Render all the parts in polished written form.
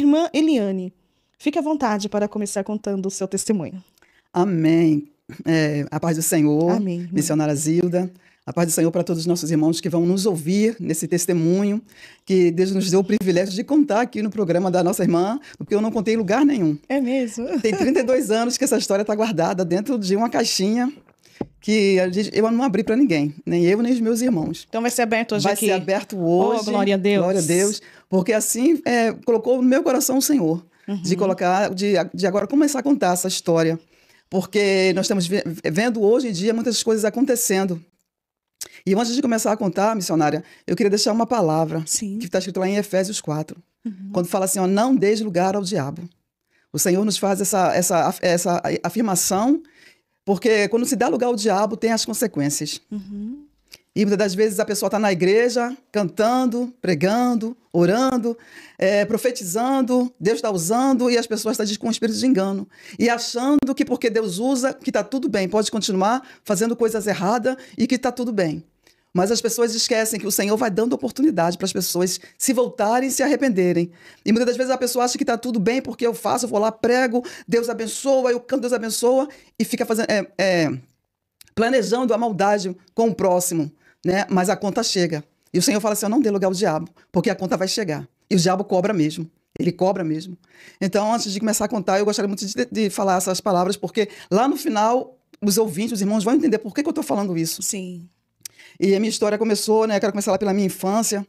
irmã Eliane. Fique à vontade para começar contando o seu testemunho. Amém. A paz do Senhor, Amém. missionária Zilda. A paz do Senhor para todos os nossos irmãos que vão nos ouvir nesse testemunho, que Deus nos deu o privilégio de contar aqui no programa da nossa irmã, porque eu não contei em lugar nenhum. É mesmo? Tem 32 anos que essa história está guardada dentro de uma caixinha que eu não abri para ninguém, nem eu, nem os meus irmãos. Então vai ser aberto hoje aqui? Vai ser aberto hoje. Oh, glória a Deus. Glória a Deus, porque assim colocou no meu coração o Senhor, de agora começar a contar essa história, porque nós estamos vendo hoje em dia muitas coisas acontecendo. E antes de começar a contar, missionária, eu queria deixar uma palavra que está escrito lá em Efésios 4, quando fala assim, ó, não deis lugar ao diabo. O Senhor nos faz essa afirmação, porque quando se dá lugar ao diabo, tem as consequências. E muitas das vezes a pessoa está na igreja, cantando, pregando, orando, profetizando, Deus está usando e as pessoas estão com um espírito de engano. E achando que porque Deus usa, que está tudo bem, pode continuar fazendo coisas erradas e que está tudo bem. Mas as pessoas esquecem que o Senhor vai dando oportunidade para as pessoas se voltarem e se arrependerem. E muitas das vezes a pessoa acha que está tudo bem porque eu faço, eu vou lá, prego, Deus abençoa, eu canto, Deus abençoa, e fica fazendo, planejando a maldade com o próximo, né? Mas a conta chega. E o Senhor fala assim, eu não dê lugar ao diabo, porque a conta vai chegar. E o diabo cobra mesmo. Ele cobra mesmo. Então, antes de começar a contar, eu gostaria muito de falar essas palavras, porque lá no final, os ouvintes, os irmãos vão entender por que eu estou falando isso. Sim. E a minha história começou, né? Eu quero começar lá pela minha infância.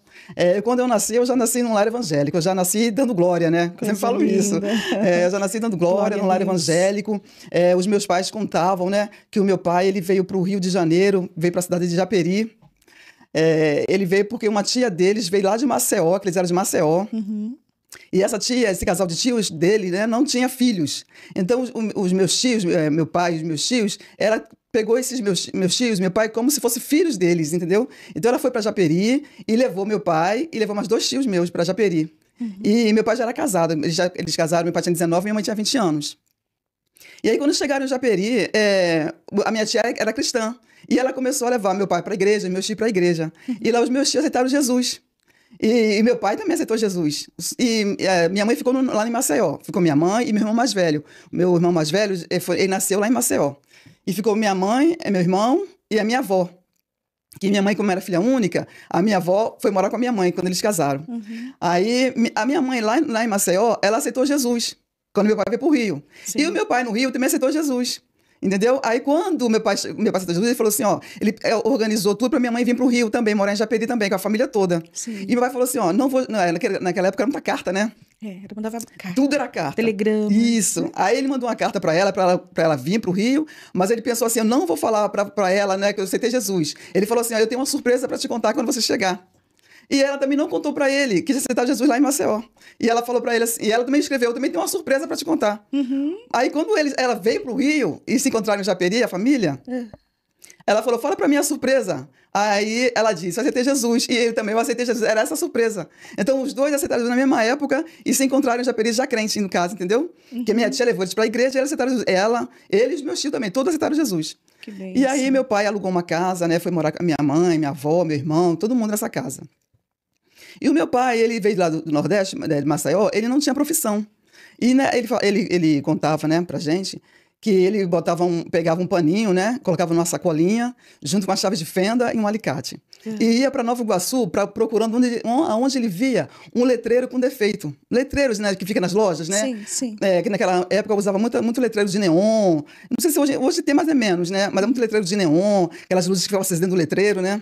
Quando eu já nasci num lar evangélico. Eu já nasci dando glória, né? Eu sempre falo isso. Eu já nasci dando glória num lar evangélico. Os meus pais contavam, né? Que o meu pai, ele veio para o Rio de Janeiro, veio para a cidade de Japeri. Ele veio porque uma tia deles veio lá de Maceió, que eles eram de Maceió. E essa tia, esse casal de tios dele, né, não tinha filhos. Então, os meus tios, meu pai e os meus tios, ela pegou esses meus tios, meu pai, como se fossem filhos deles, entendeu? Então, ela foi para Japeri e levou meu pai e levou mais 2 tios meus para Japeri. E meu pai já era casado, eles casaram, meu pai tinha 19 e minha mãe tinha 20 anos. E aí, quando chegaram em Japeri, a minha tia era cristã. E ela começou a levar meu pai para a igreja, meus tios para a igreja. E lá os meus tios aceitaram Jesus. E meu pai também aceitou Jesus. E minha mãe ficou lá em Maceió. Ficou minha mãe e meu irmão mais velho. Meu irmão mais velho, ele nasceu lá em Maceió. E ficou minha mãe, meu irmão e a minha avó. Que minha mãe, como era filha única, a minha avó foi morar com a minha mãe quando eles casaram. Aí a minha mãe lá em Maceió, ela aceitou Jesus. Quando meu pai veio para o Rio. Sim. E o meu pai no Rio também aceitou Jesus. Entendeu? Aí quando meu pai aceitou Jesus, ele falou assim, ó, ele organizou tudo para minha mãe vir para o Rio também, morar em Japeri também, com a família toda. Sim. E meu pai falou assim, ó, não vou... Naquela época era muita carta, né? Ele mandava carta. Tudo era carta. Telegrama. Isso. Aí ele mandou uma carta para ela vir para o Rio, mas ele pensou assim, eu não vou falar para ela, né, que eu aceitei Jesus. Ele falou assim, ó, eu tenho uma surpresa para te contar quando você chegar. E ela também não contou para ele que tinha aceitado Jesus lá em Maceió. E ela falou para ele assim, e ela também escreveu, eu também tenho uma surpresa para te contar. Aí quando ela veio para o Rio e se encontraram em Japeri, a família, ela falou, fala para mim a surpresa. Aí ela disse, eu aceitei Jesus. E ele também, eu aceitei Jesus. Era essa a surpresa. Então os dois aceitaram Jesus na mesma época e se encontraram em Japeri já crente, no caso, entendeu? Porque minha tia levou eles para a igreja e eles aceitaram Jesus. Ele e os meus tios também, todos aceitaram Jesus. Que bem, e aí meu pai alugou uma casa, né? Foi morar com a minha mãe, minha avó, meu irmão, todo mundo nessa casa. E o meu pai, ele veio lá do Nordeste, de Maceió, ele não tinha profissão. E né, ele contava, né, pra gente que ele pegava um paninho, né, colocava numa sacolinha, junto com a chave de fenda e um alicate. E ia para Nova Iguaçu procurando onde ele via um letreiro com defeito. Letreiros, né, que fica nas lojas, né? Sim, sim. Que naquela época eu usava muito letreiro de neon. Não sei se hoje tem mais ou menos, né? Mas é muito letreiro de neon, aquelas luzes que ficavam acendendo o letreiro, né?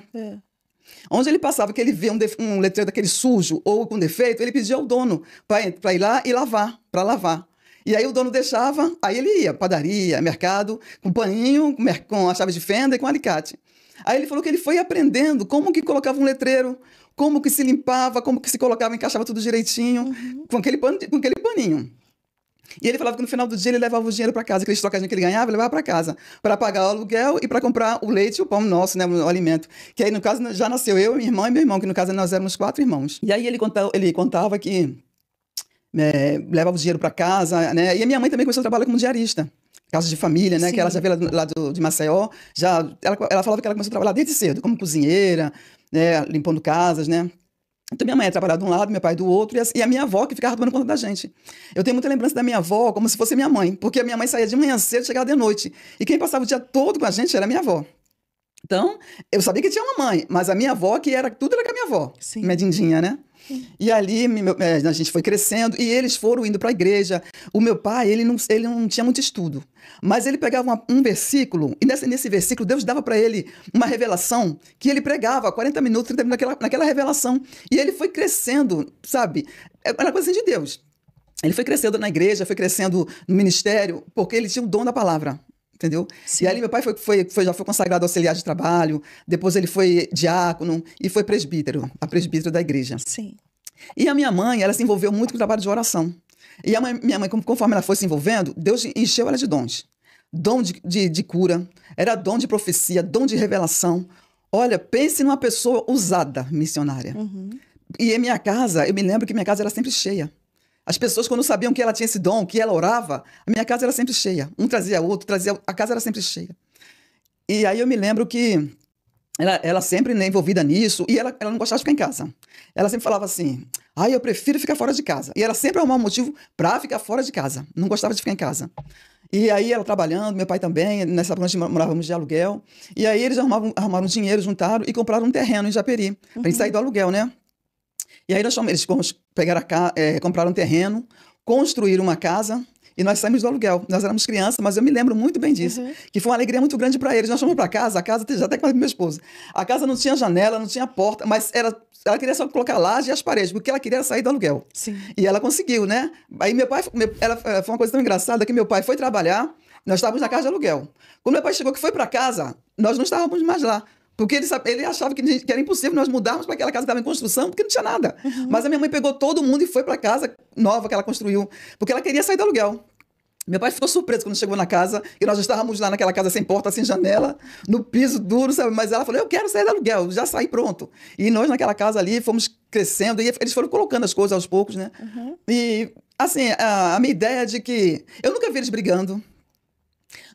Onde ele passava que ele via um letreiro daquele sujo ou com defeito, ele pedia ao dono para ir lá e lavar, para lavar. E aí o dono deixava, aí ele ia, padaria, mercado, com paninho, com a chave de fenda e com alicate. Aí ele falou que ele foi aprendendo como que colocava um letreiro, como que se limpava, como que se colocava, encaixava tudo direitinho, com aquele paninho. E ele falava que no final do dia ele levava o dinheiro para casa, aqueles trocadinhos que ele ganhava, ele levava para casa, para pagar o aluguel e para comprar o leite e o pão nosso, né, o alimento. Que aí, no caso, já nasceu eu, minha irmã e meu irmão, que no caso nós éramos 4 irmãos. E aí ele contava que levava o dinheiro para casa, né? E a minha mãe também começou a trabalhar como diarista. Casa de família, né? Sim. Que ela já veio lá de Maceió. Ela falava que ela começou a trabalhar desde cedo, como cozinheira, né? Limpando casas, né? Então, minha mãe ia trabalhar de um lado, meu pai do outro, e a minha avó que ficava tomando conta da gente. Eu tenho muita lembrança da minha avó como se fosse minha mãe, porque a minha mãe saía de manhã cedo e chegava de noite. E quem passava o dia todo com a gente era a minha avó. Então, eu sabia que tinha uma mãe, mas a minha avó, que era tudo era com a minha avó, Sim. minha dindinha, né? E ali a gente foi crescendo e eles foram indo para a igreja. O meu pai, ele não tinha muito estudo, mas ele pegava um versículo e nesse versículo Deus dava para ele uma revelação que ele pregava 40 minutos, 30 minutos naquela revelação. E ele foi crescendo, sabe? Era coisa assim de Deus. Ele foi crescendo na igreja, foi crescendo no ministério, porque ele tinha o dom da palavra. Entendeu? Sim. E ali meu pai já foi consagrado auxiliar de trabalho, depois ele foi diácono e foi presbítero, a presbítero da igreja. Sim. E a minha mãe, ela se envolveu muito com o trabalho de oração. E minha mãe, conforme ela foi se envolvendo, Deus encheu ela de dons. Dom de cura, era dom de profecia, dom de revelação. Olha, pense numa pessoa usada, missionária. Uhum. E em minha casa, eu me lembro que minha casa era sempre cheia. As pessoas, quando sabiam que ela tinha esse dom, que ela orava, a minha casa era sempre cheia. Um trazia outro, a casa era sempre cheia. E aí eu me lembro que ela sempre, né, envolvida nisso, e ela não gostava de ficar em casa. Ela sempre falava assim, eu prefiro ficar fora de casa. E ela sempre arrumava um motivo para ficar fora de casa. Não gostava de ficar em casa. E aí ela trabalhando, meu pai também, nessa época nós morávamos de aluguel. E aí eles arrumaram dinheiro, juntaram e compraram um terreno em Japeri, pra gente sair do aluguel, né? E aí eles compraram um terreno, construíram uma casa e nós saímos do aluguel. Nós éramos crianças, mas eu me lembro muito bem disso, que foi uma alegria muito grande para eles. Nós fomos para casa, a casa já até com meu esposo. A casa não tinha janela, não tinha porta, mas ela queria só colocar laje e as paredes, porque ela queria sair do aluguel. Sim. E ela conseguiu, né? Aí meu pai, foi uma coisa tão engraçada que meu pai foi trabalhar, nós estávamos na casa de aluguel. Quando meu pai chegou que foi para casa, nós não estávamos mais lá. Porque ele achava que era impossível nós mudarmos para aquela casa que estava em construção, porque não tinha nada. Mas a minha mãe pegou todo mundo e foi para a casa nova que ela construiu, porque ela queria sair do aluguel. Meu pai ficou surpreso quando chegou na casa, e nós estávamos lá naquela casa sem porta, sem janela, no piso duro, sabe? Mas ela falou, eu quero sair do aluguel, já saí, pronto. E nós naquela casa ali fomos crescendo, e eles foram colocando as coisas aos poucos, né? E, assim, a minha ideia é de que eu nunca vi eles brigando,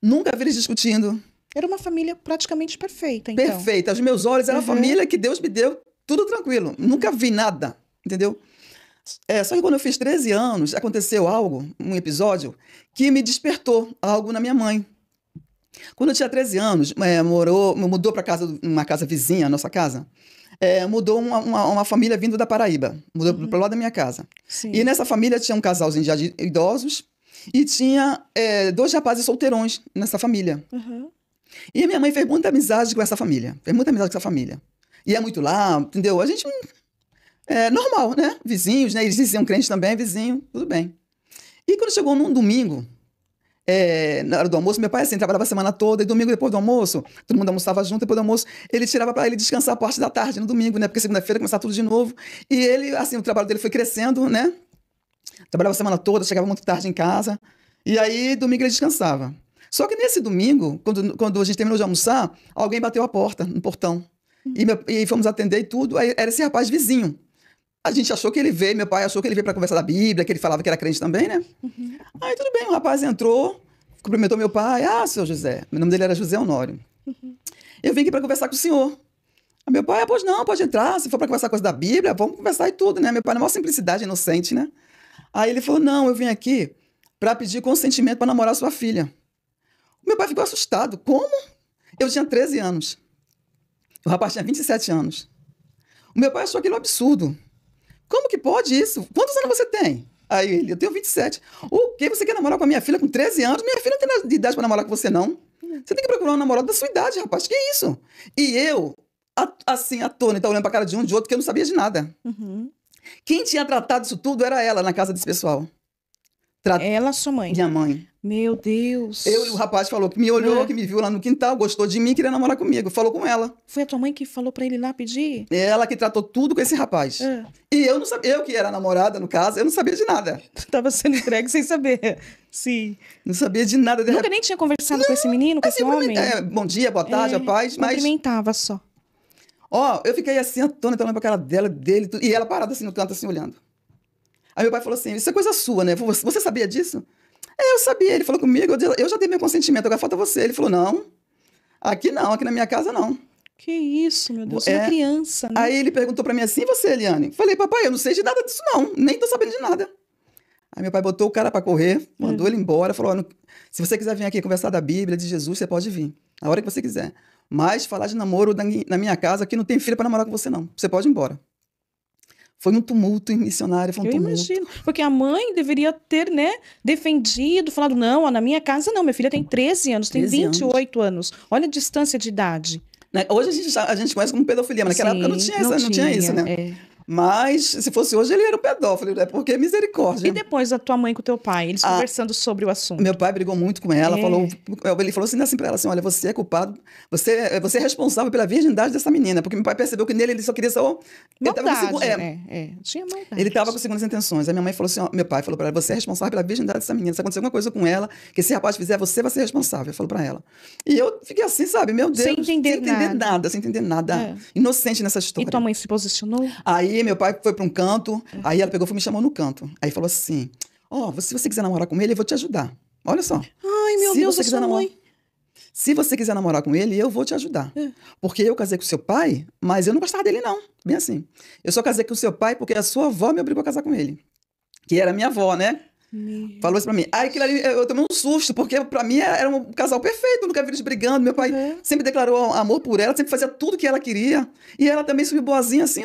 nunca vi eles discutindo. Era uma família praticamente perfeita, então. Perfeita. Aos meus olhos era a família que Deus me deu, tudo tranquilo. Nunca vi nada, entendeu? Só que quando eu fiz 13 anos, aconteceu algo, um episódio, que me despertou algo na minha mãe. Quando eu tinha 13 anos, mudou para uma casa vizinha, a nossa casa, mudou uma família vindo da Paraíba, mudou para o lado da minha casa. Sim. E nessa família tinha um casalzinho já de idosos e tinha 2 rapazes solteirões nessa família. E a minha mãe fez muita amizade com essa família. Fez muita amizade com essa família. Ia muito lá, entendeu? A gente... normal, né? Vizinhos, né? Eles diziam crentes também, vizinho, tudo bem. E quando chegou num domingo, na hora do almoço, meu pai, assim, trabalhava a semana toda, e domingo, depois do almoço, todo mundo almoçava junto, depois do almoço, ele tirava para ele descansar a parte da tarde, no domingo, né? Porque segunda-feira começava tudo de novo. E ele, assim, o trabalho dele foi crescendo, né? Trabalhava a semana toda, chegava muito tarde em casa. E aí, domingo, ele descansava. Só que nesse domingo, quando a gente terminou de almoçar, alguém bateu a porta, no portão. E fomos atender e tudo. Aí era esse rapaz vizinho. A gente achou que ele veio, meu pai achou que ele veio para conversar da Bíblia, que ele falava que era crente também, né? Aí tudo bem, o rapaz entrou, cumprimentou meu pai. Seu José. O nome dele era José Honório. Eu vim aqui para conversar com o senhor. Aí meu pai, pois não, pode entrar. Se for para conversar coisa da Bíblia, vamos conversar e tudo, né? Meu pai, na maior simplicidade, inocente, né? Aí ele falou, não, eu vim aqui para pedir consentimento para namorar sua filha. Meu pai ficou assustado. Como? Eu tinha 13 anos. O rapaz tinha 27 anos. O meu pai achou aquilo um absurdo. Como que pode isso? Quantos anos você tem? Aí ele, eu tenho 27. O quê? Você quer namorar com a minha filha com 13 anos? Minha filha não tem de idade para namorar com você, não. Você tem que procurar um namorado da sua idade, rapaz. Que isso? E eu, assim, atônita, olhando para a cara de um de outro, que eu não sabia de nada. Quem tinha tratado isso tudo era ela, na casa desse pessoal. Ela, sua mãe? Minha mãe. Meu Deus. O rapaz falou que me olhou, que me viu lá no quintal, gostou de mim, queria namorar comigo. Falou com ela. Foi a tua mãe que falou pra ele ir lá pedir? Ela que tratou tudo com esse rapaz. E eu não sabia, eu que era namorada, no caso, eu não sabia de nada. Tu tava sendo entregue sem saber. Sim. Não sabia de nada. Nunca nem tinha conversado com esse menino, com esse homem? Bom dia, boa tarde, rapaz. Mas cumprimentava só. eu fiquei assim, atônita, olhando pra cara dele, e ela parada assim no canto, assim, olhando. Aí meu pai falou assim, isso é coisa sua, né? Você sabia disso? Eu sabia. Ele falou comigo, eu já dei meu consentimento, agora falta você. Ele falou, não, aqui na minha casa não. Que isso, meu Deus, uma criança, né? Aí ele perguntou pra mim assim, e você, Eliane? Falei, papai, eu não sei de nada disso não, nem tô sabendo de nada. Aí meu pai botou o cara pra correr, mandou ele embora, falou, se você quiser vir aqui conversar da Bíblia, de Jesus, você pode vir, a hora que você quiser. Mas falar de namoro na minha casa, aqui não tem filha pra namorar com você não, você pode ir embora. Foi um tumulto em missionário, foi um tumulto. Eu imagino, porque a mãe deveria ter, né, defendido, falado, não, na minha casa não, minha filha tem 13 anos, tem 28 anos. Olha a distância de idade. Né? Hoje a gente conhece como pedofilia, mas naquela época não tinha isso, né? Mas, se fosse hoje, ele era um pedófilo, né? Porque misericórdia. E depois a tua mãe com o teu pai, eles conversando sobre o assunto? Meu pai brigou muito com ela, ele falou assim pra ela, assim, olha, você é culpado, você é responsável pela virgindade dessa menina, porque meu pai percebeu que nele ele só queria só... Maldade, tinha maldade. Ele estava com segundas intenções. Aí minha mãe falou assim, meu pai falou pra ela, você é responsável pela virgindade dessa menina, se acontecer alguma coisa com ela, que esse rapaz fizer, você vai ser responsável, falou pra ela. E eu fiquei assim, sabe, meu Deus, sem entender nada. Inocente nessa história. E tua mãe se posicionou? Aí meu pai foi para um canto, aí ela pegou e me chamou no canto. Aí falou assim, se você quiser namorar com ele, eu vou te ajudar. Olha só. Ai, meu Deus, a sua mãe. Se você quiser namorar com ele, eu vou te ajudar. Porque eu casei com seu pai, mas eu não gostava dele, não. Bem assim. Eu só casei com o seu pai porque a sua avó me obrigou a casar com ele. Que era minha avó, né? Falou isso pra mim. Aí aquilo ali, eu tomei um susto, porque pra mim era um casal perfeito, eu nunca vi eles brigando. Meu pai sempre declarou amor por ela, sempre fazia tudo que ela queria. E ela também subiu boazinha assim.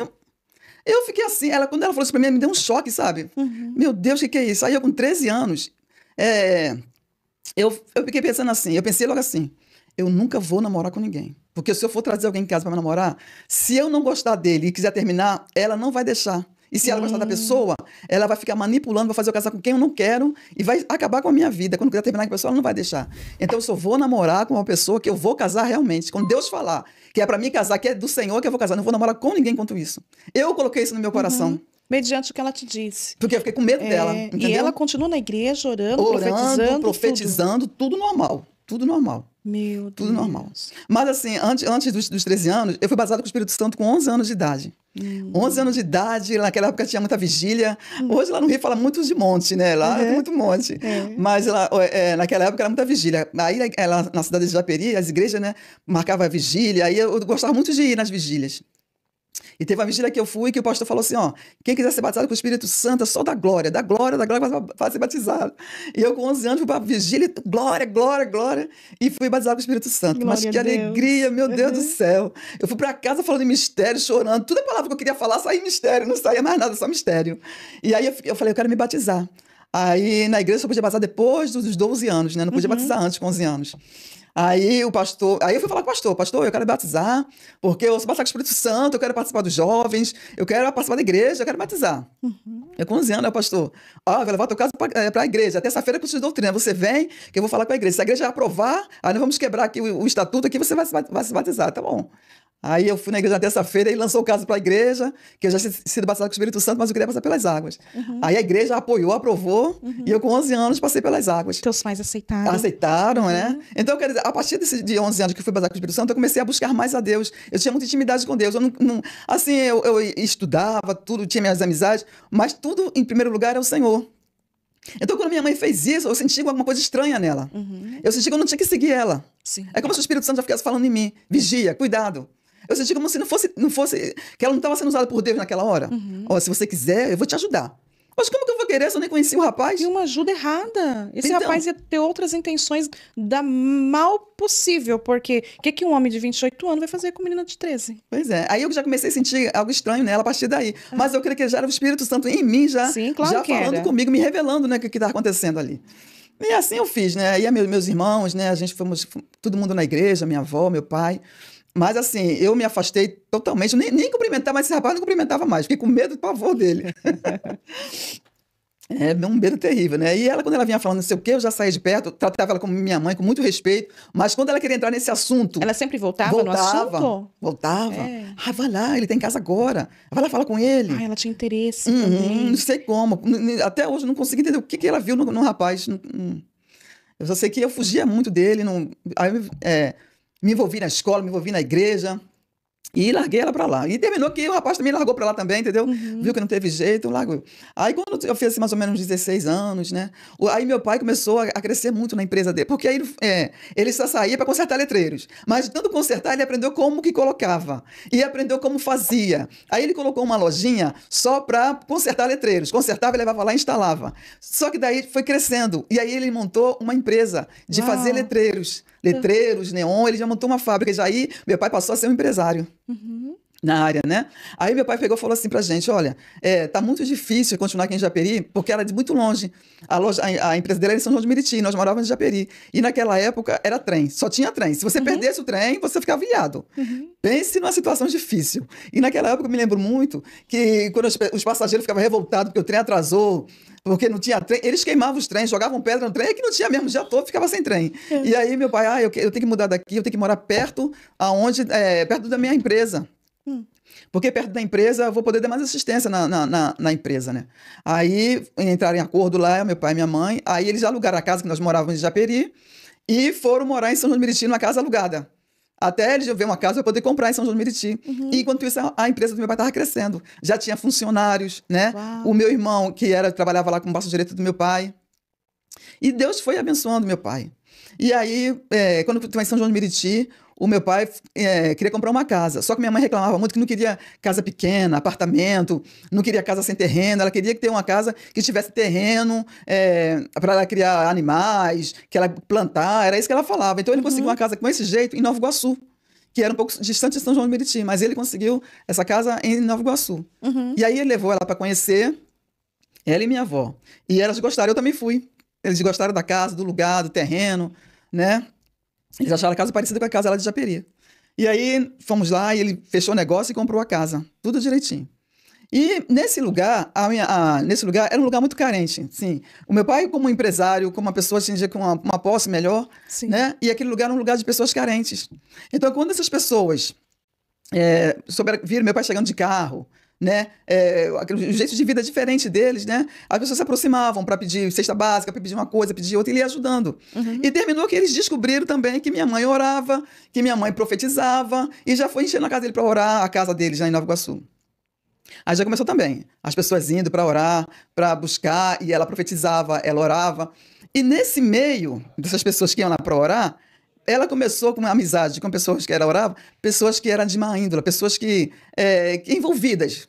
Eu fiquei assim, quando ela falou isso pra mim, me deu um choque, sabe? Meu Deus, o que é isso? Aí eu com 13 anos, eu fiquei pensando assim, eu pensei logo assim, eu nunca vou namorar com ninguém. Porque se eu for trazer alguém em casa pra me namorar, se eu não gostar dele e quiser terminar, ela não vai deixar. E se ela gostar da pessoa, ela vai ficar manipulando, vai fazer eu casar com quem eu não quero e vai acabar com a minha vida. Quando quiser terminar com a pessoa, ela não vai deixar. Então eu só vou namorar com uma pessoa que eu vou casar realmente. Quando Deus falar que é pra mim casar, que é do Senhor que eu vou casar, não vou namorar com ninguém quanto isso. Eu coloquei isso no meu coração. Mediante o que ela te disse. Porque eu fiquei com medo dela, entendeu? E ela continua na igreja orando, profetizando, tudo normal. Tudo normal. Meu Deus. Tudo normal. Mas assim, antes dos 13 anos, eu fui batizado com o Espírito Santo com 11 anos de idade. 11 anos de idade, naquela época tinha muita vigília. Hoje lá no Rio fala muito de monte, né? Lá é muito monte. Mas lá, naquela época era muita vigília. Aí lá na cidade de Japeri, as igrejas, né, marcavam a vigília. Aí eu gostava muito de ir nas vigílias. E teve uma vigília que eu fui que o pastor falou assim, quem quiser ser batizado com o Espírito Santo, é só da glória vai ser batizado. E eu com 11 anos fui para a vigília, glória, e fui batizado com o Espírito Santo. Mas que alegria, meu Deus do céu. Eu fui para casa falando de mistério, chorando, toda a palavra que eu queria falar saía mistério, não saía mais nada, só mistério. E aí eu falei, eu quero me batizar. Aí na igreja eu só podia batizar depois dos 12 anos, né? Não podia batizar antes, com 11 anos. Aí eu fui falar com o pastor, eu quero batizar, porque eu sou batizado com o Espírito Santo, eu quero participar dos jovens, eu quero participar da igreja, eu quero batizar. Eu com 11 anos, né, pastor? Vai levar teu caso para a igreja, terça-feira curso de doutrina, você vem, que eu vou falar com a igreja. Se a igreja aprovar, aí nós vamos quebrar aqui o estatuto, aqui você vai se batizar, tá bom. Aí eu fui na igreja na terça-feira e lançou o caso para a igreja, que eu já tinha sido batizado com o Espírito Santo, mas eu queria passar pelas águas. Aí a igreja apoiou, aprovou, e eu com 11 anos passei pelas águas. Teus pais aceitaram. Aceitaram, né? Então, quer dizer, a partir de 11 anos que eu fui batizado com o Espírito Santo, eu comecei a buscar mais a Deus. Eu tinha muita intimidade com Deus. Eu estudava, tudo, tinha minhas amizades, mas tudo, em primeiro lugar, é o Senhor. Então, quando minha mãe fez isso, eu senti alguma coisa estranha nela. Eu senti que eu não tinha que seguir ela. Sim. É como se o Espírito Santo já ficasse falando em mim. Vigia, cuidado. Eu senti como se não fosse que ela não estava sendo usada por Deus naquela hora. Se você quiser, eu vou te ajudar. Mas como que eu vou querer se eu nem conhecia o rapaz? E uma ajuda errada. Esse rapaz ia ter outras intenções da mal possível, porque o que um homem de 28 anos vai fazer com uma menina de 13? Pois é. Aí eu já comecei a sentir algo estranho nela a partir daí. Mas eu creio que já era o Espírito Santo em mim, Sim, claro já falando comigo, me revelando, né, o que estava acontecendo ali. E assim eu fiz, né? Aí meus irmãos, né? A gente fomos todo mundo na igreja, minha avó, meu pai. Mas assim, eu me afastei totalmente, nem cumprimentava mais esse rapaz, não cumprimentava mais, fiquei com medo do pavor dele. É um medo terrível, né? E ela, quando ela vinha falando não sei o quê, eu já saía de perto, tratava ela como minha mãe, com muito respeito, mas quando ela queria entrar nesse assunto... Ela sempre voltava no assunto? Voltava. Vai lá, ele tá em casa agora. Vai lá falar com ele. Ela tinha interesse também. Não sei como. Até hoje eu não consegui entender o que ela viu no rapaz. Eu só sei que eu fugia muito dele. Aí me envolvi na escola, me envolvi na igreja. E larguei ela pra lá. E terminou que o rapaz também largou pra lá também, entendeu? Viu que não teve jeito, largou. Aí quando eu fiz assim, mais ou menos 16 anos, né? Aí meu pai começou a crescer muito na empresa dele. Porque aí ele só saía para consertar letreiros. Mas de tanto consertar, ele aprendeu como que colocava. E aprendeu como fazia. Aí ele colocou uma lojinha só para consertar letreiros. Consertava, levava lá e instalava. Só que daí foi crescendo. E aí ele montou uma empresa de fazer letreiros. Letreiros, neon, ele já montou uma fábrica. E aí meu pai passou a ser um empresário. Na área, né? Aí meu pai pegou e falou assim pra gente, olha, tá muito difícil continuar aqui em Japeri, porque era de muito longe. A empresa dele era em São João de Meriti, nós morávamos em Japeri. E naquela época era trem, só tinha trem. Se você perdesse o trem, você ficava ilhado. Pense numa situação difícil. E naquela época eu me lembro muito que quando os passageiros ficavam revoltados porque o trem atrasou, porque não tinha trem, eles queimavam os trens, jogavam pedra no trem, que não tinha mesmo, o dia todo ficava sem trem. E aí meu pai, eu tenho que mudar daqui, eu tenho que morar perto da minha empresa. Porque perto da empresa eu vou poder dar mais assistência na empresa, né? Aí entraram em acordo lá, meu pai e minha mãe, aí eles alugaram a casa que nós morávamos em Japeri e foram morar em São João de Meriti, numa casa alugada. Até eles ver uma casa para poder comprar em São João de Meriti. E enquanto isso, a empresa do meu pai estava crescendo. Já tinha funcionários, né? Uau. O meu irmão, trabalhava lá como braço direito do meu pai. E Deus foi abençoando meu pai. E aí, quando eu estava em São João de Meriti, o meu pai queria comprar uma casa. Só que minha mãe reclamava muito que não queria casa pequena, apartamento, não queria casa sem terreno. Ela queria ter uma casa que tivesse terreno para ela criar animais, que ela plantar. Era isso que ela falava. Então ele conseguiu uma casa com esse jeito em Nova Iguaçu, que era um pouco distante de São João de Meriti. Mas ele conseguiu essa casa em Nova Iguaçu. E aí ele levou ela para conhecer, ela e minha avó. E elas gostaram, eu também fui. Eles gostaram da casa, do lugar, do terreno, né? Eles acharam a casa parecida com a casa lá de Japeri. E aí fomos lá e ele fechou o negócio e comprou a casa. Tudo direitinho. E nesse lugar, nesse lugar era um lugar muito carente. Sim. O meu pai, como empresário, como uma pessoa assim, com uma posse melhor, né? E aquele lugar era um lugar de pessoas carentes. Então, quando essas pessoas viram meu pai chegando de carro, né? O jeito de vida diferente deles, né? As pessoas se aproximavam para pedir cesta básica, para pedir uma coisa, pedir outra, e ele ia ajudando. E terminou que eles descobriram também que minha mãe orava, que minha mãe profetizava, e já foi enchendo a casa dele para orar, a casa dele já em Nova Iguaçu. Aí já começou também, as pessoas indo para orar, para buscar, e ela profetizava, ela orava. E nesse meio dessas pessoas que iam lá para orar, ela começou com uma amizade com pessoas que ela orava, pessoas que eram de má índole, pessoas que envolvidas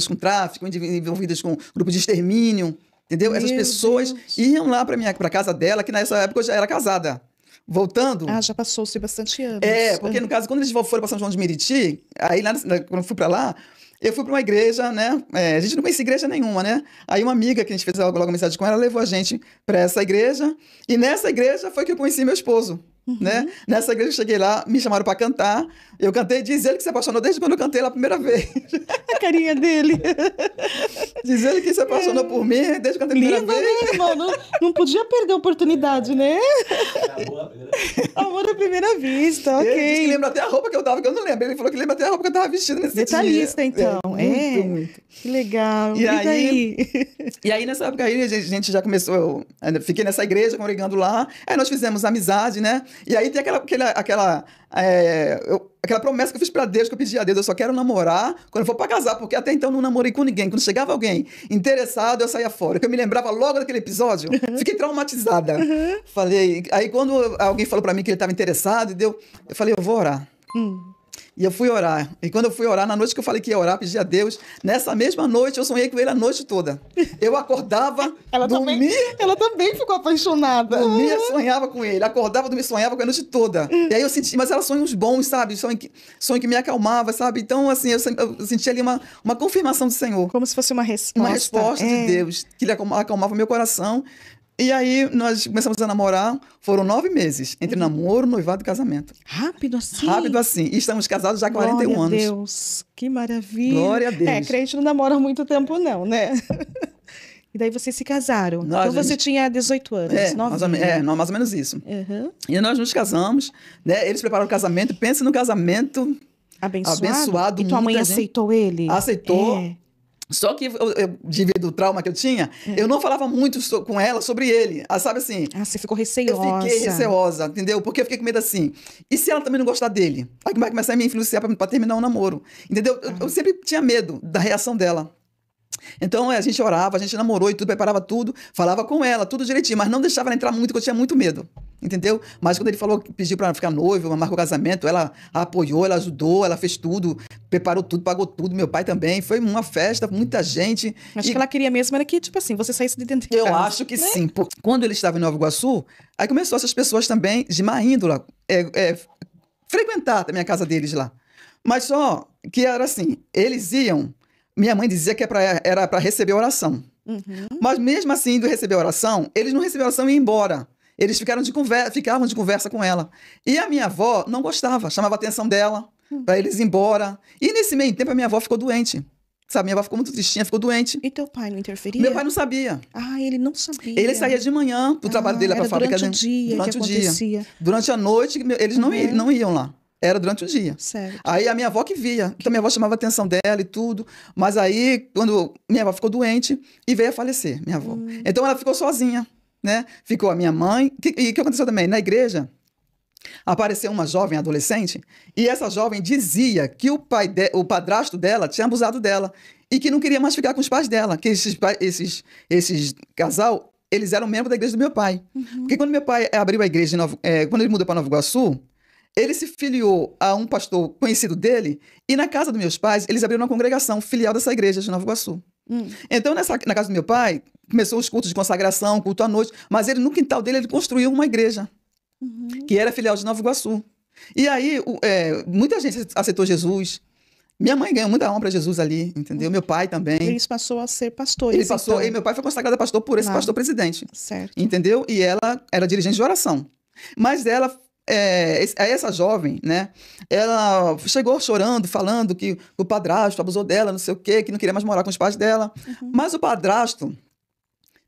com tráfico, envolvidas com grupo de extermínio, entendeu? Essas pessoas iam lá para a casa dela, que nessa época eu já era casada. Voltando... já passou-se bastante anos. Porque no caso, quando eles foram para São João de Meriti, aí lá, quando eu fui para lá, eu fui para uma igreja, né? A gente não conhecia igreja nenhuma, né? Aí uma amiga que a gente fez logo amizade com ela, levou a gente para essa igreja, e nessa igreja foi que eu conheci meu esposo. Né? Nessa igreja eu cheguei lá, me chamaram para cantar. Eu cantei, diz ele que se apaixonou desde quando eu cantei lá a primeira vez. A carinha dele. Diz ele que se apaixonou por mim desde quando eu cantei a primeira vez. Né, irmão? Não podia perder a oportunidade, né? Amor à primeira vista, ok. Ele disse que lembra até a roupa que eu tava, que eu não lembro. Ele falou que lembra até a roupa que eu tava vestida nesse Detalhista, dia. então. Muito. Que legal. E aí, nessa época aí, a gente já começou... Eu fiquei nessa igreja, congregando lá. Aí nós fizemos amizade, né? E aí tem aquela promessa que eu fiz pra Deus, que eu pedi a Deus, eu só quero namorar quando eu for pra casar, porque até então eu não namorei com ninguém. Quando chegava alguém interessado, eu saía fora. Que eu me lembrava logo daquele episódio, fiquei traumatizada. Falei, aí quando alguém falou pra mim que ele estava interessado, eu falei, eu vou orar. E eu fui orar. E quando eu fui orar, na noite que eu falei que ia orar, pedi a Deus, nessa mesma noite eu sonhei com ele a noite toda. Eu acordava, dormia... Ela também ficou apaixonada. Dormia, sonhava com ele. Acordava, dormia, sonhava com ele a noite toda. E aí eu senti... Mas eram sonhos bons, sabe? Sonho que me acalmava, sabe? Então, assim, eu senti ali uma confirmação do Senhor. Como se fosse uma resposta. Uma resposta de Deus, que ele acalmava meu coração. E aí nós começamos a namorar, foram 9 meses, entre namoro, noivado e casamento. Rápido assim? Rápido assim. E estamos casados já há 41 anos. Glória a Deus, que maravilha. Glória a Deus. Crente não namora há muito tempo não, né? E daí vocês se casaram. Então você tinha 18 anos, mais ou menos isso. E nós nos casamos, né? Eles prepararam o casamento, pensa no casamento abençoado. E tua mãe aceitou ele? Aceitou. Só que, devido ao trauma que eu tinha, eu não falava muito com ela sobre ele. Sabe assim? Ah, você ficou receosa. Eu fiquei receosa, entendeu? Porque eu fiquei com medo assim. E se ela também não gostar dele? Aí vai começar a me influenciar pra terminar o namoro. Entendeu? Eu sempre tinha medo da reação dela. Então, a gente orava, a gente namorou e tudo, preparava tudo, falava com ela, tudo direitinho, mas não deixava ela entrar muito, porque eu tinha muito medo, entendeu? Mas quando ele falou, pediu pra ficar noivo, marcou o casamento, ela apoiou, ela ajudou, ela fez tudo, preparou tudo, pagou tudo, meu pai também, foi uma festa, muita gente. Acho que ela queria mesmo era que, tipo assim, você saísse de dentro de Eu casa, acho que né? sim. Quando ele estava em Nova Iguaçu, aí começou essas pessoas também de má índole, frequentar também a casa deles lá. Mas só que era assim, eles iam. Minha mãe dizia que era para receber oração. Mas mesmo assim, indo receber oração, eles não recebiam oração e iam embora. Eles ficavam de conversa com ela. E a minha avó não gostava, chamava a atenção dela para eles ir embora. E nesse meio tempo, a minha avó ficou doente. Sabe, minha avó ficou muito tristinha, ficou doente. E teu pai não interferia? Meu pai não sabia. Ah, ele não sabia. Ele saía de manhã pro trabalho dele, para a fábrica. Durante o dia durante que o acontecia. dia. Durante a noite, eles não iam lá. Era durante o dia. Certo. Aí a minha avó que via. Então minha avó chamava a atenção dela e tudo. Mas aí, quando minha avó ficou doente e veio a falecer, minha avó. Então ela ficou sozinha, né? Ficou a minha mãe. E o que aconteceu também? Na igreja, apareceu uma jovem adolescente e essa jovem dizia que o padrasto dela tinha abusado dela e que não queria mais ficar com os pais dela, que esses casal, eles eram membros da igreja do meu pai. Porque quando meu pai abriu a igreja, quando ele mudou para Nova Iguaçu, ele se filiou a um pastor conhecido dele e na casa dos meus pais, eles abriram uma congregação filial dessa igreja de Nova Iguaçu. Então, na casa do meu pai, começou os cultos de consagração, culto à noite, mas ele, no quintal dele, ele construiu uma igreja, que era filial de Nova Iguaçu. E aí, muita gente aceitou Jesus. Minha mãe ganhou muita honra para Jesus ali, entendeu? Meu pai também. Eles passou a ser pastores, Ele passou, então. e meu pai foi consagrado a pastor por esse pastor presidente. Certo. Entendeu? E ela era dirigente de oração. Mas ela... essa jovem, né? Ela chegou chorando, falando que o padrasto abusou dela, não sei o quê, que não queria mais morar com os pais dela. Mas o padrasto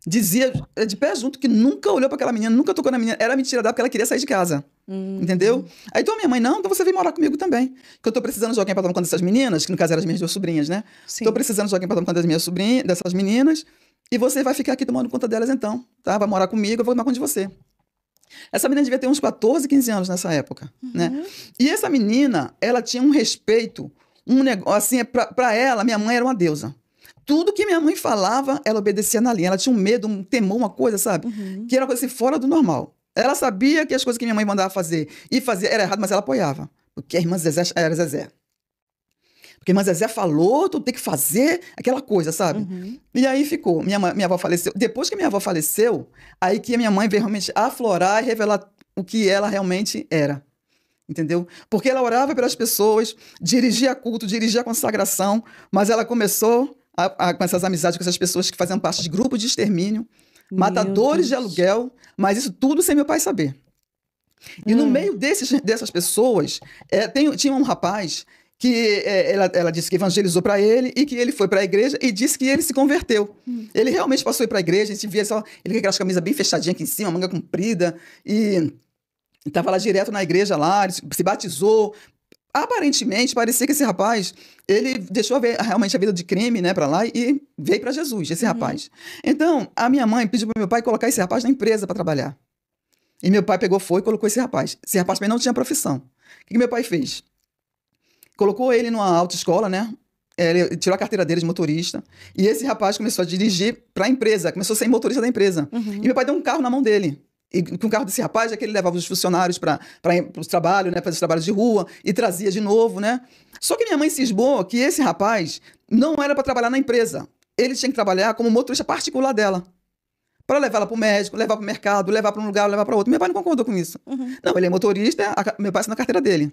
dizia de pé junto que nunca olhou para aquela menina, nunca tocou na menina. Era mentira dela porque ela queria sair de casa. Entendeu? Aí então a minha mãe, não, então você vem morar comigo também. Que eu tô precisando de alguém para tomar conta dessas meninas, que no caso eram as minhas duas sobrinhas, né? Sim. Tô precisando de alguém para tomar conta das minhas sobrinhas, dessas meninas, e você vai ficar aqui tomando conta delas então, tá? Vai morar comigo, eu vou tomar conta de você. Essa menina devia ter uns 14, 15 anos nessa época, né? E essa menina, ela tinha um respeito, um negócio, assim, pra ela, minha mãe era uma deusa. Tudo que minha mãe falava, ela obedecia na linha. Ela tinha um medo, um temor, uma coisa, sabe? Que era uma coisa assim, fora do normal. Ela sabia que as coisas que minha mãe mandava fazer e fazer era errado, mas ela apoiava. Porque a irmã Zezé era Zezé. Porque a irmã Zezé falou, tu tem que fazer aquela coisa, sabe? E aí ficou. Minha avó faleceu. Depois que minha avó faleceu, aí que a minha mãe veio realmente aflorar e revelar o que ela realmente era. Entendeu? Porque ela orava pelas pessoas, dirigia culto, dirigia consagração, mas ela começou com essas amizades com essas pessoas que faziam parte de grupos de extermínio, matadores de aluguel, mas isso tudo sem meu pai saber. E no meio dessas pessoas, tinha um rapaz que ela disse que evangelizou para ele e que ele foi para a igreja e disse que ele se converteu. Ele realmente passou a ir para a igreja, a gente via só, ele com aquelas camisas bem fechadinhas aqui em cima, manga comprida, e estava lá direto na igreja lá, se batizou. Aparentemente, parecia que esse rapaz, ele deixou realmente a vida de crime, né, para lá e veio para Jesus, esse rapaz. Então, a minha mãe pediu para meu pai colocar esse rapaz na empresa para trabalhar. E meu pai foi e colocou esse rapaz. Esse rapaz também não tinha profissão. O que meu pai fez? Colocou ele numa autoescola, né? Ele tirou a carteira dele de motorista. E esse rapaz começou a dirigir para a empresa, começou a ser motorista da empresa. E meu pai deu um carro na mão dele. E com o carro desse rapaz é que ele levava os funcionários para os trabalhos, né, para os trabalhos de rua, e trazia de novo, né? Só que minha mãe cismou que esse rapaz não era para trabalhar na empresa. Ele tinha que trabalhar como motorista particular dela. Para levar ela para o médico, levar para o mercado, levar para um lugar, levar para outro. Meu pai não concordou com isso. Não, ele é motorista, meu pai está na carteira dele.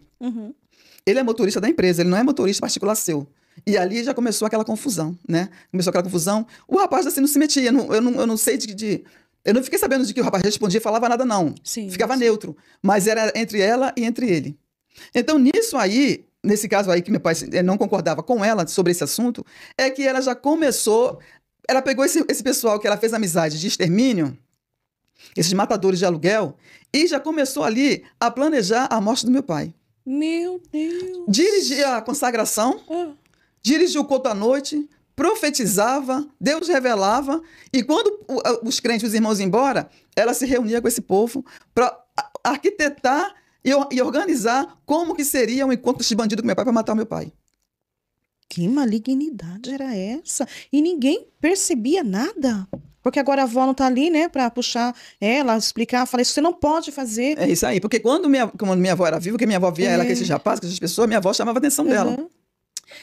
Ele é motorista da empresa, ele não é motorista particular seu. E ali já começou aquela confusão, né? Começou aquela confusão. O rapaz assim não se metia, eu não sei eu não fiquei sabendo de que o rapaz respondia e falava nada, não. Ficava neutro. Mas era entre ela e entre ele. Então, nesse caso aí, que meu pai não concordava com ela sobre esse assunto, é que ela já começou... Ela pegou esse pessoal que ela fez amizade de extermínio, esses matadores de aluguel, e já começou ali a planejar a morte do meu pai. Meu Deus! Dirigia a consagração, dirigiu o culto à noite, profetizava, Deus revelava, e quando os crentes, os irmãos iam embora, ela se reunia com esse povo para arquitetar e organizar como que seria o encontro desse bandido com meu pai para matar o meu pai. Que malignidade era essa? E ninguém percebia nada? Porque agora a avó não tá ali, né, para puxar ela, explicar, falar, isso você não pode fazer. É isso aí, porque quando minha avó era viva, que minha avó via ela com esses rapazes, com essas pessoas, minha avó chamava a atenção dela.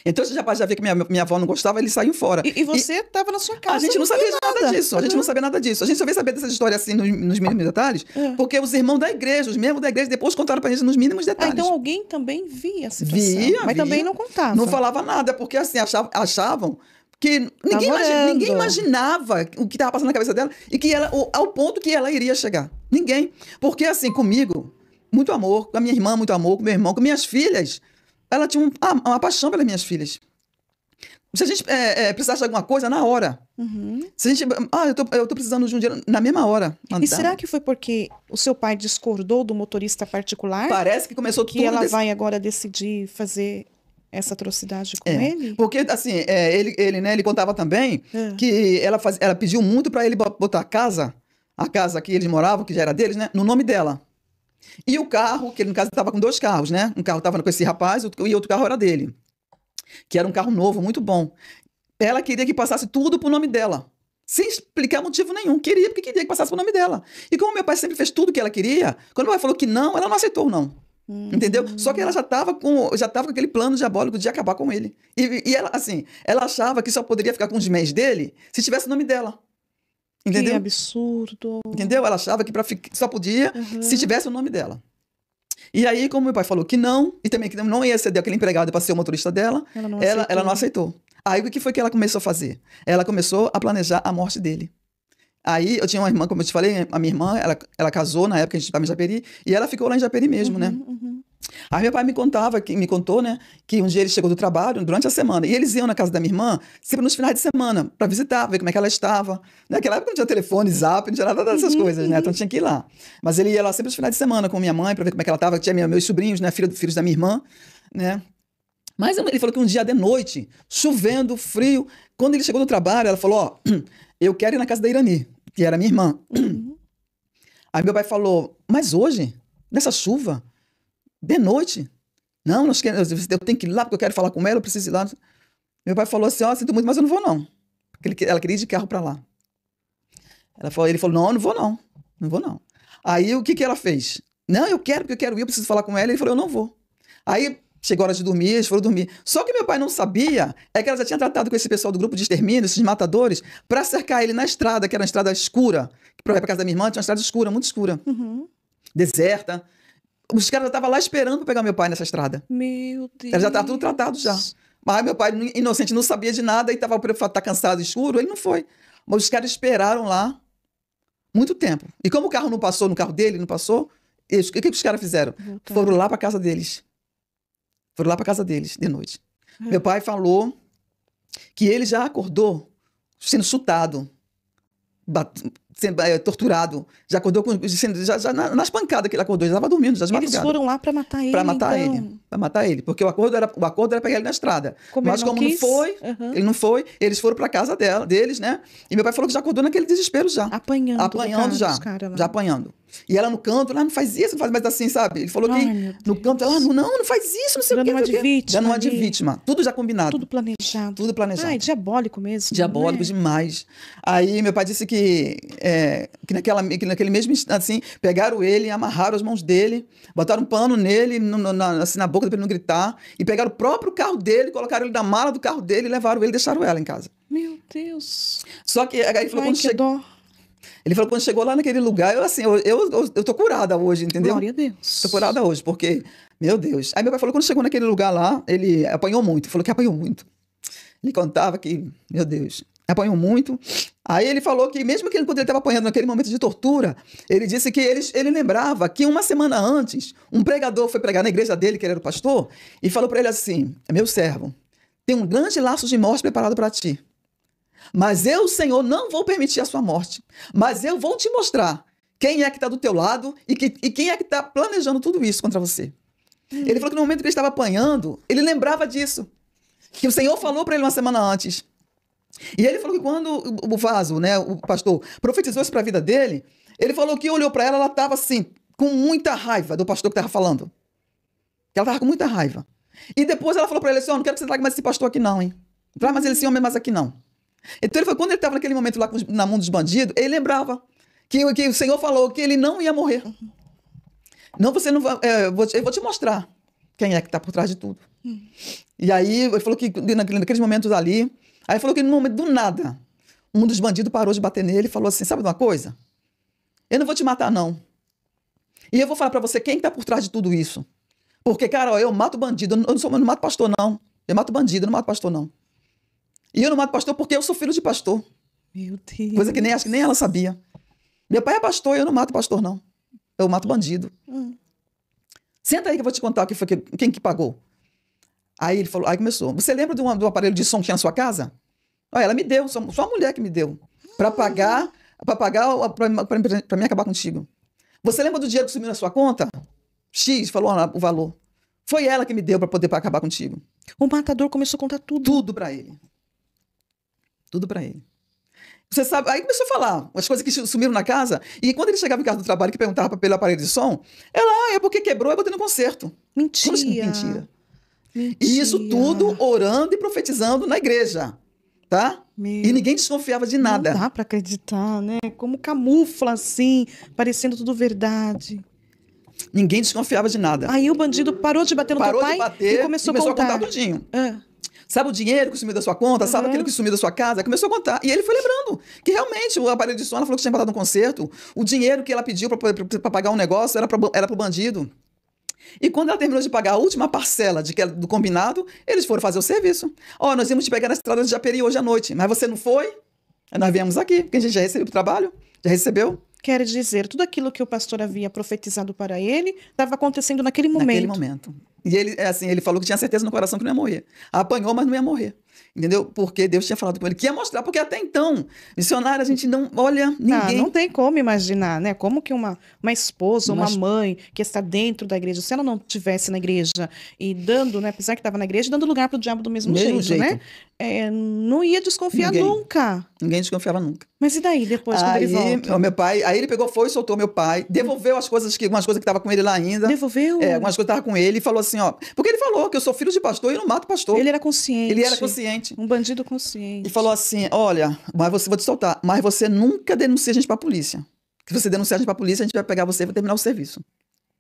Então, esse rapaz já via que minha avó não gostava, eles saíam fora. E você estava na sua casa. A gente não sabia nada disso. A gente não sabia nada disso. A gente só veio saber dessa história assim nos mínimos detalhes, porque os irmãos da igreja, os membros da igreja, depois contaram pra gente nos mínimos detalhes. Então alguém também via a situação. Mas via. Também não contava. Não falava nada, porque assim, achavam que ninguém imaginava o que estava passando na cabeça dela e que ela, ao ponto que ela iria chegar. Ninguém. Porque assim, comigo, muito amor, com a minha irmã, muito amor, com meu irmão, com minhas filhas. Ela tinha uma paixão pelas minhas filhas. Se a gente precisasse de alguma coisa, na hora. Se a gente... eu tô precisando de um dinheiro na mesma hora. E será que foi porque o seu pai discordou do motorista particular? Parece que começou tudo... Que ela vai agora decidir fazer essa atrocidade com ele? Porque, assim, ele contava também que ela pediu muito para ele botar a casa que eles moravam, que já era deles, né, no nome dela. E o carro, que ele no caso estava com 2 carros, né? Um carro estava com esse rapaz e outro carro era dele. Que era um carro novo, muito bom. Ela queria que passasse tudo pro nome dela. Sem explicar motivo nenhum. Porque queria que passasse pro nome dela. E como meu pai sempre fez tudo que ela queria, quando meu pai falou que não, ela não aceitou o não. Entendeu? Só que ela já estava com aquele plano diabólico de acabar com ele. E ela, assim, ela achava que só poderia ficar com os bens dele se tivesse o nome dela. Entendeu? Que absurdo. Entendeu? Ela achava que só podia se tivesse o nome dela. E aí, como meu pai falou que não, e também que não ia ceder aquele empregado para ser o motorista dela, ela não aceitou. Aí, o que foi que ela começou a fazer? Ela começou a planejar a morte dele. Aí, eu tinha uma irmã, como eu te falei, a minha irmã, ela casou na época, a gente estava em Japeri, e ela ficou lá em Japeri mesmo, né? Aí meu pai me contou, né, que um dia ele chegou do trabalho durante a semana, e eles iam na casa da minha irmã sempre nos finais de semana, para visitar, ver como é que ela estava. Naquela época não tinha telefone, zap, não tinha nada dessas coisas, né? Então tinha que ir lá. Mas ele ia lá sempre nos finais de semana com minha mãe, para ver como é que ela estava, tinha meus sobrinhos, né, filhos da minha irmã, né? Mas ele falou que um dia de noite, chovendo, frio, quando ele chegou do trabalho, ela falou, eu quero ir na casa da Irani, que era minha irmã. Aí meu pai falou, mas hoje, nessa chuva, de noite? Não, eu tenho que ir lá porque eu quero falar com ela, eu preciso ir lá. Meu pai falou assim, sinto muito, mas eu não vou não. Porque ela queria ir de carro para lá. Ele falou, não, eu não vou não. Não vou não. Aí o que ela fez? Não, eu quero, porque eu quero ir, eu preciso falar com ela. Ele falou, eu não vou. Aí chegou a hora de dormir, eles foram dormir. Só que meu pai não sabia, que ela já tinha tratado com esse pessoal do grupo de extermínio, esses matadores, para cercar ele na estrada, que era uma estrada escura. Para ir para casa da minha irmã, tinha uma estrada escura, muito escura. Deserta. Os caras já estavam lá esperando para pegar meu pai nessa estrada. Meu Deus. Ela já estava tudo tratado já. Mas meu pai, inocente, não sabia de nada e estava por estar cansado, escuro, ele não foi. Mas os caras esperaram lá muito tempo. E como o carro não passou, no carro dele não passou, o que os caras fizeram? Foram lá para casa deles. Foram lá para casa deles, de noite. Meu pai falou que ele já acordou sendo chutado, sendo torturado, já acordou já nas pancadas que ele acordou, já estava dormindo, já de madrugada. Eles foram lá para matar ele, para matar ele, porque o acordo era pegar ele na estrada. Mas como não foi, ele não foi, eles foram para casa deles, né? E meu pai falou que já acordou naquele desespero já. Apanhando já apanhando. E ela no canto, não faz isso, não faz mais assim, sabe? Ele falou que no canto, ela, não faz isso, não sei o quê. Dando uma de vítima. Tudo já combinado. Tudo planejado. Tudo planejado. Ai, diabólico mesmo. Diabólico demais. Aí meu pai disse que naquele mesmo instante, assim, pegaram ele e amarraram as mãos dele, botaram um pano nele, assim, na boca para ele não gritar, e pegaram o próprio carro dele, colocaram ele na mala do carro dele, levaram ele e deixaram ela em casa. Meu Deus. Só que aí ele falou, ele falou, quando chegou lá naquele lugar, eu tô curada hoje, entendeu? Glória a Deus. Tô curada hoje, porque, meu Deus. Aí meu pai falou, quando chegou naquele lugar lá, ele apanhou muito, falou que apanhou muito. Ele contava que, meu Deus, apanhou muito. Aí ele falou que mesmo que quando ele estava apanhando naquele momento de tortura, ele disse que ele lembrava que uma semana antes, um pregador foi pregar na igreja dele, que ele era o pastor, e falou para ele assim, meu servo, tem um grande laço de morte preparado para ti. Mas eu, Senhor, não vou permitir a sua morte. Mas eu vou te mostrar quem é que está do teu lado e quem é que está planejando tudo isso contra você. Ele falou que no momento que ele estava apanhando, ele lembrava disso. Que o Senhor falou para ele uma semana antes. E ele falou que quando o Vaso, né, o pastor, profetizou isso para a vida dele, ele falou que olhou para ela, ela estava assim, com muita raiva do pastor que estava falando. Ela estava com muita raiva. E depois ela falou para ele assim, não quero que você traga mais esse pastor aqui não, hein? Traz mais ele esse homem mais aqui não. Então ele foi, quando ele estava naquele momento lá na mão dos bandidos, ele lembrava que o Senhor falou que ele não ia morrer. Não, você não vai, eu vou te mostrar quem é que está por trás de tudo. E aí ele falou que naqueles momentos ali, aí ele falou que no momento do nada, um dos bandidos parou de bater nele e falou assim, sabe de uma coisa? Eu não vou te matar não. E eu vou falar para você quem está por trás de tudo isso. Porque, cara, ó, eu mato bandido, eu não mato pastor não. Eu mato bandido, eu não mato pastor não. E eu não mato pastor porque eu sou filho de pastor. Meu Deus. Coisa que acho que nem ela sabia. Meu pai é pastor e eu não mato pastor não. Eu mato bandido. Senta aí que eu vou te contar quem que pagou. Aí ele falou, aí começou. Você lembra do aparelho de som que tinha na sua casa? Olha, ela me deu, só a mulher que me deu. Para mim acabar contigo. Você lembra do dinheiro que sumiu na sua conta? X, falou o valor. Foi ela que me deu para poder acabar contigo. O matador começou a contar tudo. Tudo para ele. Tudo para ele. Você sabe, aí começou a falar as coisas que sumiram na casa, e quando ele chegava em casa do trabalho, que perguntava pelo aparelho de som, ela, é porque quebrou, eu botei no conserto. Mentira. Mentira. E isso tudo orando e profetizando na igreja, tá? E ninguém desconfiava de nada. Não dá para acreditar, né? Como camufla assim, parecendo tudo verdade. Ninguém desconfiava de nada. Aí o bandido parou de bater no teu pai e começou a contar tudinho. Sabe o dinheiro que sumiu da sua conta? Sabe aquilo que sumiu da sua casa? Começou a contar. E ele foi lembrando que realmente o aparelho de som, ela falou que tinha botado um concerto. O dinheiro que ela pediu para pagar um negócio era para o bandido. E quando ela terminou de pagar a última parcela do combinado, eles foram fazer o serviço. Ó, nós íamos te pegar na estrada de Japeri hoje à noite, mas você não foi? Nós viemos aqui, porque a gente já recebeu o trabalho, já recebeu. Quer dizer, tudo aquilo que o pastor havia profetizado para ele estava acontecendo naquele momento. Naquele momento. E ele falou que tinha certeza no coração que não ia morrer. Apanhou, mas não ia morrer. Entendeu? Porque Deus tinha falado com ele que ia mostrar, porque até então, missionário, a gente não olha ninguém. Não tem como imaginar, né? Como que uma esposa, uma mãe que está dentro da igreja, se ela não estivesse na igreja e dando, né? Apesar que estava na igreja, dando lugar para o diabo do mesmo jeito, né? Não ia desconfiar nunca. Ninguém desconfiava nunca. Mas e daí, depois, quando ele volta? Meu pai, aí ele pegou, foi e soltou meu pai, devolveu algumas coisas que estavam com ele lá ainda. Devolveu? Algumas coisas que estavam com ele e falou assim, ó. Porque ele falou que eu sou filho de pastor e eu não mato pastor. Ele era consciente. Ele era consciente. Um bandido consciente. E falou assim, olha, vou te soltar, mas você nunca denuncia a gente pra polícia. Se você denunciar a gente pra polícia, a gente vai pegar você e vai terminar o serviço.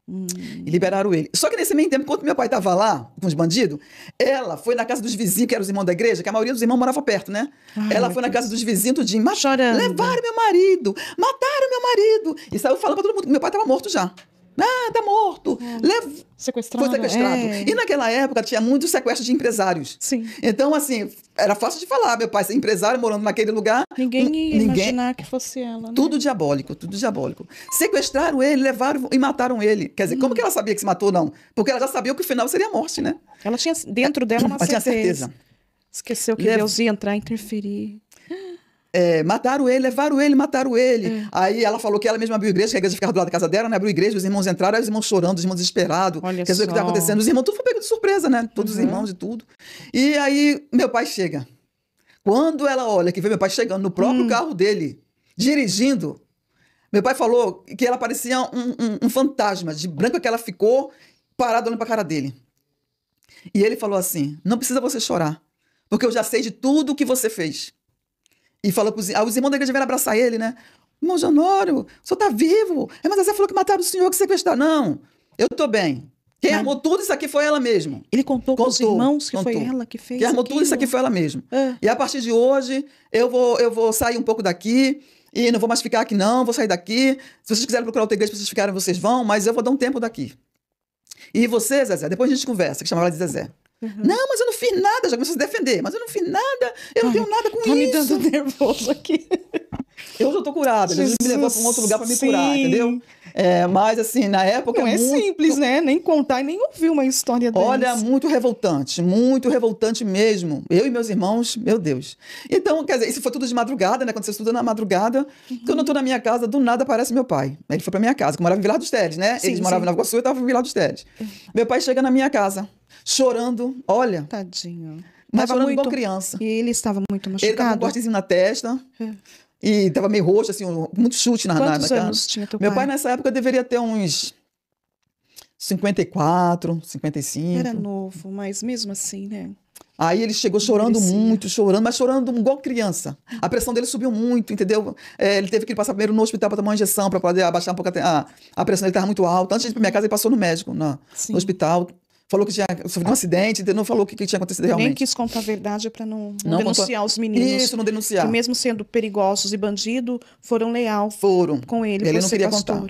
E liberaram ele. Só que nesse meio tempo, enquanto meu pai estava lá, com os bandidos, ela foi na casa dos vizinhos, que eram os irmãos da igreja, que a maioria dos irmãos morava perto, né? Ela foi na casa dos vizinhos, tudinho, levaram meu marido, mataram meu marido. E saiu falando pra todo mundo que meu pai estava morto já. Tá morto. Sequestrado. Foi sequestrado. E naquela época tinha muitos sequestros de empresários. Sim. Então, assim, era fácil de falar. Meu pai ser empresário, morando naquele lugar. Ninguém ia imaginar que fosse ela, né? Tudo diabólico, tudo diabólico. Sequestraram ele, levaram e mataram ele. Quer dizer, como que ela sabia que se matou, não? Porque ela já sabia que o final seria a morte, né? Ela tinha dentro dela uma certeza. Tinha certeza. Esqueceu que Deus ia entrar e interferir. Mataram ele, levaram ele, mataram ele. Aí ela falou que ela mesma abriu igreja, que a igreja ficava do lado da casa dela, né? Abriu igreja, os irmãos entraram, aí os irmãos chorando, os irmãos desesperados. Quer dizer, o que está acontecendo? Os irmãos tudo foi pego de surpresa, né? Todos os irmãos e tudo. E aí meu pai chega. Quando ela olha que vê meu pai chegando no próprio carro dele, dirigindo, meu pai falou que ela parecia um fantasma, de branco que ela ficou parada olhando pra cara dele. E ele falou assim, não precisa você chorar, porque eu já sei de tudo o que você fez. E falou para os irmãos da igreja vieram abraçar ele, né? Irmão Janório, o senhor está vivo. Mas Zezé falou que mataram o senhor, que sequestraram. Não, eu estou bem. Quem armou tudo isso aqui foi ela mesmo. Ele contou para os irmãos que foi ela que fez. Quem armou tudo isso aqui foi ela mesmo. E a partir de hoje, eu vou sair um pouco daqui e não vou mais ficar aqui, não. Vou sair daqui. Se vocês quiserem procurar outra igreja para vocês ficarem, vocês vão, mas eu vou dar um tempo daqui. E você, Zezé, depois a gente conversa, que chamava ela de Zezé. Não, mas eu não fiz nada, já começou a se defender. Mas eu não fiz nada, eu não tenho nada com isso. Tá me dando nervoso aqui. Eu já tô curada, Jesus me levou para um outro lugar para me curar, entendeu? Mas assim, na época... Não é simples, né? Nem contar e nem ouvir uma história dessa. Olha, muito revoltante mesmo. Eu e meus irmãos, meu Deus. Então, quer dizer, isso foi tudo de madrugada, né? Quando você estuda na madrugada, quando eu tô na minha casa, do nada aparece meu pai. Ele foi pra minha casa, que eu morava em Vilar dos Teles, né? Eles moravam em Nova Iguaçu e eu tava em Vilar dos Teles. Meu pai chega na minha casa, chorando, olha... Tadinho. Mas chorando igual criança. E ele estava muito machucado? Ele estava com um cortezinho na testa. E estava meio roxo, assim, muito chute na cara. Quantos anos tinha teu pai? Meu pai, nessa época, deveria ter uns 54, 55. Era novo, mas mesmo assim, né? Aí ele chegou chorando muito, chorando, mas chorando igual criança. A pressão dele subiu muito, entendeu? Ele teve que passar primeiro no hospital para tomar uma injeção, para poder abaixar um pouco a pressão. Ele estava muito alta. Antes de ir para minha casa, ele passou no médico, no hospital. Falou que tinha sofrido um acidente, não falou o que tinha acontecido realmente. Nem quis contar a verdade para não denunciar os meninos. Isso, não denunciar. Que mesmo sendo perigosos e bandido, foram leal com ele. Ele não queria contar.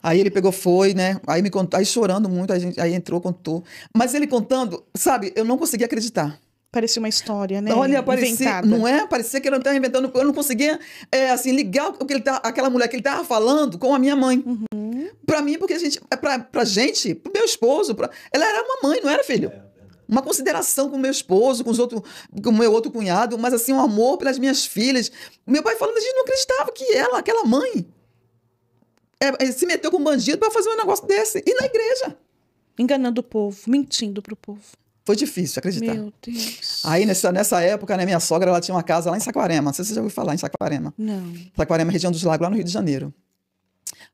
Aí ele pegou, foi, né? Aí me contou, aí chorando muito, aí entrou, contou. Mas ele contando, sabe, eu não conseguia acreditar. Parecia uma história, né? Olha, parecia, não é? Parecia que ele não estava inventando. Eu não conseguia, assim, ligar o que ele tá, aquela mulher que ele estava falando com a minha mãe. Para mim, porque a gente, pra gente, pro meu esposo, ela era uma mãe, não era filho. Uma consideração com o meu esposo, com o meu outro cunhado, mas assim, um amor pelas minhas filhas. Meu pai falando, a gente não acreditava que ela, aquela mãe, se meteu com um bandido para fazer um negócio desse. E na igreja. Enganando o povo, mentindo pro povo. Foi difícil acreditar. Meu Deus. Aí, nessa época, né, minha sogra, ela tinha uma casa lá em Saquarema. Não sei se você já ouviu falar em Saquarema. Não. Saquarema, região dos Lagos, lá no Rio de Janeiro.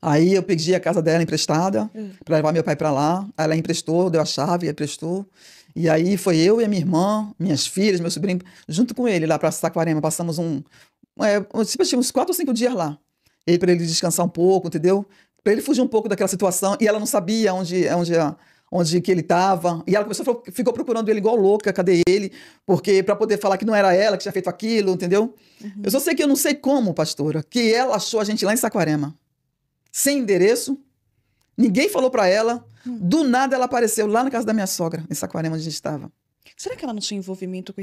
Aí eu pedi a casa dela emprestada para levar meu pai para lá. Aí ela emprestou, deu a chave, emprestou. E aí foi eu e a minha irmã, minhas filhas, meu sobrinho, junto com ele lá para Saquarema. Passamos uns 4 ou 5 dias lá. Para ele descansar um pouco, entendeu? Para ele fugir um pouco daquela situação. E ela não sabia onde que ele estava, e ela ficou procurando ele igual louca, cadê ele? Porque para poder falar que não era ela que tinha feito aquilo, entendeu? Eu só sei que eu não sei como, pastora, que ela achou a gente lá em Saquarema, sem endereço, ninguém falou para ela, do nada ela apareceu lá na casa da minha sogra, em Saquarema, onde a gente estava. Será que ela não tinha envolvimento com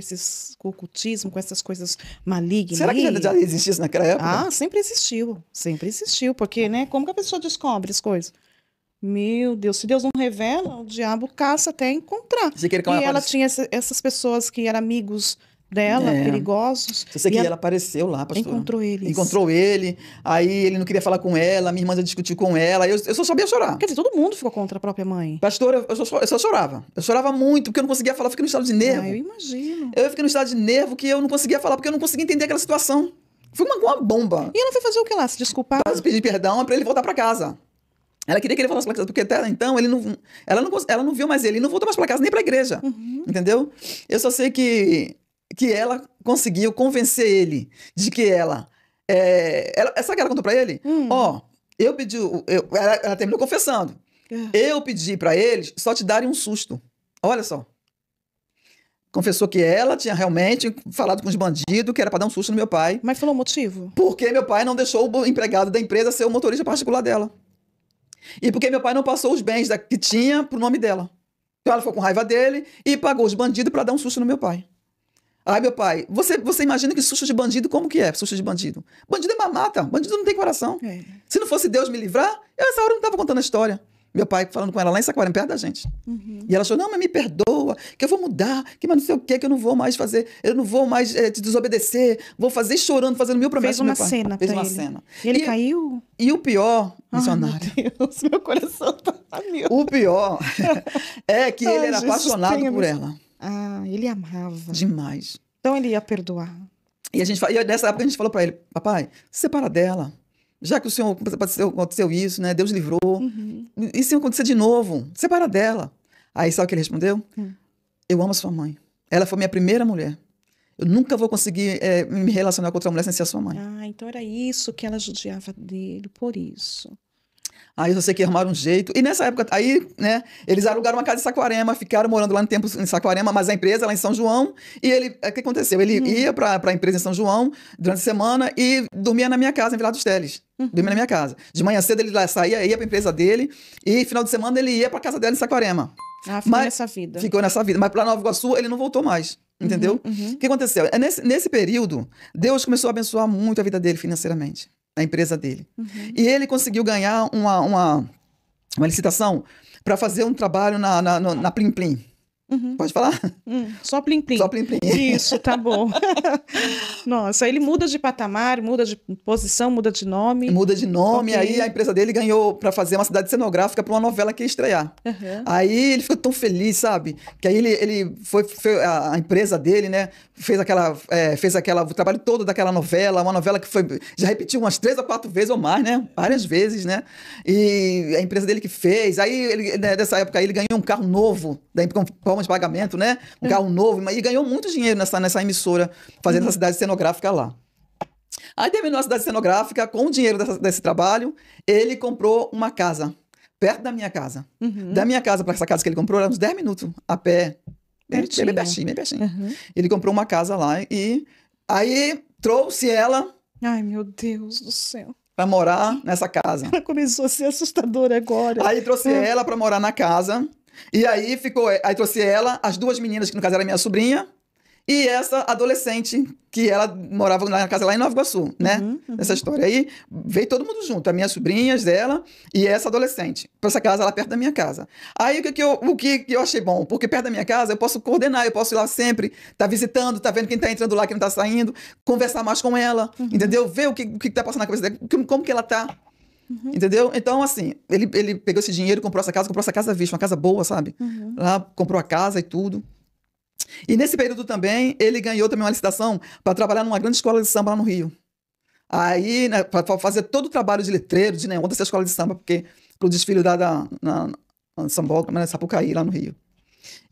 o ocultismo, com essas coisas malignas? Será que já existia isso naquela época? Ah, sempre existiu, porque, né, como que a pessoa descobre as coisas? Meu Deus, se Deus não revela, o diabo caça até encontrar. E ela tinha essas pessoas que eram amigos dela, perigosos. Eu sei que ela apareceu lá, pastor. Encontrou ele. Aí ele não queria falar com ela, minha irmã já discutiu com ela. Eu só sabia chorar. Quer dizer, todo mundo ficou contra a própria mãe. Pastor, eu só chorava. Eu chorava muito, porque eu não conseguia falar. Eu fiquei no estado de nervo. Eu imagino. Eu fiquei no estado de nervo que eu não conseguia falar, porque eu não conseguia entender aquela situação. Foi uma bomba. E ela foi fazer o que lá? Se desculpar? Pedir perdão para ele voltar para casa. Ela queria que ele voltasse para casa, porque até então ela não viu mais ele não voltou mais para casa, nem para a igreja. Entendeu? Eu só sei que ela conseguiu convencer ele de que ela... sabe o que ela contou para ele? Eu pedi... Ela terminou confessando. Eu pedi para eles só te darem um susto. Olha só. Confessou que ela tinha realmente falado com os bandidos, que era para dar um susto no meu pai. Mas falou o motivo? Porque meu pai não deixou o empregado da empresa ser o motorista particular dela. E porque meu pai não passou os bens que tinha pro nome dela. Então ela ficou com raiva dele e pagou os bandidos para dar um susto no meu pai. Aí meu pai, você imagina que susto de bandido, como que é susto de bandido? Bandido é mamata, bandido não tem coração. Se não fosse Deus me livrar, eu essa hora não estava contando a história. Meu pai falando com ela lá em Saquarema, perto da gente. E ela falou, não, mas me perdoa, que eu vou mudar, que mas não sei o que eu não vou mais fazer, eu não vou mais te desobedecer, vou fazer chorando, fazendo mil promessas. Fez uma cena. E ele caiu? E o pior, missionário. Meu Deus, meu coração tá... O pior é que ele era apaixonado por ela. Ah, ele amava. Demais. Então ele ia perdoar. E nessa época a gente falou para ele, papai, se separa dela. Já que o senhor aconteceu isso, né? Deus livrou. E se acontecer de novo, separa dela. Aí sabe o que ele respondeu? Eu amo a sua mãe. Ela foi minha primeira mulher. Eu nunca vou conseguir me relacionar com outra mulher sem ser a sua mãe. Ah, então era isso que ela judiava dele, por isso. Aí eu só sei que arrumaram um jeito. E nessa época, aí, né, eles alugaram uma casa em Saquarema, ficaram morando lá no tempo em Saquarema, mas a empresa lá em São João. E ele, o que aconteceu? Ele ia para a empresa em São João durante a semana e dormia na minha casa, em Vila dos Teles. Dormia na minha casa. De manhã cedo ele saía, ia para a empresa dele, e final de semana ele ia para a casa dela em Saquarema. Ah, ficou nessa vida. Ficou nessa vida. Mas para Nova Iguaçu ele não voltou mais. Entendeu? O que aconteceu? Nesse período, Deus começou a abençoar muito a vida dele financeiramente. A empresa dele. E ele conseguiu ganhar uma licitação para fazer um trabalho na Plim Plim. Pode falar? Só plim-plim. Só plim-plim. Isso, tá bom. Nossa, ele muda de patamar, muda de posição, muda de nome. Muda de nome, Ok. aí a empresa dele ganhou para fazer uma cidade cenográfica para uma novela que ia estrear. Aí ele ficou tão feliz, sabe? Que aí ele foi a empresa dele, né? Fez o trabalho todo daquela novela, uma novela que já repetiu umas 3 ou 4 vezes ou mais, né? Várias vezes, né? E a empresa dele que fez. Aí, nessa época, ele ganhou um carro novo, com forma de pagamento, né? Um carro novo, e ganhou muito dinheiro nessa emissora, fazendo essa cidade cenográfica lá. Aí terminou a cidade cenográfica, com o dinheiro desse trabalho, ele comprou uma casa, perto da minha casa. Da minha casa para essa casa que ele comprou, era uns 10 minutos a pé. Bem pertinho, bem pertinho. Ele comprou uma casa lá e aí trouxe ela... Ai, meu Deus do céu. Para morar nessa casa. Ela começou a ser assustadora agora. Aí trouxe ela para morar na casa. E aí trouxe ela, as 2 meninas, que no caso era minha sobrinha, e essa adolescente, que ela morava na casa lá em Nova Iguaçu, né? Nessa história. Aí veio todo mundo junto, as minhas sobrinhas dela e essa adolescente, para essa casa lá perto da minha casa. Aí o que eu achei bom? Porque perto da minha casa eu posso coordenar, eu posso ir lá sempre, tá visitando, tá vendo quem tá entrando lá, quem não tá saindo, conversar mais com ela, entendeu? Ver o que tá passando na cabeça dela, como que ela tá. Entendeu? Então, assim, ele pegou esse dinheiro, comprou essa casa à vista, uma casa boa, sabe? Lá comprou a casa e tudo. E nesse período também, ele ganhou também uma licitação para trabalhar numa grande escola de samba lá no Rio. Aí, né, para fazer todo o trabalho de letreiro, de neon dessa escola de samba, porque pro desfile na Samboca, na Sapucaí, lá no Rio.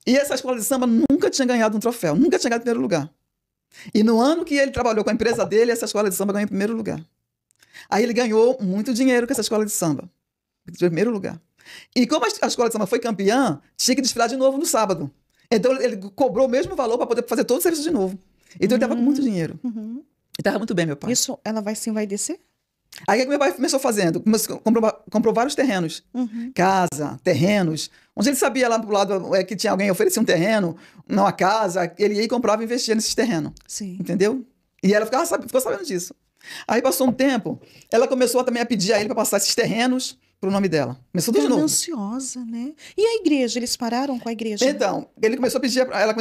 E essa escola de samba nunca tinha ganhado um troféu, nunca tinha ganhado primeiro lugar. E no ano que ele trabalhou com a empresa dele, essa escola de samba ganhou em primeiro lugar. Aí ele ganhou muito dinheiro com essa escola de samba, em primeiro lugar. E como a escola de samba foi campeã, tinha que desfilar de novo no sábado. Então ele cobrou o mesmo valor para poder fazer todo o serviço de novo. Então ele estava com muito dinheiro. Ele estava muito bem, meu pai. Isso, ela vai se envaidecer? Aí o que meu pai começou fazendo? Comprou vários terrenos. Casa, terrenos. Onde ele sabia lá pro lado que tinha alguém oferecia um terreno, uma casa, ele ia e comprava e investia nesses terrenos. Sim. Entendeu? E ela ficou sabendo disso. Aí passou um tempo, ela começou também a pedir a ele para passar esses terrenos pro nome dela. Começou tudo de novo. Ansiosa, né? E a igreja? Eles pararam com a igreja? Então, ela começou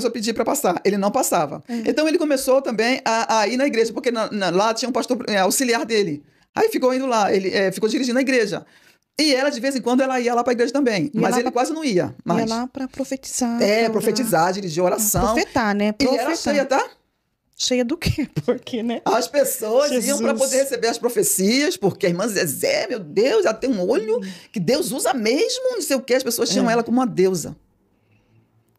a pedir para passar. Ele não passava. Então, ele começou também a ir na igreja, porque lá tinha um pastor auxiliar dele. Aí ficou indo lá, ele ficou dirigindo a igreja. E ela, de vez em quando, ela ia lá para a igreja também. Mas ele quase não ia. Ia lá para profetizar. Profetizar, dirigir oração. Profetar, né? E era cheia, tá? Cheia do quê? Porque, né? As pessoas iam para poder receber as profecias, porque a irmã Zezé, meu Deus, ela tem um olho que Deus usa mesmo, não sei o quê. As pessoas chamam ela como uma deusa.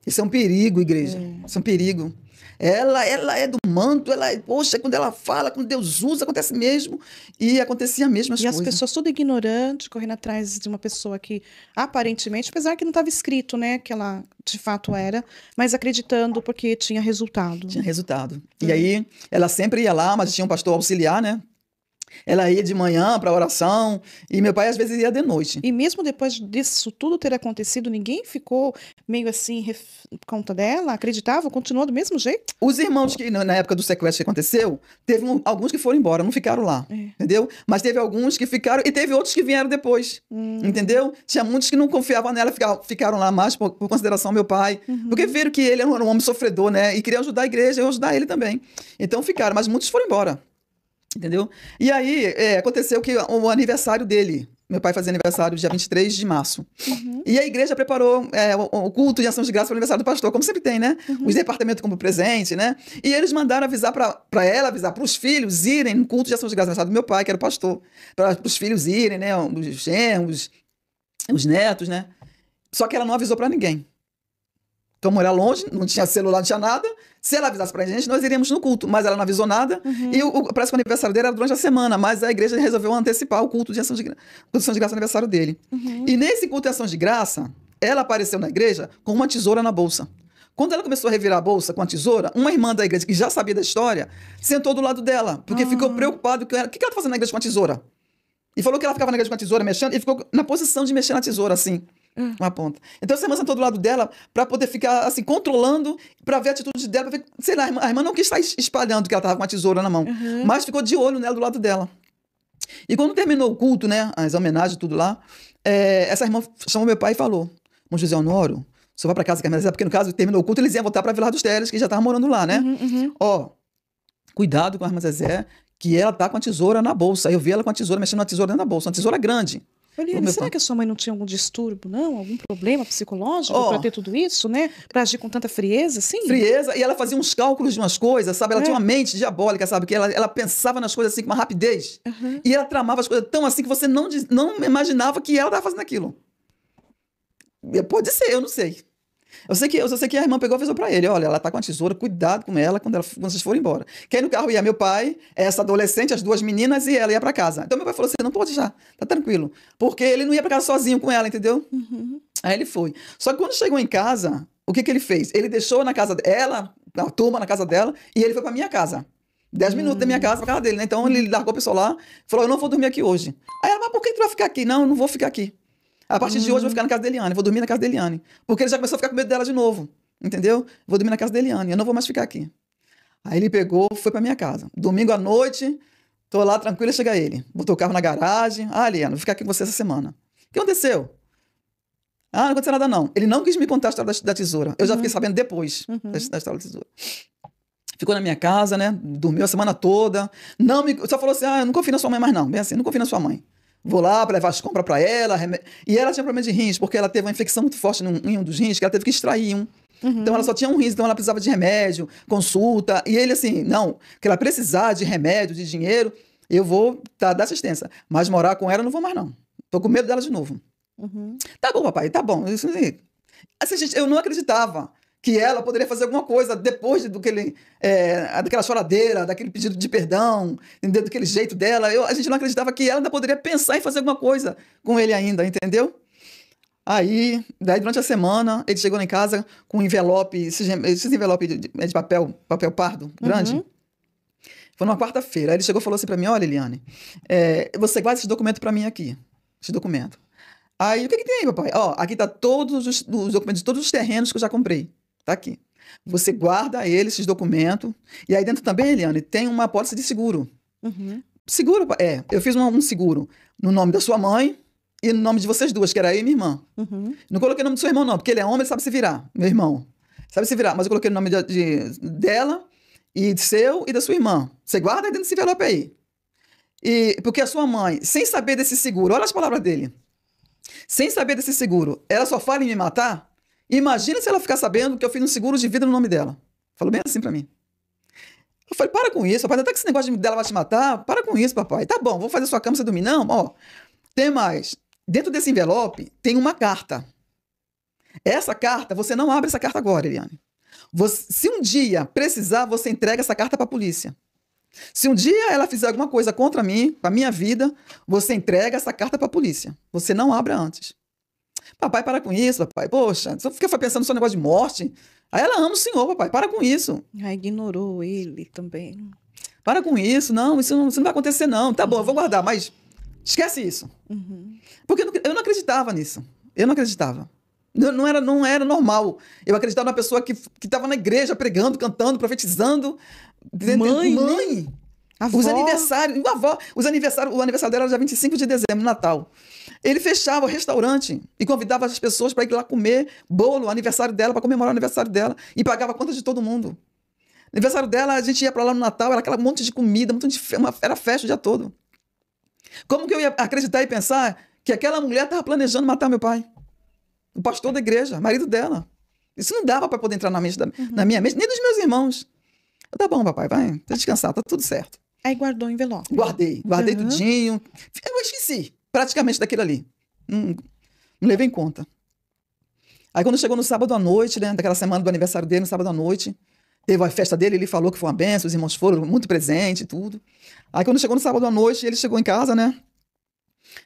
Isso é um perigo, igreja. Isso é um perigo. Ela é do manto, poxa, quando ela fala, quando Deus usa, acontece mesmo. E acontecia mesmo as coisas. E as pessoas tudo ignorantes, correndo atrás de uma pessoa que, aparentemente, apesar que não estava escrito, né, que ela de fato era, mas acreditando porque tinha resultado. Tinha resultado. E aí, ela sempre ia lá, mas tinha um pastor auxiliar, né? Ela ia de manhã para oração e meu pai às vezes ia de noite. E mesmo depois disso tudo ter acontecido, ninguém ficou meio assim por conta dela? Acreditava? Continuou do mesmo jeito? Os irmãos que na época do sequestro que aconteceu, teve alguns que foram embora, não ficaram lá, entendeu? Mas teve alguns que ficaram e teve outros que vieram depois, entendeu? Tinha muitos que não confiavam nela, ficaram lá mais por consideração ao meu pai, porque viram que ele era um homem sofredor, né? E queriam ajudar a igreja e eu ajudar ele também. Então ficaram, mas muitos foram embora. Entendeu? E aí, aconteceu que o aniversário dele, meu pai fazia aniversário dia 23 de março. E a igreja preparou o culto de ação de graça para o aniversário do pastor, como sempre tem, né? Os departamentos como presente, né? E eles mandaram avisar para ela, avisar para os filhos irem no culto de ação de graça, aniversário do meu pai, que era o pastor, para os filhos irem, né? Os genros, os netos, né? Só que ela não avisou para ninguém. Como era longe, não tinha celular, não tinha nada. Se ela avisasse pra gente, nós iríamos no culto. Mas ela não avisou nada. E parece que o aniversário dele era durante a semana. Mas a igreja resolveu antecipar o culto de ação de graça, aniversário dele. E nesse culto de ação de graça, ela apareceu na igreja com uma tesoura na bolsa. Quando ela começou a revirar a bolsa com a tesoura, uma irmã da igreja, que já sabia da história, sentou do lado dela. Porque ficou preocupado. O que ela tá fazendo na igreja com a tesoura? E falou que ela ficava na igreja com a tesoura mexendo. E ficou na posição de mexer na tesoura, assim. Uma ponta. Então essa irmã sentou do lado dela para poder ficar assim, controlando, para ver a atitude dela, pra ver, sei lá, a irmã não quis estar espalhando que ela estava com uma tesoura na mão, mas ficou de olho nela do lado dela. E quando terminou o culto, né, as homenagens, tudo lá, essa irmã chamou meu pai e falou: "Irmão José Honório, o senhor vai para casa com a irmã Zezé, porque no caso, terminou o culto, eles iam voltar para Vila dos Teles, que já estavam morando lá, né? Ó, cuidado com a irmã Zezé, que ela tá com a tesoura na bolsa. Eu vi ela com a tesoura, mexendo na tesoura dentro da bolsa, uma tesoura grande. Eliane, será que a sua mãe não tinha algum distúrbio, não? Algum problema psicológico para ter tudo isso, né? Para agir com tanta frieza, assim? Frieza, e ela fazia uns cálculos de umas coisas, sabe? Ela tinha uma mente diabólica, sabe? Que ela pensava nas coisas assim com uma rapidez. E ela tramava as coisas tão assim que você não imaginava que ela estava fazendo aquilo. Pode ser, eu não sei. Eu só sei que a irmã pegou e avisou pra ele, olha, ela tá com a tesoura, cuidado com ela quando vocês forem embora. Que aí no carro ia meu pai, essa adolescente, as duas meninas, e ela ia pra casa. Então meu pai falou assim, não pode já, tá tranquilo. Porque ele não ia pra casa sozinho com ela, entendeu? Aí ele foi. Só que quando chegou em casa, o que ele fez? Ele deixou na casa dela, a turma na casa dela, e ele foi pra minha casa. 10 minutos da minha casa pra casa dele, né? Então ele largou o pessoal lá, falou, eu não vou dormir aqui hoje. Aí ela, mas por que tu vai ficar aqui? Não, eu não vou ficar aqui. A partir de hoje eu vou ficar na casa da Eliane, vou dormir na casa da Eliane. Porque ele já começou a ficar com medo dela de novo, entendeu? Vou dormir na casa da Eliane, eu não vou mais ficar aqui. Aí ele pegou, foi pra minha casa. Domingo à noite, tô lá tranquilo, chega ele. Botou o carro na garagem. Ah, Eliane, vou ficar aqui com você essa semana. O que aconteceu? Ah, não aconteceu nada não. Ele não quis me contar a história da tesoura. Eu já fiquei sabendo depois da história da tesoura. Ficou na minha casa, né? Dormiu a semana toda. Só falou assim, eu não confio na sua mãe mais não. Bem assim, não confio na sua mãe. Vou lá para levar as compras para ela. E ela tinha problema de rins, porque ela teve uma infecção muito forte em um dos rins, que ela teve que extrair um. Então ela só tinha um rins, então ela precisava de remédio, consulta. E ele assim, não, que ela precisar de remédio, de dinheiro, eu vou dar assistência. Mas morar com ela eu não vou mais não. Tô com medo dela de novo. Tá bom, papai, tá bom. Assim, gente, eu não acreditava que ela poderia fazer alguma coisa depois daquela choradeira, daquele pedido de perdão, entendeu? Daquele jeito dela. A gente não acreditava que ela ainda poderia pensar em fazer alguma coisa com ele ainda, entendeu? Aí, daí durante a semana, ele chegou lá em casa com um envelope, esses envelopes de papel pardo, grande. Foi numa quarta-feira. Aí ele chegou e falou assim pra mim, olha, Eliane, você guarda esse documento pra mim aqui, esse documento. Aí, o que tem aí, papai? Ó, aqui tá todos os documentos de todos os terrenos que eu já comprei. Tá aqui. Você guarda esses documentos. E aí dentro também, Eliane, tem uma apólice de seguro. Seguro, eu fiz um seguro no nome da sua mãe e no nome de vocês duas, que era eu e minha irmã. Não coloquei o nome do seu irmão, não, porque ele é homem, ele sabe se virar. Meu irmão. Sabe se virar. Mas eu coloquei o nome dela, e de seu e da sua irmã. Você guarda aí dentro desse envelope aí. Porque a sua mãe, sem saber desse seguro, olha as palavras dele. Sem saber desse seguro, ela só fala em me matar? Imagina se ela ficar sabendo que eu fiz um seguro de vida no nome dela. Falou bem assim pra mim. Eu falei, para com isso, papai. Até que esse negócio dela vai te matar. Para com isso, papai. Tá bom, vou fazer sua cama, você dormir. Não, ó. Tem mais. Dentro desse envelope tem uma carta. Essa carta, você não abre essa carta agora, Eliane. Se um dia precisar, você entrega essa carta pra polícia. Se um dia ela fizer alguma coisa contra mim, pra minha vida, você entrega essa carta pra polícia. Você não abre antes. Papai, para com isso, papai. Poxa, só fica pensando no seu negócio de morte. Aí ela ama o senhor, papai. Para com isso. Ignorou ele também. Para com isso. Não, isso não vai acontecer, não. Tá bom, eu vou guardar, mas esquece isso. Porque eu não acreditava nisso. Eu não acreditava. Não era normal. Eu acreditava numa pessoa que estava na igreja pregando, cantando, profetizando. Mãe. Avó. Os aniversários. O aniversário dela era dia 25 de dezembro, Natal. Ele fechava o restaurante e convidava as pessoas para ir lá comer bolo, aniversário dela, para comemorar o aniversário dela. E pagava a conta de todo mundo. Aniversário dela, a gente ia para lá no Natal, era aquele monte de comida, era festa o dia todo. Como que eu ia acreditar e pensar que aquela mulher estava planejando matar meu pai? O pastor da igreja, marido dela. Isso não dava para poder entrar na minha mente, nem dos meus irmãos. Tá bom, papai, vai descansar, tá tudo certo. Aí guardou o envelope. Guardei tudinho. Eu esqueci praticamente daquilo ali. Não levei em conta. Aí quando chegou no sábado à noite, né, daquela semana do aniversário dele, no sábado à noite, teve a festa dele, ele falou que foi uma benção, os irmãos foram muito presentes e tudo. Aí quando chegou no sábado à noite, ele chegou em casa, né?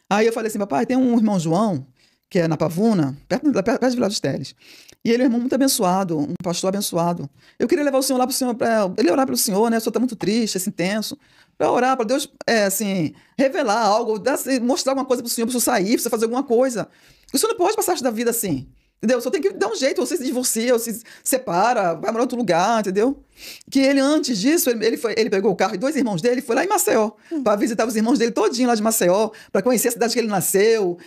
Aí eu falei assim, papai, tem um irmão João, que é na Pavuna, perto de Vila dos Teles. E ele é um irmão muito abençoado, um pastor abençoado. Eu queria levar o senhor lá para o senhor, para ele orar pelo senhor, né? O senhor está muito triste, assim, tenso. Para orar, para Deus, assim, revelar algo, mostrar alguma coisa para o senhor sair, para você fazer alguma coisa. O senhor não pode passar da vida assim. Entendeu? Só tem que dar um jeito, ou você se divorcia, ou se separa, vai morar em outro lugar, entendeu? Que ele, antes disso, ele pegou o carro e 2 irmãos dele, foi lá em Maceió, para visitar os irmãos dele todinho lá de Maceió, para conhecer a cidade que ele nasceu,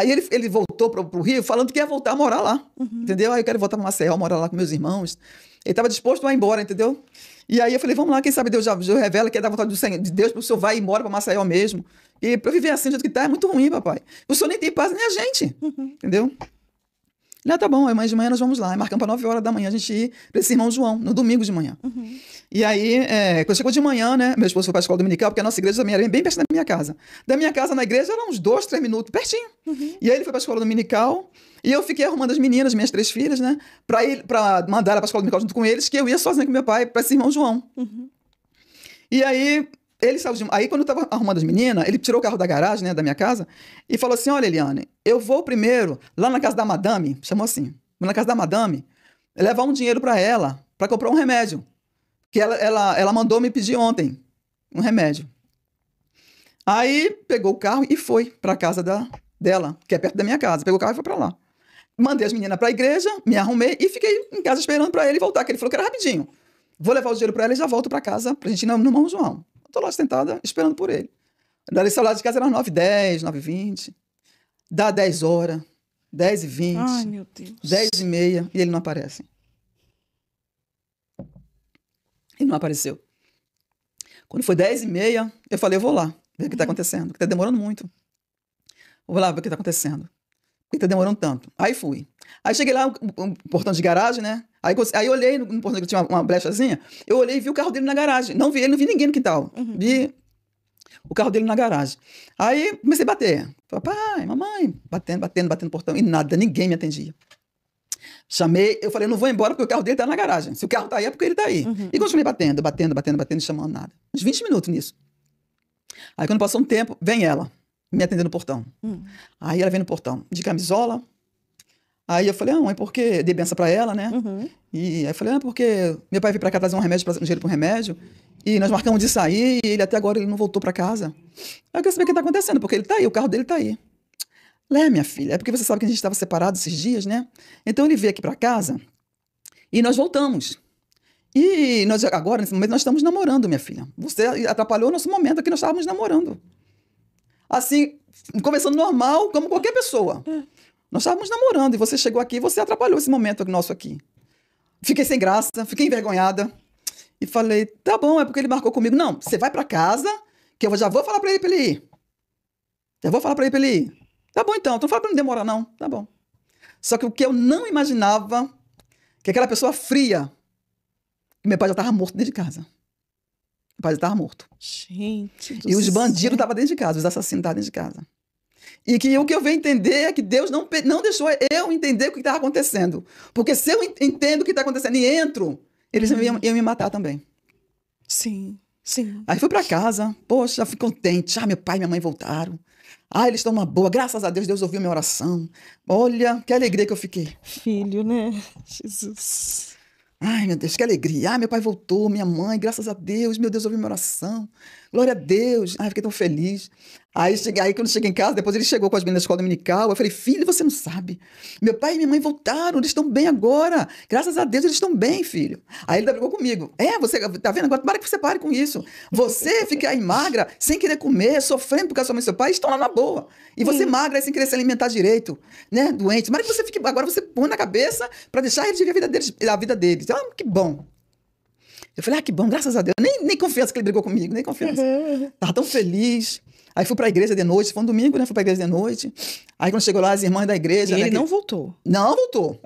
e ele voltou pro Rio falando que ia voltar a morar lá, entendeu? Aí eu quero voltar para Maceió, morar lá com meus irmãos. Ele estava disposto a ir embora, entendeu? E aí eu falei, vamos lá, quem sabe Deus já revela que é da vontade de Deus, para o senhor vai embora para Maceió mesmo. E para viver assim, do jeito que tá, é muito ruim, papai. O senhor nem tem paz, nem a gente, entendeu? Tá bom, amanhã de manhã nós vamos lá. E marcamos para 9 horas da manhã a gente ir para esse irmão João, no domingo de manhã. E aí, quando chegou de manhã, né, meu esposo foi para a escola dominical, porque a nossa igreja também era bem perto da minha casa. Da minha casa na igreja eram uns 2, 3 minutos, pertinho. E aí ele foi para a escola dominical e eu fiquei arrumando as meninas, minhas 3 filhas, né, para mandar ela para a escola dominical junto com eles, que eu ia sozinha com meu pai para esse irmão João. E aí, ele saiu aí quando eu estava arrumando as meninas, ele tirou o carro da garagem, né, da minha casa, e falou assim, olha, Eliane, eu vou primeiro lá na casa da madame, chamou assim, vou na casa da madame, levar um dinheiro para ela, para comprar um remédio, que ela mandou me pedir ontem, um remédio. Aí, pegou o carro e foi para a casa dela, que é perto da minha casa, pegou o carro e foi para lá. Mandei as meninas para a igreja, me arrumei e fiquei em casa esperando para ele voltar, que ele falou que era rapidinho. Vou levar o dinheiro para ela e já volto para casa, pra gente ir no irmão João. Estou lá sentada, esperando por ele. Daí saiu lá de casa, era 9h10, 9h20. Dá 10 horas, 10h20. Ai, meu Deus. 10h30, e ele não aparece. Ele não apareceu. Quando foi 10h30, eu falei, eu vou lá, ver o que está acontecendo, que está demorando muito. Vou lá ver o que está acontecendo. Por que está demorando tanto? Aí fui. Aí cheguei lá, um portão de garagem, né? Aí eu olhei no portão que tinha uma brechazinha, eu olhei e vi o carro dele na garagem. Não vi ele, não vi ninguém no quintal. Vi o carro dele na garagem. Aí comecei a bater. Papai, mamãe, batendo no portão. E nada, ninguém me atendia. Chamei, eu falei, não vou embora porque o carro dele tá na garagem. Se o carro tá aí, é porque ele tá aí. E continuei batendo, e chamando nada. Uns 20 minutos nisso. Aí quando passou um tempo, vem ela, me atendendo no portão. Aí ela vem no portão, de camisola. Aí eu falei, mãe, porque dei benção pra ela, né? E aí eu falei, porque meu pai veio pra cá trazer um dinheiro pro remédio, e nós marcamos de sair, e ele até agora ele não voltou pra casa. Aí eu quero saber o que tá acontecendo, porque ele tá aí, o carro dele tá aí. Minha filha, é porque você sabe que a gente estava separado esses dias, né? Então ele veio aqui pra casa, e nós voltamos. E nós agora, nesse momento, nós estamos namorando, minha filha. Você atrapalhou o nosso momento aqui, nós estávamos namorando. Assim, conversando normal, como qualquer pessoa. Nós estávamos namorando e você chegou aqui e você atrapalhou esse momento nosso aqui. Fiquei sem graça, fiquei envergonhada. E falei, tá bom, é porque ele marcou comigo. Não, você vai para casa, que eu já vou falar para ele ir. Já vou falar para ele ir. Tá bom então, não fala para não demorar não. Tá bom. Só que o que eu não imaginava, que aquela pessoa fria, que meu pai já estava morto dentro de casa. Meu pai já estava morto. Gente do E os céu. bandidos estavam dentro de casa, os assassinos estavam dentro de casa. E que o que eu venho entender é que Deus não deixou eu entender o que estava acontecendo. Porque se eu entendo o que está acontecendo e entro, eles iam me matar também. Sim, sim. Aí fui para casa, poxa, fui contente. Meu pai e minha mãe voltaram. Eles estão numa boa, graças a Deus, Deus ouviu minha oração. Olha, que alegria que eu fiquei. Filho, né? Jesus. Ai, meu Deus, que alegria. Meu pai voltou, minha mãe, graças a Deus, meu Deus ouviu minha oração. Glória a Deus. Fiquei tão feliz. Aí quando cheguei em casa, depois ele chegou com as meninas da escola dominical, eu falei, filho, você não sabe. Meu pai e minha mãe voltaram, eles estão bem agora. Graças a Deus, eles estão bem, filho. Aí ele brigou comigo. Você tá vendo agora? Tomara que você pare com isso. Você fica aí magra, sem querer comer, sofrendo por causa da sua mãe e seu pai, estão lá na boa. E você magra, sem querer se alimentar direito, né? Doente. Tomara que você fique, agora você põe na cabeça para deixar eles viver a vida deles. Que bom. Eu falei, que bom, graças a Deus. Nem confiança que ele brigou comigo, nem confiança. Tava tão feliz. Aí fui pra igreja de noite, foi um domingo, né? Fui pra igreja de noite. Aí quando chegou lá, as irmãs da igreja... E né, ele não voltou. Não voltou.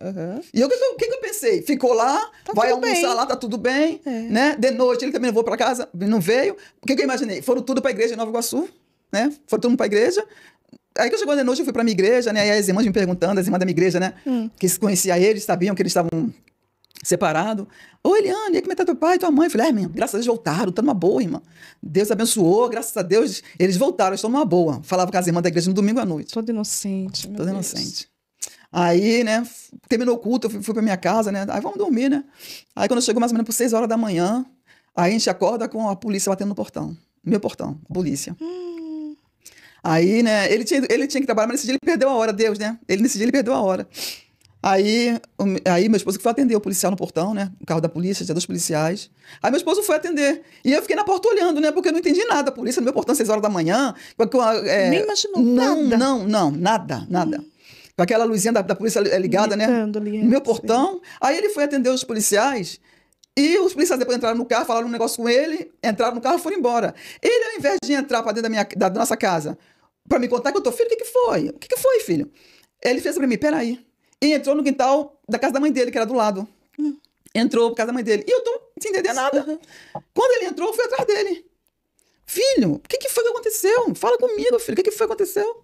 E o que eu pensei? Ficou lá, vai almoçar lá, tá tudo bem, né? De noite ele também não vou pra casa, não veio. O que eu imaginei? Foram tudo pra igreja em Nova Iguaçu, né? Foram todo mundo pra igreja. Aí que eu chegou de noite, eu fui pra minha igreja, né? Aí as irmãs me perguntando, as irmãs da minha igreja, né? Que conhecia eles, sabiam que eles estavam separados. Ô, Eliane, como é que tá teu pai e tua mãe? Eu falei, graças a Deus voltaram, tá numa boa, irmã. Deus abençoou, graças a Deus, eles voltaram, estão numa boa. Falava com as irmãs da igreja no domingo à noite. Toda inocente, meu Toda Deus. inocente. Aí, né, terminou o culto, eu fui pra minha casa, né? Aí vamos dormir, né? Aí quando chegou mais ou menos por 6 horas da manhã, aí a gente acorda com a polícia batendo no portão. Meu portão, a polícia. Aí, né, ele tinha que trabalhar, mas nesse dia ele perdeu a hora, Deus, né? Nesse dia ele perdeu a hora. Aí meu esposo que foi atender o policial no portão, né? O carro da polícia, tinha 2 policiais. Aí meu esposo foi atender. E eu fiquei na porta olhando, né? Porque eu não entendi nada. A polícia no meu portão, 6 horas da manhã. Nem imaginou nada. Não, nada. Com aquela luzinha da polícia ligada, né? Ali, no meu portão. Aí ele foi atender os policiais. E os policiais depois entraram no carro, falaram um negócio com ele, entraram no carro e foram embora. Ele, ao invés de entrar para dentro da nossa casa, para me contar que eu tô, filho, o que foi? O que foi, filho? Ele fez para mim, peraí. E entrou no quintal da casa da mãe dele, que era do lado. Entrou pra casa da mãe dele. E eu tô sem entender nada. Quando ele entrou, eu fui atrás dele. Filho, o que foi que aconteceu? Fala comigo, filho, o que foi que aconteceu?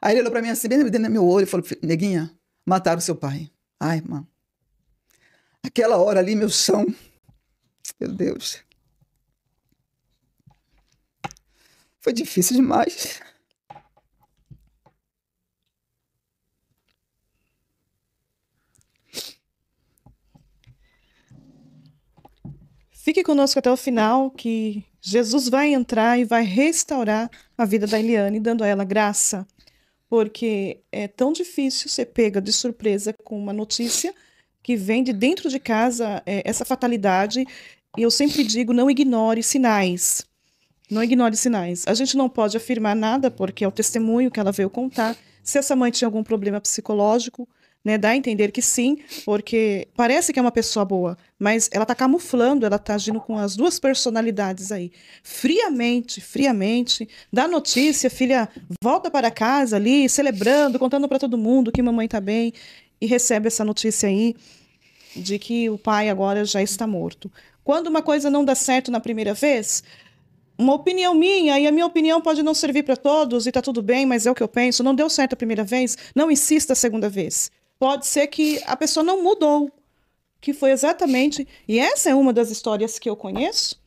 Aí ele olhou pra mim assim, bem dentro do meu olho, e falou, neguinha, mataram seu pai. Ai, irmã. Aquela hora ali, meu chão. Meu Deus. Foi difícil demais. Fique conosco até o final, que Jesus vai entrar e vai restaurar a vida da Eliane, dando a ela graça, porque é tão difícil ser pega de surpresa com uma notícia que vem de dentro de casa, essa fatalidade, e eu sempre digo, não ignore sinais. Não ignore sinais. A gente não pode afirmar nada, porque é o testemunho que ela veio contar. Se essa mãe tinha algum problema psicológico, né, dá a entender que sim, porque parece que é uma pessoa boa, mas ela está camuflando, ela está agindo com as 2 personalidades aí. Friamente, dá notícia, filha, volta para casa ali, celebrando, contando para todo mundo que mamãe está bem, e recebe essa notícia aí de que o pai agora já está morto. Quando uma coisa não dá certo na primeira vez, uma opinião minha, e a minha opinião pode não servir para todos, e está tudo bem, mas é o que eu penso, não deu certo a primeira vez, não insista a segunda vez. Pode ser que a pessoa não mudou, que foi exatamente... E essa é uma das histórias que eu conheço,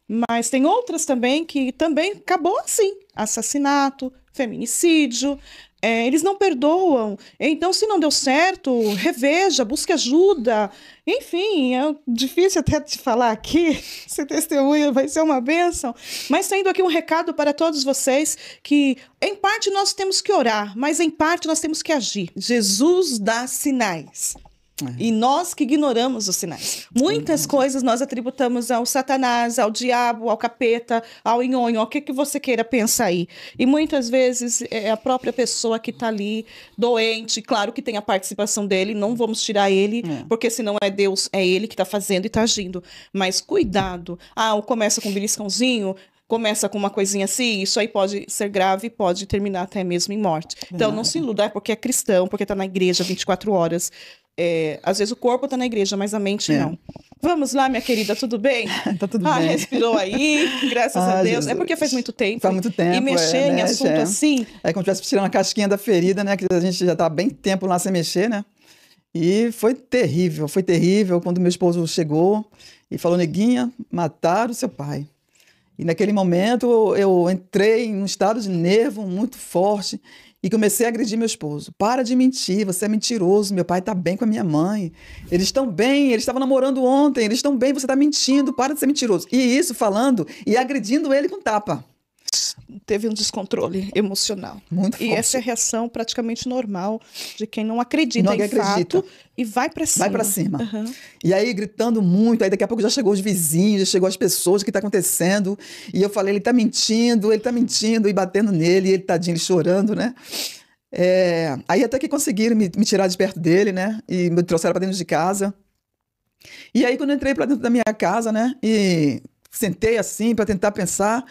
mas tem outras também que também acabou assim. Assassinato, feminicídio, eles não perdoam. Então, se não deu certo, reveja, busque ajuda. Enfim, é difícil até te falar aqui, esse testemunho vai ser uma bênção. Mas saindo aqui um recado para todos vocês, que em parte nós temos que orar, mas em parte nós temos que agir. Jesus dá sinais. E nós que ignoramos os sinais. Muitas coisas nós atributamos ao Satanás, ao diabo, ao capeta, ao nhonho, ao que você queira pensar aí. E muitas vezes é a própria pessoa que está ali, doente, claro que tem a participação dele, não vamos tirar ele, porque se não é Deus, é ele que está fazendo e está agindo. Mas cuidado. Começa com um beliscãozinho, começa com uma coisinha assim, isso aí pode ser grave, pode terminar até mesmo em morte. Então não se iluda, porque é cristão, porque está na igreja 24 horas. Às vezes o corpo está na igreja, mas a mente não. Vamos lá, minha querida, tudo bem? Tá tudo bem. Respirou aí, graças a Deus. Jesus. É porque faz muito tempo. Faz muito tempo. E mexer em assunto assim... É como se estivesse tirando a casquinha da ferida, né? Que a gente já tá há bem tempo lá sem mexer, né? E foi terrível quando meu esposo chegou e falou, neguinha, mataram o seu pai. E naquele momento eu entrei em um estado de nervo muito forte e comecei a agredir meu esposo. Para de mentir, você é mentiroso, meu pai está bem com a minha mãe. Eles estão bem, eles estavam namorando ontem, eles estão bem, você está mentindo, para de ser mentiroso. E isso falando e agredindo ele com tapa. Teve um descontrole emocional. Muito forte. E essa é a reação praticamente normal de quem não acredita em fato e vai para cima. Vai para cima. E aí gritando muito, aí daqui a pouco já chegou os vizinhos, já chegou as pessoas, o que está acontecendo? E eu falei, ele está mentindo, e batendo nele, e ele tadinho, ele chorando, né? Aí até que conseguiram me tirar de perto dele, né? E me trouxeram para dentro de casa. E aí quando eu entrei para dentro da minha casa, né? E sentei assim para tentar pensar...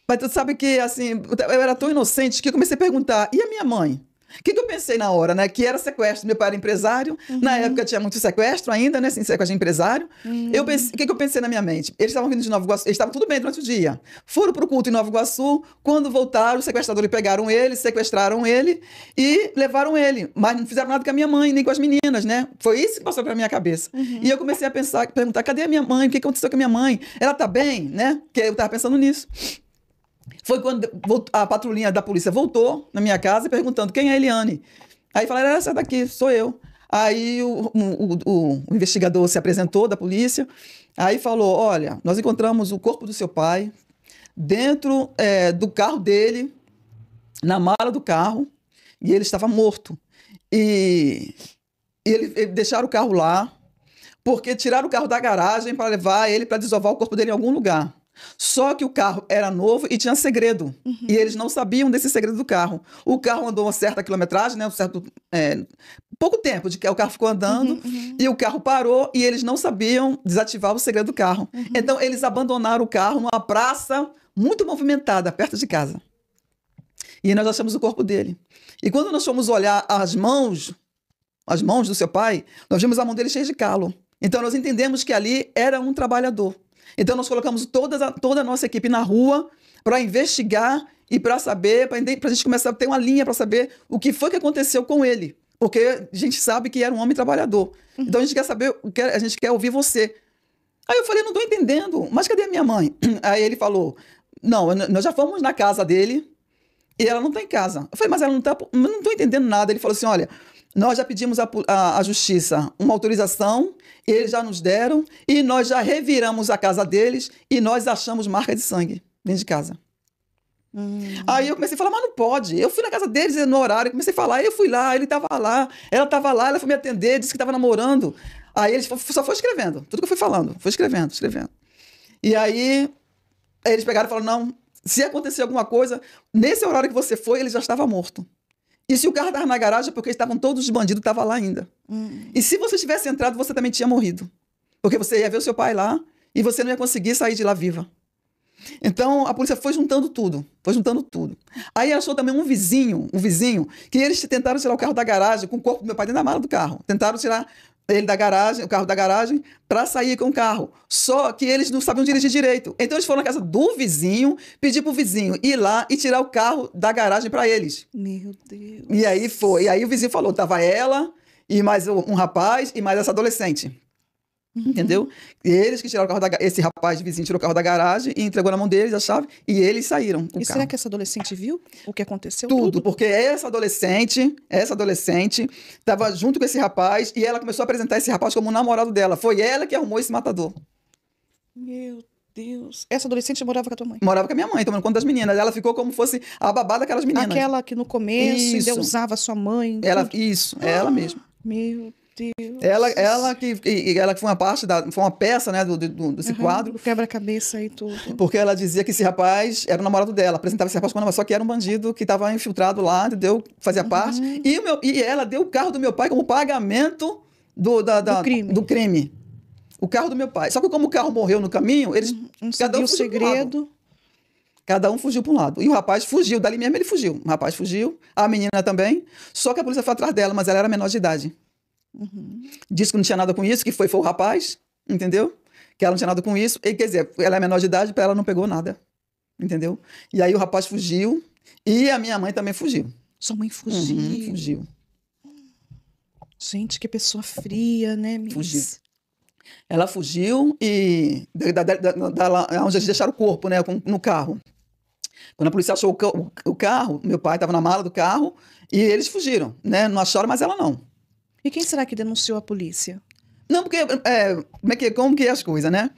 Mas tu sabe que, assim, eu era tão inocente que eu comecei a perguntar, e a minha mãe? O que eu pensei na hora, né? Que era sequestro. Meu pai era empresário. Na época tinha muito sequestro ainda, né? Assim, sequestro de empresário. O que eu pensei na minha mente? Eles estavam vindo de Nova Iguaçu, eles estavam tudo bem durante o dia. Foram pro culto em Nova Iguaçu. Quando voltaram, os sequestradores pegaram ele, sequestraram ele e levaram ele. Mas não fizeram nada com a minha mãe, nem com as meninas, né? Foi isso que passou pela minha cabeça. E eu comecei a perguntar, cadê a minha mãe? O que aconteceu com a minha mãe? Ela tá bem, né? Porque eu tava pensando nisso. Foi quando a patrulhinha da polícia voltou na minha casa perguntando quem é a Eliane. Aí falaram, essa daqui, sou eu. Aí o investigador se apresentou da polícia, aí falou, olha, nós encontramos o corpo do seu pai dentro do carro dele, na mala do carro, e ele estava morto. E Ele deixaram o carro lá, porque tiraram o carro da garagem para levar ele para desovar o corpo dele em algum lugar. Só que o carro era novo e tinha segredo. E eles não sabiam desse segredo do carro. O carro andou uma certa quilometragem, né? Pouco tempo de que o carro ficou andando e o carro parou e eles não sabiam desativar o segredo do carro. Então, eles abandonaram o carro numa praça muito movimentada, perto de casa. E nós achamos o corpo dele. E quando nós fomos olhar as mãos do seu pai, nós vimos a mão dele cheia de calo. Então, nós entendemos que ali era um trabalhador. Então, nós colocamos toda a nossa equipe na rua para investigar e para saber, para a gente começar a ter uma linha para saber o que foi que aconteceu com ele. Porque a gente sabe que era um homem trabalhador. Então, a gente quer saber, a gente quer ouvir você. Aí eu falei, não estou entendendo, mas cadê a minha mãe? Aí ele falou, não, nós já fomos na casa dele e ela não está em casa. Eu falei, mas ela não está, não estou entendendo nada. Ele falou assim, olha, nós já pedimos à justiça uma autorização, eles já nos deram, e nós já reviramos a casa deles e nós achamos marca de sangue dentro de casa. Aí eu comecei a falar, mas não pode. Eu fui na casa deles no horário, comecei a falar, eu fui lá, ele estava lá, ela estava lá, ela foi me atender, disse que estava namorando. Aí ele só foi escrevendo, tudo que eu fui falando, foi escrevendo. E aí eles pegaram e falaram, não, se acontecer alguma coisa, nesse horário que você foi, ele já estava morto. E se o carro estava na garagem, é porque estavam todos os bandidos que estavam lá ainda. E se você tivesse entrado, você também tinha morrido. Porque você ia ver o seu pai lá e você não ia conseguir sair de lá viva. Então, a polícia foi juntando tudo. Aí achou também um vizinho, que eles tentaram tirar o carro da garagem com o corpo do meu pai dentro da mala do carro. Tentaram tirar ele da garagem, o carro da garagem, para sair com o carro. Só que eles não sabiam dirigir direito. Então eles foram na casa do vizinho, pedir pro vizinho ir lá e tirar o carro da garagem para eles. Meu Deus. E aí foi. E aí o vizinho falou, tava ela e mais um rapaz e mais essa adolescente. Entendeu? E eles que tiraram o carro esse rapaz vizinho tirou o carro da garagem e entregou na mão deles a chave e eles saíram com o carro. Será que essa adolescente viu o que aconteceu? Tudo, porque essa adolescente estava junto com esse rapaz e ela começou a apresentar esse rapaz como um namorado dela. Foi ela que arrumou esse matador. Meu Deus. Essa adolescente morava com a tua mãe? Morava com a minha mãe, tomando conta das meninas. Ela ficou como fosse a babá daquelas meninas. Aquela que no começo ainda usava a sua mãe. Ela mesma. Meu Deus. Ela que foi uma parte foi uma peça, né, desse quadro. Do quebra-cabeça e tudo. Porque ela dizia que esse rapaz era o namorado dela, apresentava esse rapaz como namorado, só que era um bandido que estava infiltrado lá, entendeu? Fazia parte. E ela deu o carro do meu pai como pagamento do crime. O carro do meu pai. Só que como o carro morreu no caminho, eles cada um fugiu para um lado. Cada um fugiu para um lado. E o rapaz fugiu, dali mesmo ele fugiu. O rapaz fugiu, a menina também. Só que a polícia foi atrás dela, mas ela era menor de idade. Disse que não tinha nada com isso, que foi o rapaz, entendeu? Que ela não tinha nada com isso. E, quer dizer, ela é menor de idade, para ela não pegou nada, entendeu? E aí o rapaz fugiu e a minha mãe também fugiu. Sua mãe fugiu? Fugiu. Gente, que pessoa fria, né, Miss? Fugiu. Ela fugiu e onde eles deixaram o corpo, né, no carro. Quando a polícia achou o carro, meu pai estava na mala do carro e eles fugiram, né? Não acharam, mas ela não. E quem será que denunciou a polícia? Não, porque como que é as coisas, né?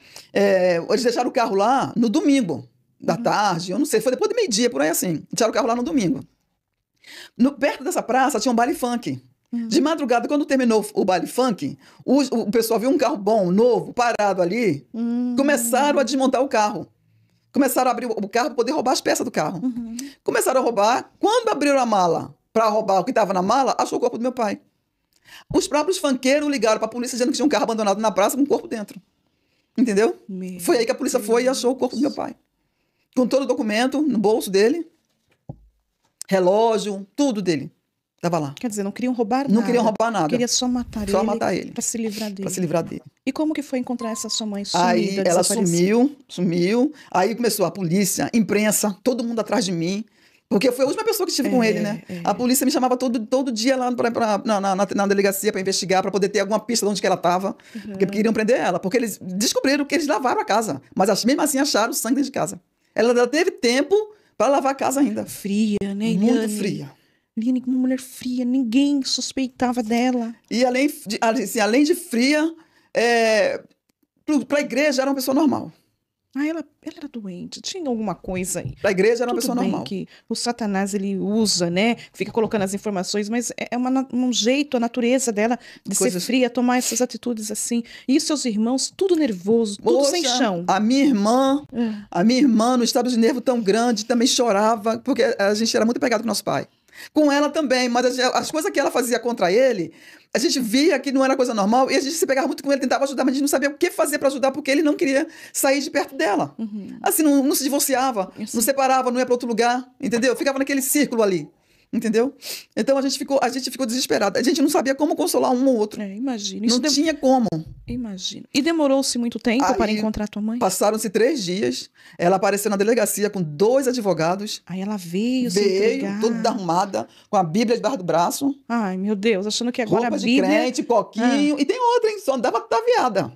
Eles deixaram o carro lá no domingo da tarde, eu não sei, foi depois do meio-dia, por aí assim. Deixaram o carro lá no domingo. Perto dessa praça tinha um baile funk. De madrugada, quando terminou o baile funk, o pessoal viu um carro bom, novo, parado ali, começaram a desmontar o carro. Começaram a abrir o carro para poder roubar as peças do carro. Começaram a roubar. Quando abriram a mala para roubar o que estava na mala, achou o corpo do meu pai. Os próprios funkeiros ligaram para a polícia dizendo que tinha um carro abandonado na praça com um corpo dentro. Entendeu? Foi aí que a polícia foi e achou o corpo do meu pai. Com todo o documento no bolso dele, relógio, tudo dele. Estava lá. Quer dizer, não queriam roubar nada. Não queriam roubar nada. Queria só matar ele. Para se livrar dele. Para se livrar dele. E como que foi encontrar essa sua mãe sumida? Aí ela sumiu. Aí começou a polícia, imprensa, todo mundo atrás de mim. Porque foi a última pessoa que estive com ele, né? A polícia me chamava todo dia lá na delegacia para investigar, para poder ter alguma pista de onde que ela estava. Porque queriam prender ela. Porque eles descobriram que eles lavaram a casa. Mas mesmo assim acharam o sangue dentro de casa. Ela teve tempo para lavar a casa ainda. Fria, né, Eliane? Muito fria. Eliane, uma mulher fria, ninguém suspeitava dela. E além de fria, para a igreja era uma pessoa normal. Ah, ela era doente, tinha alguma coisa aí. Para a igreja era uma Tudo pessoa bem normal. que o Satanás, ele usa, né? Fica colocando as informações, mas é um jeito, a natureza dela de ser fria, tomar essas atitudes assim. E os seus irmãos, tudo nervoso, tudo sem chão. A minha irmã, no estado de nervo tão grande, também chorava, porque a gente era muito apegado com nosso pai. Com ela também, mas as coisas que ela fazia contra ele, a gente via que não era coisa normal e a gente se pegava muito com ele, tentava ajudar, mas a gente não sabia o que fazer para ajudar, porque ele não queria sair de perto dela. Assim, não se divorciava, não separava, não ia para outro lugar, entendeu? Ficava naquele círculo ali. Entendeu? Então a gente ficou desesperada. A gente não sabia como consolar um ou outro. Imagino. Não tinha como. Imagino. E demorou-se muito tempo para encontrar tua mãe? Passaram-se 3 dias. Ela apareceu na delegacia com 2 advogados. Aí ela veio toda arrumada, com a Bíblia debaixo do braço. Ai, meu Deus, achando que agora roupa a Bíblia... de crente, coquinho. E tem outra, hein? Só andava ataviada.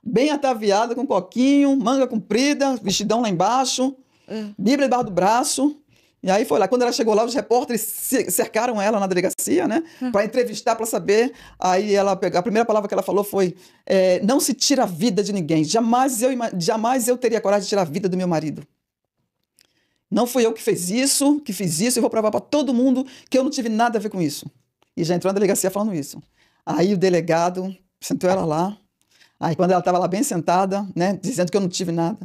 Bem ataviada, com coquinho, manga comprida, vestidão lá embaixo, Bíblia debaixo do braço. E aí foi lá. Quando ela chegou lá, os repórteres cercaram ela na delegacia, né? Para entrevistar, para saber. Aí a primeira palavra que ela falou foi: não se tira a vida de ninguém. Jamais eu teria coragem de tirar a vida do meu marido. Não fui eu que fiz isso, eu vou provar para todo mundo que eu não tive nada a ver com isso. E já entrou na delegacia falando isso. Aí o delegado sentou ela lá. Aí quando ela estava lá bem sentada, né, dizendo que eu não tive nada,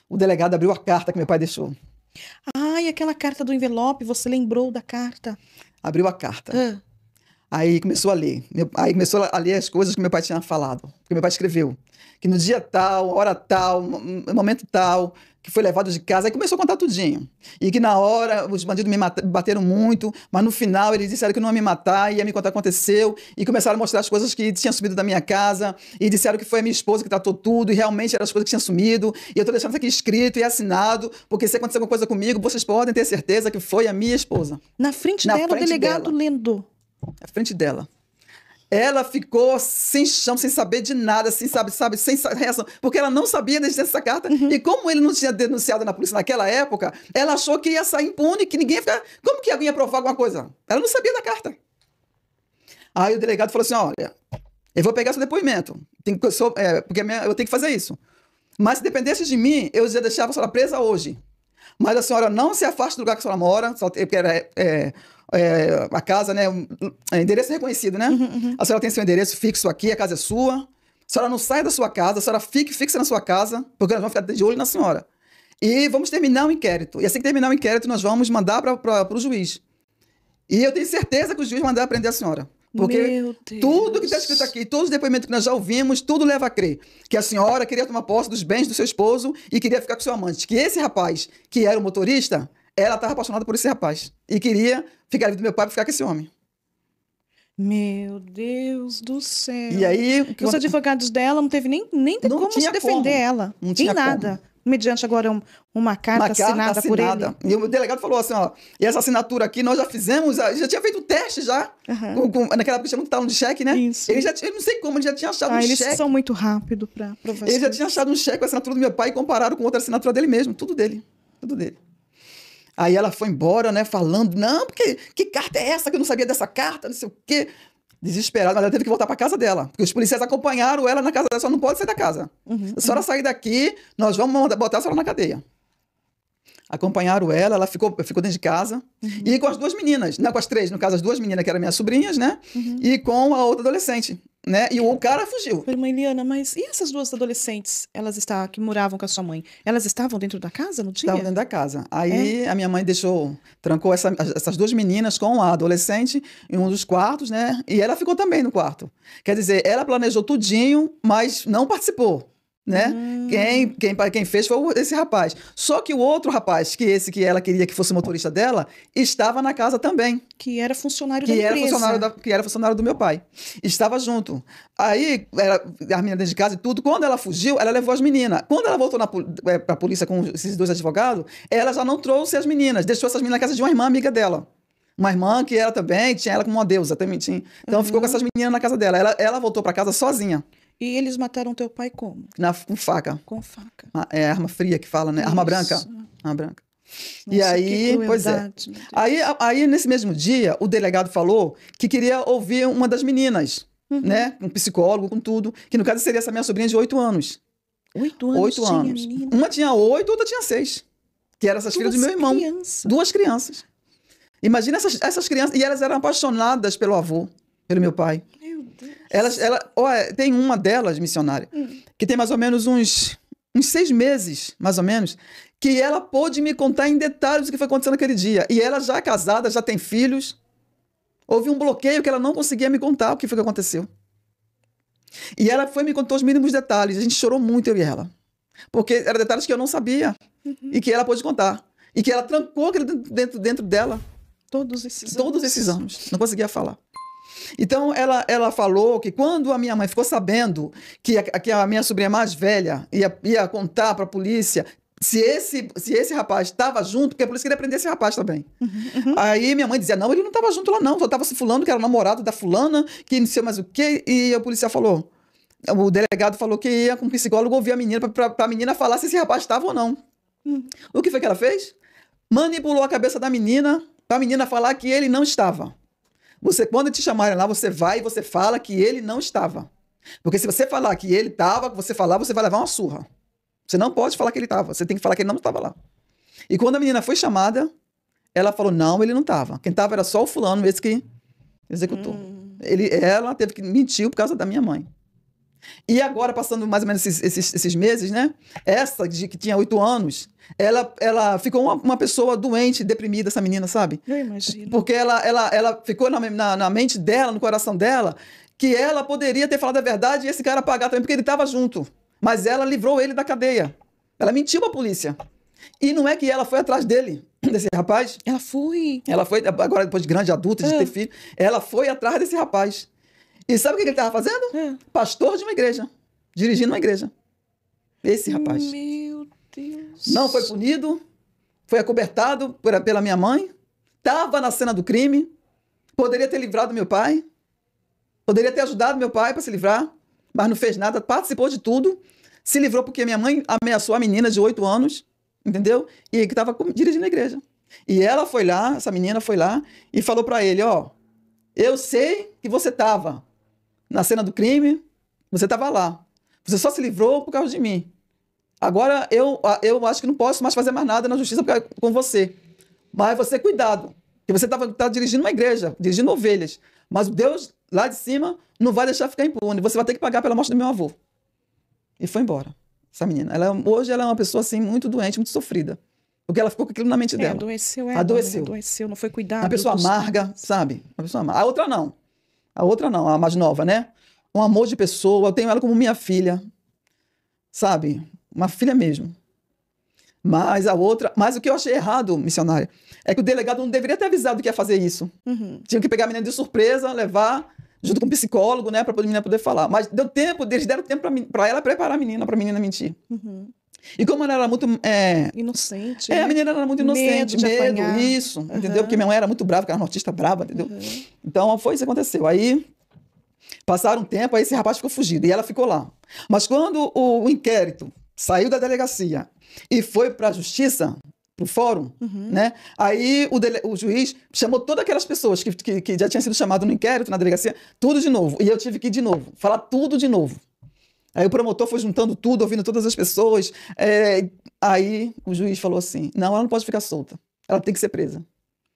o delegado abriu a carta que meu pai deixou. Ah, e aquela carta do envelope, você lembrou da carta? Abriu a carta. Aí começou a ler. Aí começou a ler as coisas que meu pai tinha falado. Que meu pai escreveu. Que no dia tal, hora tal, momento tal, que foi levado de casa. Aí começou a contar tudinho. E que na hora os bandidos me bateram muito, mas no final eles disseram que não ia me matar, ia me contar o que aconteceu. E começaram a mostrar as coisas que tinham sumido da minha casa. E disseram que foi a minha esposa que tratou tudo. E realmente eram as coisas que tinham sumido. E eu tô deixando isso aqui escrito e assinado, porque se acontecer alguma coisa comigo, vocês podem ter certeza que foi a minha esposa. Na frente dela, o delegado lendo. Na frente dela. Ela ficou sem chão, sem saber de nada, sem reação, porque ela não sabia da existência dessa carta. E como ele não tinha denunciado na polícia naquela época, ela achou que ia sair impune, que ninguém ia ficar... Como que alguém ia provar alguma coisa? Ela não sabia da carta. Aí o delegado falou assim: olha, eu vou pegar seu depoimento, porque eu tenho que fazer isso. Mas se dependesse de mim, eu já deixava a senhora presa hoje. Mas a senhora não se afaste do lugar que a senhora mora, porque a casa, né? Endereço reconhecido, né? A senhora tem seu endereço fixo aqui, a casa é sua. A senhora não sai da sua casa, a senhora fique fixa na sua casa, porque nós vamos ficar de olho na senhora. E vamos terminar o inquérito. E assim que terminar o inquérito, nós vamos mandar para o juiz. E eu tenho certeza que o juiz vai mandar prender a senhora. Porque tudo que está escrito aqui, todos os depoimentos que nós já ouvimos, tudo leva a crer que a senhora queria tomar posse dos bens do seu esposo e queria ficar com seu amante. Que esse rapaz, que era o motorista, ela estava apaixonada por esse rapaz. E queria ficar livre do meu pai para ficar com esse homem. Meu Deus do céu. E aí... Os advogados dela não teve nem como se defender ela. Não tinha nada. Como. Mediante agora uma carta assinada por ele. E o delegado falou assim: ó, e essa assinatura aqui nós já fizemos, já tinha feito o teste já. Naquela época chamam de talão de cheque, né? Isso. Eu não sei como, ele já tinha achado um eles cheque. Eles são muito rápidos para provar. Ele já tinha achado um cheque com a assinatura do meu pai e compararam com outra assinatura dele mesmo. Tudo dele. Tudo dele. Aí ela foi embora, né, falando: não, porque que carta é essa que eu não sabia dessa carta, não sei o quê. Desesperada, mas ela teve que voltar para casa dela, porque os policiais acompanharam ela na casa dela, só não pode sair da casa. A senhora sair daqui, nós vamos botar a senhora na cadeia. Acompanharam ela ficou dentro de casa, e com as 2 meninas, não, com as 3, no caso as 2 meninas que eram minhas sobrinhas, né, e com a outra adolescente, né, e o cara fugiu. Irmã Eliana, mas e essas 2 adolescentes, que moravam com a sua mãe, elas estavam dentro da casa no dia? Estavam dentro da casa. Aí a minha mãe trancou essas 2 meninas com a adolescente em um dos quartos, né, e ela ficou também no quarto. Quer dizer, ela planejou tudinho, mas não participou. Né? Quem fez foi esse rapaz. Só que o outro rapaz, que ela queria que fosse motorista dela, estava na casa também. Que era funcionário da empresa. Que era funcionário do meu pai. Estava junto. Aí, a menina dentro de casa e tudo. Quando ela fugiu, ela levou as meninas. Quando ela voltou para a polícia com esses 2 advogados, ela já não trouxe as meninas. Deixou essas meninas na casa de uma irmã amiga dela. Uma irmã que ela também tinha ela como uma deusa. Também tinha. Então, ficou com essas meninas na casa dela. Ela voltou para casa sozinha. E eles mataram teu pai como? Com faca. Com faca. É arma fria que fala, né? Isso. Arma branca. Arma branca. Nossa, e aí, pois é. Aí, nesse mesmo dia, o delegado falou que queria ouvir uma das meninas, né? Um psicólogo, com tudo. Que no caso seria essa minha sobrinha de 8 anos. 8 anos 8 anos. Menina. Uma tinha 8, outra tinha 6. Que eram essas filhas do meu irmão. Duas crianças. Imagina essas crianças. E elas eram apaixonadas pelo avô, pelo meu pai. Meu Deus. Tem uma delas, missionária, que tem mais ou menos uns 6 meses, mais ou menos, que ela pôde me contar em detalhes o que foi acontecendo naquele dia. E ela já é casada, já tem filhos. Houve um bloqueio que ela não conseguia me contar o que foi que aconteceu. E ela me contou os mínimos detalhes. A gente chorou muito, eu e ela. Porque eram detalhes que eu não sabia. E que ela pôde contar. E que ela trancou aquilo dentro dela. Todos esses anos. Não conseguia falar. Então, ela falou que quando a minha mãe ficou sabendo que a minha sobrinha mais velha ia contar para a polícia se esse rapaz estava junto, porque a polícia queria prender esse rapaz também. Aí minha mãe dizia, não, ele não estava junto lá não, só estava se fulano, que era o namorado da fulana, que não sei mais o quê, e a polícia falou, o delegado falou que ia com um psicólogo ouvir a menina, para a menina falar se esse rapaz estava ou não. O que foi que ela fez? Manipulou a cabeça da menina, para a menina falar que ele não estava. Quando te chamarem lá, você vai e você fala que ele não estava. Porque se você falar que ele estava, você vai levar uma surra. Você não pode falar que ele estava, você tem que falar que ele não estava lá. E quando a menina foi chamada, ela falou, não, ele não estava. Quem estava era só o fulano, esse que executou. Ela teve que mentir por causa da minha mãe. E agora, passando mais ou menos esses meses, né? Essa que tinha 8 anos, ela ficou uma pessoa doente, deprimida, essa menina, sabe? Eu imagino. Porque ela ficou na mente dela, no coração dela, que ela poderia ter falado a verdade e esse cara pagar também, porque ele estava junto. Mas ela livrou ele da cadeia. Ela mentiu para a polícia. E não é que ela foi atrás dele, desse rapaz. Ela foi, agora depois de grande, adulta, de ter filho, ela foi atrás desse rapaz. E sabe o que ele estava fazendo? Pastor de uma igreja. Dirigindo uma igreja. Esse rapaz. Meu Deus. Não foi punido. Foi acobertado pela minha mãe. Estava na cena do crime. Poderia ter livrado meu pai. Poderia ter ajudado meu pai para se livrar. Mas não fez nada. Participou de tudo. Se livrou porque minha mãe ameaçou a menina de 8 anos. Entendeu? E que estava dirigindo a igreja. E ela foi lá, essa menina foi lá e falou para ele, eu sei que você estava na cena do crime, você estava lá. Você só se livrou por causa de mim. Agora eu acho que não posso mais fazer mais nada na justiça com você. Mas você, cuidado, que você estava dirigindo uma igreja, dirigindo ovelhas. Mas Deus, lá de cima, não vai deixar ficar impune. Você vai ter que pagar pela morte do meu avô. E foi embora, essa menina. Hoje ela é uma pessoa assim, muito doente, muito sofrida. Porque ela ficou com aquilo na mente dela. Adoeceu, não foi cuidado. Uma pessoa amarga, sabe? Uma pessoa amarga. A outra não, a mais nova, né? Um amor de pessoa, eu tenho ela como minha filha, sabe? Uma filha mesmo. Mas o que eu achei errado, missionária, é que o delegado não deveria ter avisado que ia fazer isso. Tinha que pegar a menina de surpresa, levar junto com o psicólogo, né? Pra a menina poder falar. Mas eles deram tempo para ela preparar a menina, pra menina mentir. E como ela era muito... inocente. A menina era muito inocente, medo isso, entendeu? Porque minha mãe era muito brava, que era uma artista brava, entendeu? Então, foi isso que aconteceu. Aí, passaram um tempo, aí esse rapaz ficou fugido, e ela ficou lá. Mas quando o inquérito saiu da delegacia e foi para a justiça, para o fórum, né? Aí o juiz chamou todas aquelas pessoas que já tinham sido chamadas no inquérito, na delegacia, tudo de novo. E eu tive que ir de novo, falar tudo de novo. Aí o promotor foi juntando tudo, ouvindo todas as pessoas. Aí o juiz falou assim, não, ela não pode ficar solta. Ela tem que ser presa.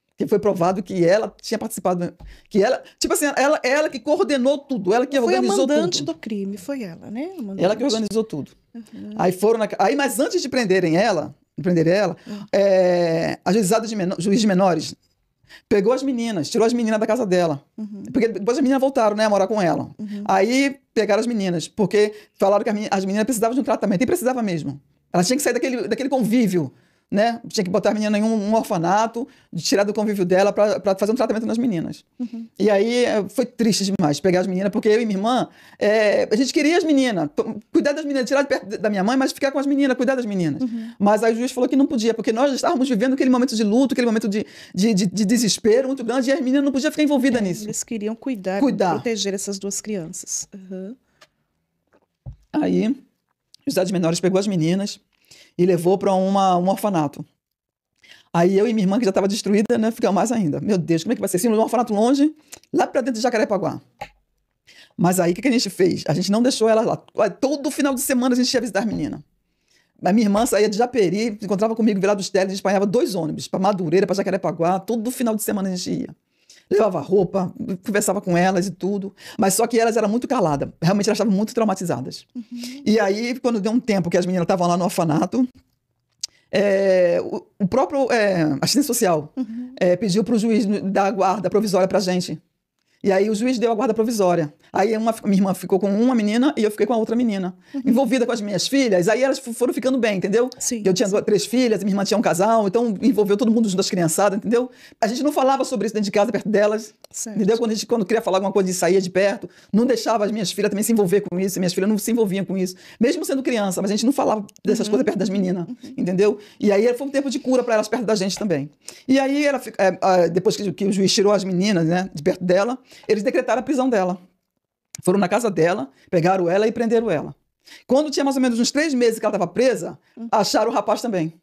Porque foi provado que ela tinha participado. Que ela, tipo assim, ela que coordenou tudo. Ela que organizou tudo. Foi a mandante do crime, foi ela, né? Ela que organizou tudo. Aí mas antes de prender ela, a juiz de menores pegou as meninas, tirou as meninas da casa dela. Porque depois as meninas voltaram, né, a morar com ela. Aí pegaram as meninas, porque falaram que as meninas precisavam de um tratamento. E precisava mesmo. Elas tinham que sair daquele convívio, né? Tinha que botar a menina em um orfanato, tirar do convívio dela para fazer um tratamento nas meninas. E aí foi triste demais pegar as meninas, porque eu e minha irmã, a gente queria as meninas, cuidar das meninas, tirar de perto da minha mãe, mas ficar com as meninas, cuidar das meninas. Mas aí o juiz falou que não podia, porque nós estávamos vivendo aquele momento de luto, aquele momento de desespero muito grande, e as meninas não podiam ficar envolvidas nisso. Eles queriam cuidar, proteger essas duas crianças. Aí, o juiz de menores pegou as meninas e levou para um orfanato. Aí eu e minha irmã, que já estava destruída, né, ficamos mais ainda. Meu Deus, como é que vai ser? Assim, um orfanato longe, lá para dentro de Jacarepaguá. Mas aí, o que a gente fez? A gente não deixou ela lá. Todo final de semana a gente ia visitar as meninas. A minha irmã saía de Japeri, encontrava comigo, Vila dos Teles, a gente apanhava 2 ônibus, para Madureira, para Jacarepaguá, todo final de semana a gente ia. Levava roupa, conversava com elas e tudo, mas só que elas eram muito caladas, realmente elas estavam muito traumatizadas. E aí, quando deu um tempo que as meninas estavam lá no orfanato, o próprio assistente social pediu para o juiz dar a guarda provisória para a gente. E aí o juiz deu a guarda provisória. Aí minha irmã ficou com uma menina e eu fiquei com a outra menina. Envolvida com as minhas filhas, aí elas foram ficando bem, entendeu? Sim, eu tinha 3 filhas, minha irmã tinha um casal, então envolveu todo mundo junto das criançadas, entendeu? A gente não falava sobre isso dentro de casa, perto delas, entendeu? Quando queria falar alguma coisa, saía de perto, não deixava as minhas filhas também se envolver com isso, minhas filhas não se envolviam com isso, mesmo sendo criança, mas a gente não falava dessas coisas perto das meninas, entendeu? E aí foi um tempo de cura para elas perto da gente também. E aí, depois que o juiz tirou as meninas, né, de perto dela, eles decretaram a prisão dela. Foram na casa dela, pegaram ela e prenderam ela. Quando tinha mais ou menos uns 3 meses que ela estava presa, acharam o rapaz também.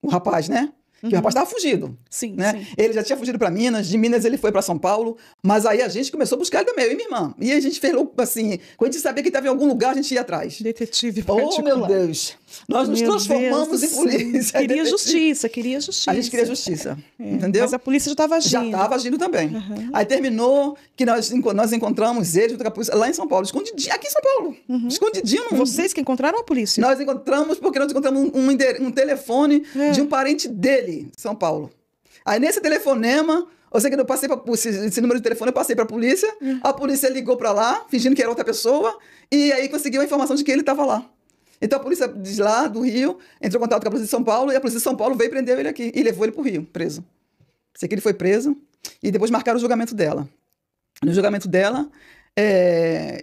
O rapaz, né? Que o rapaz estava fugido. Sim, né? sim. Ele já tinha fugido para Minas, de Minas ele foi para São Paulo, mas aí a gente começou a buscar ele também, eu e minha irmã. E a gente fez assim, quando a gente sabia que estava em algum lugar, a gente ia atrás. Detetive particular. Oh, meu Deus! Nós nos transformamos em polícia. Queria justiça, queria justiça. A gente queria justiça, entendeu? Mas a polícia já estava agindo. Já estava agindo também. Aí terminou que nós encontramos ele junto com a polícia lá em São Paulo, escondidinho, aqui em São Paulo. Escondidinho. Vocês que encontraram a polícia? Nós encontramos porque nós encontramos um telefone de um parente dele, em São Paulo. Aí nesse telefonema, eu sei que eu passei esse número de telefone, eu passei para a polícia, a polícia ligou para lá, fingindo que era outra pessoa, e aí conseguiu a informação de que ele estava lá. Então a polícia de lá, do Rio, entrou em contato com a polícia de São Paulo, e a polícia de São Paulo veio prender ele aqui, e levou ele para o Rio, preso. Sei que ele foi preso, e depois marcaram o julgamento dela. No julgamento dela,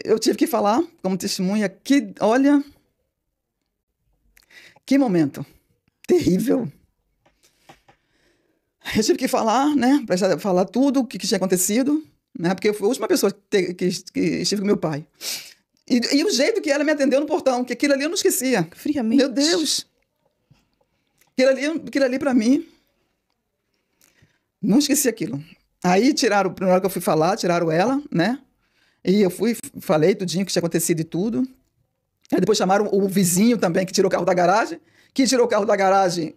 eu tive que falar, como testemunha, que, olha, que momento terrível. Eu tive que falar, né, para falar tudo o que tinha acontecido, né, porque eu fui a última pessoa que estive com meu pai. E o jeito que ela me atendeu no portão, que aquilo ali eu não esquecia. Friamente. Meu Deus! Aquilo ali para mim, não esqueci aquilo. Aí tiraram, na hora que eu fui falar, tiraram ela, né, e eu falei tudinho que tinha acontecido e tudo. Aí depois chamaram o vizinho também, que tirou o carro da garagem,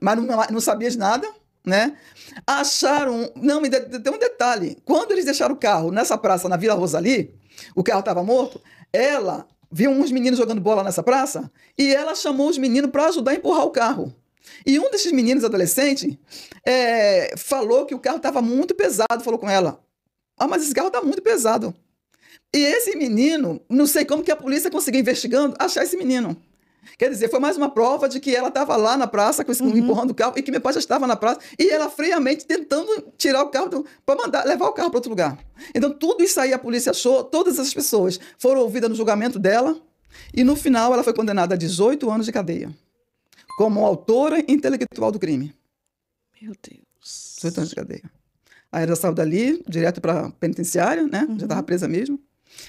mas não sabia de nada. Né? Acharam. Não, me deu um detalhe. Quando eles deixaram o carro nessa praça, na Vila Rosali, o carro estava morto, ela viu uns meninos jogando bola nessa praça e ela chamou os meninos para ajudar a empurrar o carro. E um desses meninos adolescentes falou que o carro estava muito pesado, falou com ela: ah, mas esse carro está muito pesado. E esse menino, não sei como que a polícia conseguiu investigando, achar esse menino. Quer dizer, foi mais uma prova de que ela estava lá na praça, empurrando o carro, e que meu pai já estava na praça, e ela friamente tentando tirar o carro, para levar o carro para outro lugar. Então, tudo isso aí a polícia achou, todas essas pessoas foram ouvidas no julgamento dela, e no final ela foi condenada a 18 anos de cadeia, como autora intelectual do crime. Meu Deus. 18 anos de cadeia. Aí ela saiu dali, direto para a penitenciária, né? Já estava presa mesmo.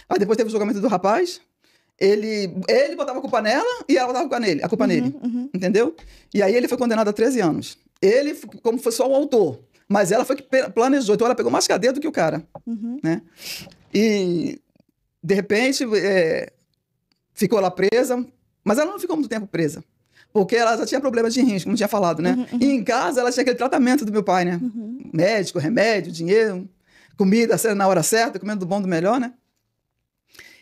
Aí depois teve o julgamento do rapaz. Ele botava a culpa nela e ela botava a culpa nele. Entendeu? E aí ele foi condenado a 13 anos. Ele, como foi só o autor, mas ela foi que planejou. Então ela pegou mais cadeia do que o cara. Né? E, de repente, ficou lá presa, mas ela não ficou muito tempo presa. Porque ela já tinha problemas de rins, como tinha falado, né? E em casa ela tinha aquele tratamento do meu pai, né? Médico, remédio, dinheiro, comida na hora certa, comendo do bom do melhor, né?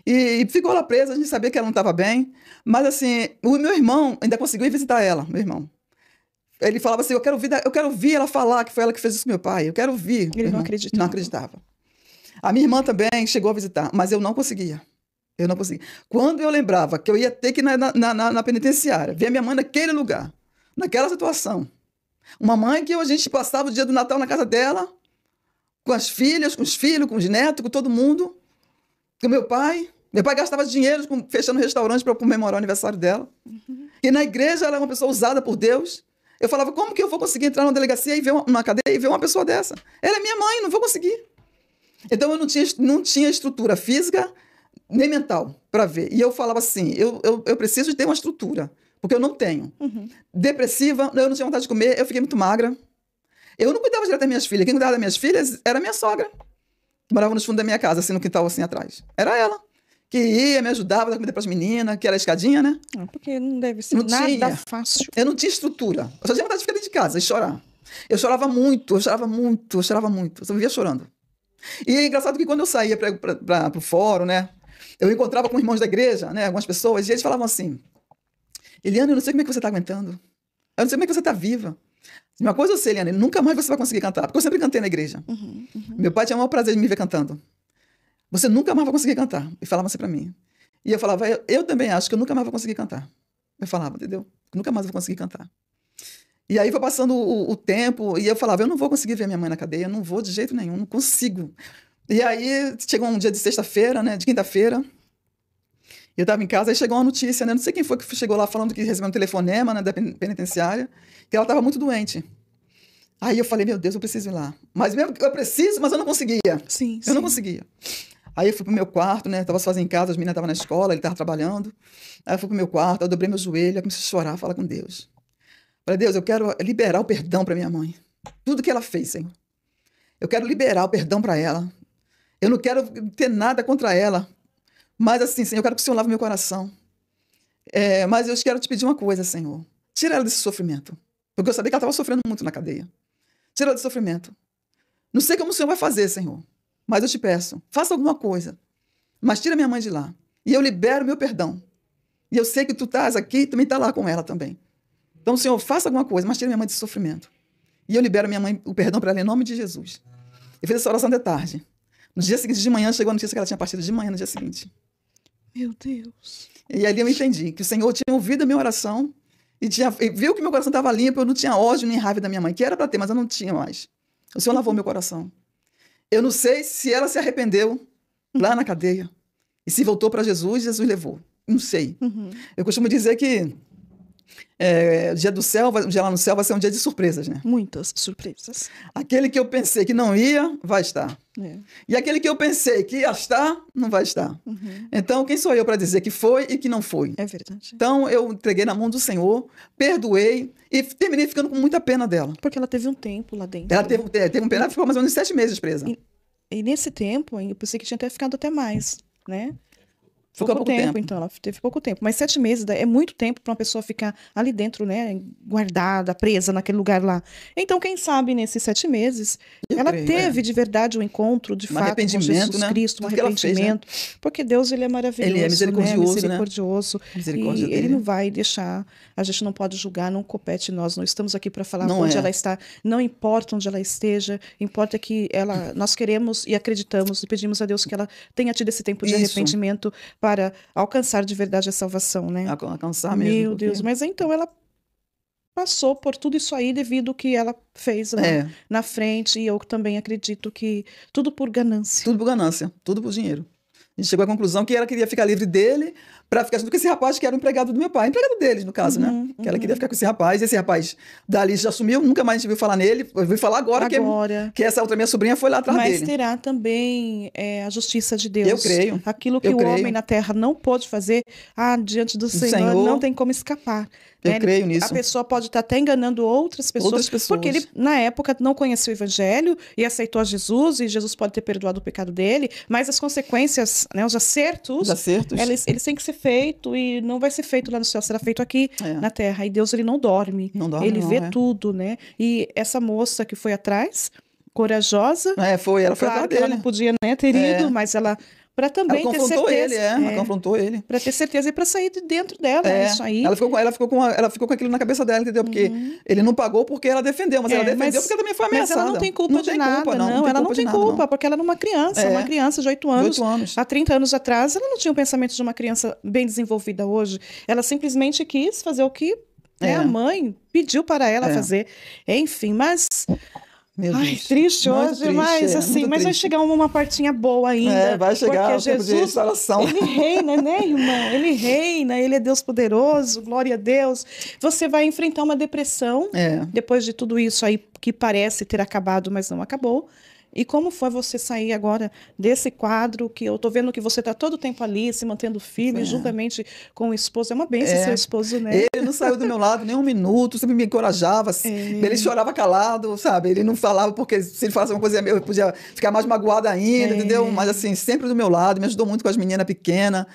E ficou lá presa, a gente sabia que ela não estava bem. Mas, assim, o meu irmão ainda conseguiu ir visitar ela, meu irmão. Ele falava assim, eu quero ouvir ela falar que foi ela que fez isso com meu pai. Eu quero ouvir. Ele não acreditava. Não acreditava. A minha irmã também chegou a visitar, mas eu não conseguia. Eu não conseguia. Quando eu lembrava que eu ia ter que ir na penitenciária, ver a minha mãe naquele lugar, naquela situação. Uma mãe que a gente passava o dia do Natal na casa dela, com as filhas, com os filhos, com os netos, com todo mundo. Com meu pai gastava dinheiro fechando restaurante para comemorar o aniversário dela. E na igreja ela é uma pessoa usada por Deus. Eu falava, como que eu vou conseguir entrar numa delegacia e ver numa cadeia e ver uma pessoa dessa? Ela é minha mãe, não vou conseguir. Então eu não tinha estrutura física nem mental para ver. E eu falava assim, eu preciso de ter uma estrutura, porque eu não tenho. Depressiva, eu não tinha vontade de comer, eu fiquei muito magra. Eu não cuidava direto das minhas filhas. Quem cuidava das minhas filhas era a minha sogra. Morava nos fundos da minha casa, assim, no quintal, assim, atrás. Era ela que ia, me ajudava a dar comida para as meninas, que era a escadinha, né? Porque não deve ser nada fácil. Eu não tinha estrutura. Eu só tinha vontade de ficar dentro de casa e chorar. Eu chorava muito, eu chorava muito, eu chorava muito. Eu só vivia chorando. E é engraçado que quando eu saía para o fórum, né? Eu encontrava com irmãos da igreja, né? Algumas pessoas, e eles falavam assim: Eliane, eu não sei como é que você está aguentando. Eu não sei como é que você está viva. Uma coisa eu sei, Eliane, nunca mais você vai conseguir cantar. Porque eu sempre cantei na igreja. Meu pai tinha o maior prazer de me ver cantando. Você nunca mais vai conseguir cantar. E falava assim para mim. E eu falava, eu também acho que eu nunca mais vou conseguir cantar. Eu falava, entendeu? Nunca mais vou conseguir cantar. E aí foi passando o tempo, e eu falava, eu não vou conseguir ver minha mãe na cadeia, não vou de jeito nenhum, não consigo. E aí chegou um dia de sexta-feira, né, de quinta-feira, eu estava em casa, aí chegou uma notícia, né, não sei quem foi que chegou lá falando que recebeu um telefonema, né, da penitenciária, que ela estava muito doente. Aí eu falei, meu Deus, eu preciso ir lá. Mas mesmo que eu preciso, mas eu não conseguia. Sim, eu não conseguia. Aí eu fui pro meu quarto, né, estava sozinha em casa, as meninas estavam na escola, ele estava trabalhando. Aí eu fui pro meu quarto, eu dobrei meu joelho, eu comecei a chorar, falar com Deus. Falei, Deus, eu quero liberar o perdão para minha mãe. Tudo que ela fez, Senhor. Eu quero liberar o perdão para ela. Eu não quero ter nada contra ela. Mas assim, Senhor, eu quero que o Senhor lave meu coração. Mas eu quero te pedir uma coisa, Senhor. Tira ela desse sofrimento. Porque eu sabia que ela estava sofrendo muito na cadeia. Tira ela desse sofrimento. Não sei como o Senhor vai fazer, Senhor. Mas eu te peço, faça alguma coisa. Mas tira minha mãe de lá. E eu libero meu perdão. E eu sei que tu estás aqui e também está lá com ela também. Então, Senhor, faça alguma coisa, mas tire minha mãe desse sofrimento. E eu libero minha mãe, o perdão para ela em nome de Jesus. Eu fiz essa oração de tarde. No dia seguinte de manhã, chegou a notícia que ela tinha partido de manhã no dia seguinte. Meu Deus. E ali eu entendi que o Senhor tinha ouvido a minha oração e viu que meu coração estava limpo, eu não tinha ódio nem raiva da minha mãe, que era para ter, mas eu não tinha mais. O Senhor lavou meu coração. Eu não sei se ela se arrependeu lá na cadeia e se voltou para Jesus, Jesus levou. Não sei. Eu costumo dizer que o dia do céu, o dia lá no céu vai ser um dia de surpresas, né? Muitas surpresas. Aquele que eu pensei que não ia, vai estar. E aquele que eu pensei que ia estar, não vai estar. Então, quem sou eu para dizer que foi e que não foi? É verdade. Então, eu entreguei na mão do Senhor, perdoei e terminei ficando com muita pena dela. Porque ela teve um tempo lá dentro. Ela teve um pena, ela ficou mais ou menos 7 meses presa. E nesse tempo, eu pensei que tinha até ficado até mais, né? Ficou pouco tempo. Então, ela teve pouco tempo. Mas 7 meses é muito tempo para uma pessoa ficar ali dentro, né? Guardada, presa naquele lugar lá. Então, quem sabe, nesses 7 meses, ela teve de verdade um encontro, de fato, com Jesus Cristo, um arrependimento. Porque Deus, ele é maravilhoso. Ele é misericordioso, né? Misericordioso. Misericórdia e ele não vai deixar, a gente não pode julgar, não compete nós. Não estamos aqui para falar onde ela está. Não importa onde ela esteja, importa que nós queremos e acreditamos e pedimos a Deus que ela tenha tido esse tempo de arrependimento para alcançar de verdade a salvação, né? Alcançar mesmo. Meu Deus, mas então ela passou por tudo isso aí devido ao que ela fez lá na frente, e eu também acredito que tudo por ganância. Tudo por ganância, tudo por dinheiro. A gente chegou à conclusão que ela queria ficar livre dele para ficar junto com esse rapaz que era o empregado do meu pai. Empregado deles, no caso, né? Que ela queria ficar com esse rapaz. E esse rapaz dali já sumiu, nunca mais a gente viu falar nele. Eu vi falar agora. Que essa outra minha sobrinha foi lá atrás dele. Mas terá também a justiça de Deus. Eu creio. Aquilo que o homem na terra não pôde fazer, diante do Senhor não tem como escapar. Eu creio nisso. A pessoa pode estar até enganando outras pessoas, porque ele, na época, não conheceu o evangelho e aceitou a Jesus, e Jesus pode ter perdoado o pecado dele, mas as consequências, né, os acertos. Eles têm que ser feitos, e não vai ser feito lá no céu, será feito aqui na terra. E Deus, ele não dorme. Ele vê tudo, né? E essa moça que foi atrás, corajosa. Ela foi atrás dele. Ela não podia, né, ter ido, mas ela... Para também ter certeza. Ela confrontou ele. Para ter certeza e para sair de dentro dela. Isso aí. Ela ficou com aquilo na cabeça dela, entendeu? Porque ele não pagou porque ela defendeu, mas ela defendeu porque ela também foi ameaçada. Mas ela não tem culpa de nada, não. Ela não tem culpa, porque ela era uma criança de 8 anos. Há 30 anos atrás, ela não tinha o pensamento de uma criança bem desenvolvida hoje. Ela simplesmente quis fazer o que a mãe pediu para ela fazer. Enfim, mas... triste hoje, mas assim, mas vai chegar uma partinha boa ainda. Vai chegar porque o tempo de restauração. Ele reina, né, irmão? Ele reina, ele é Deus poderoso, glória a Deus. Você vai enfrentar uma depressão depois de tudo isso aí que parece ter acabado, mas não acabou. E como foi você sair agora desse quadro que eu tô vendo que você está todo o tempo ali, se mantendo firme, juntamente com o esposo. É uma bênção seu esposo, né? Ele não saiu do meu lado nem um minuto, sempre me encorajava. Ele chorava calado, sabe? Ele não falava porque se ele falasse uma coisa, eu podia ficar mais magoada ainda, entendeu? Mas assim, sempre do meu lado, me ajudou muito com as meninas pequenas.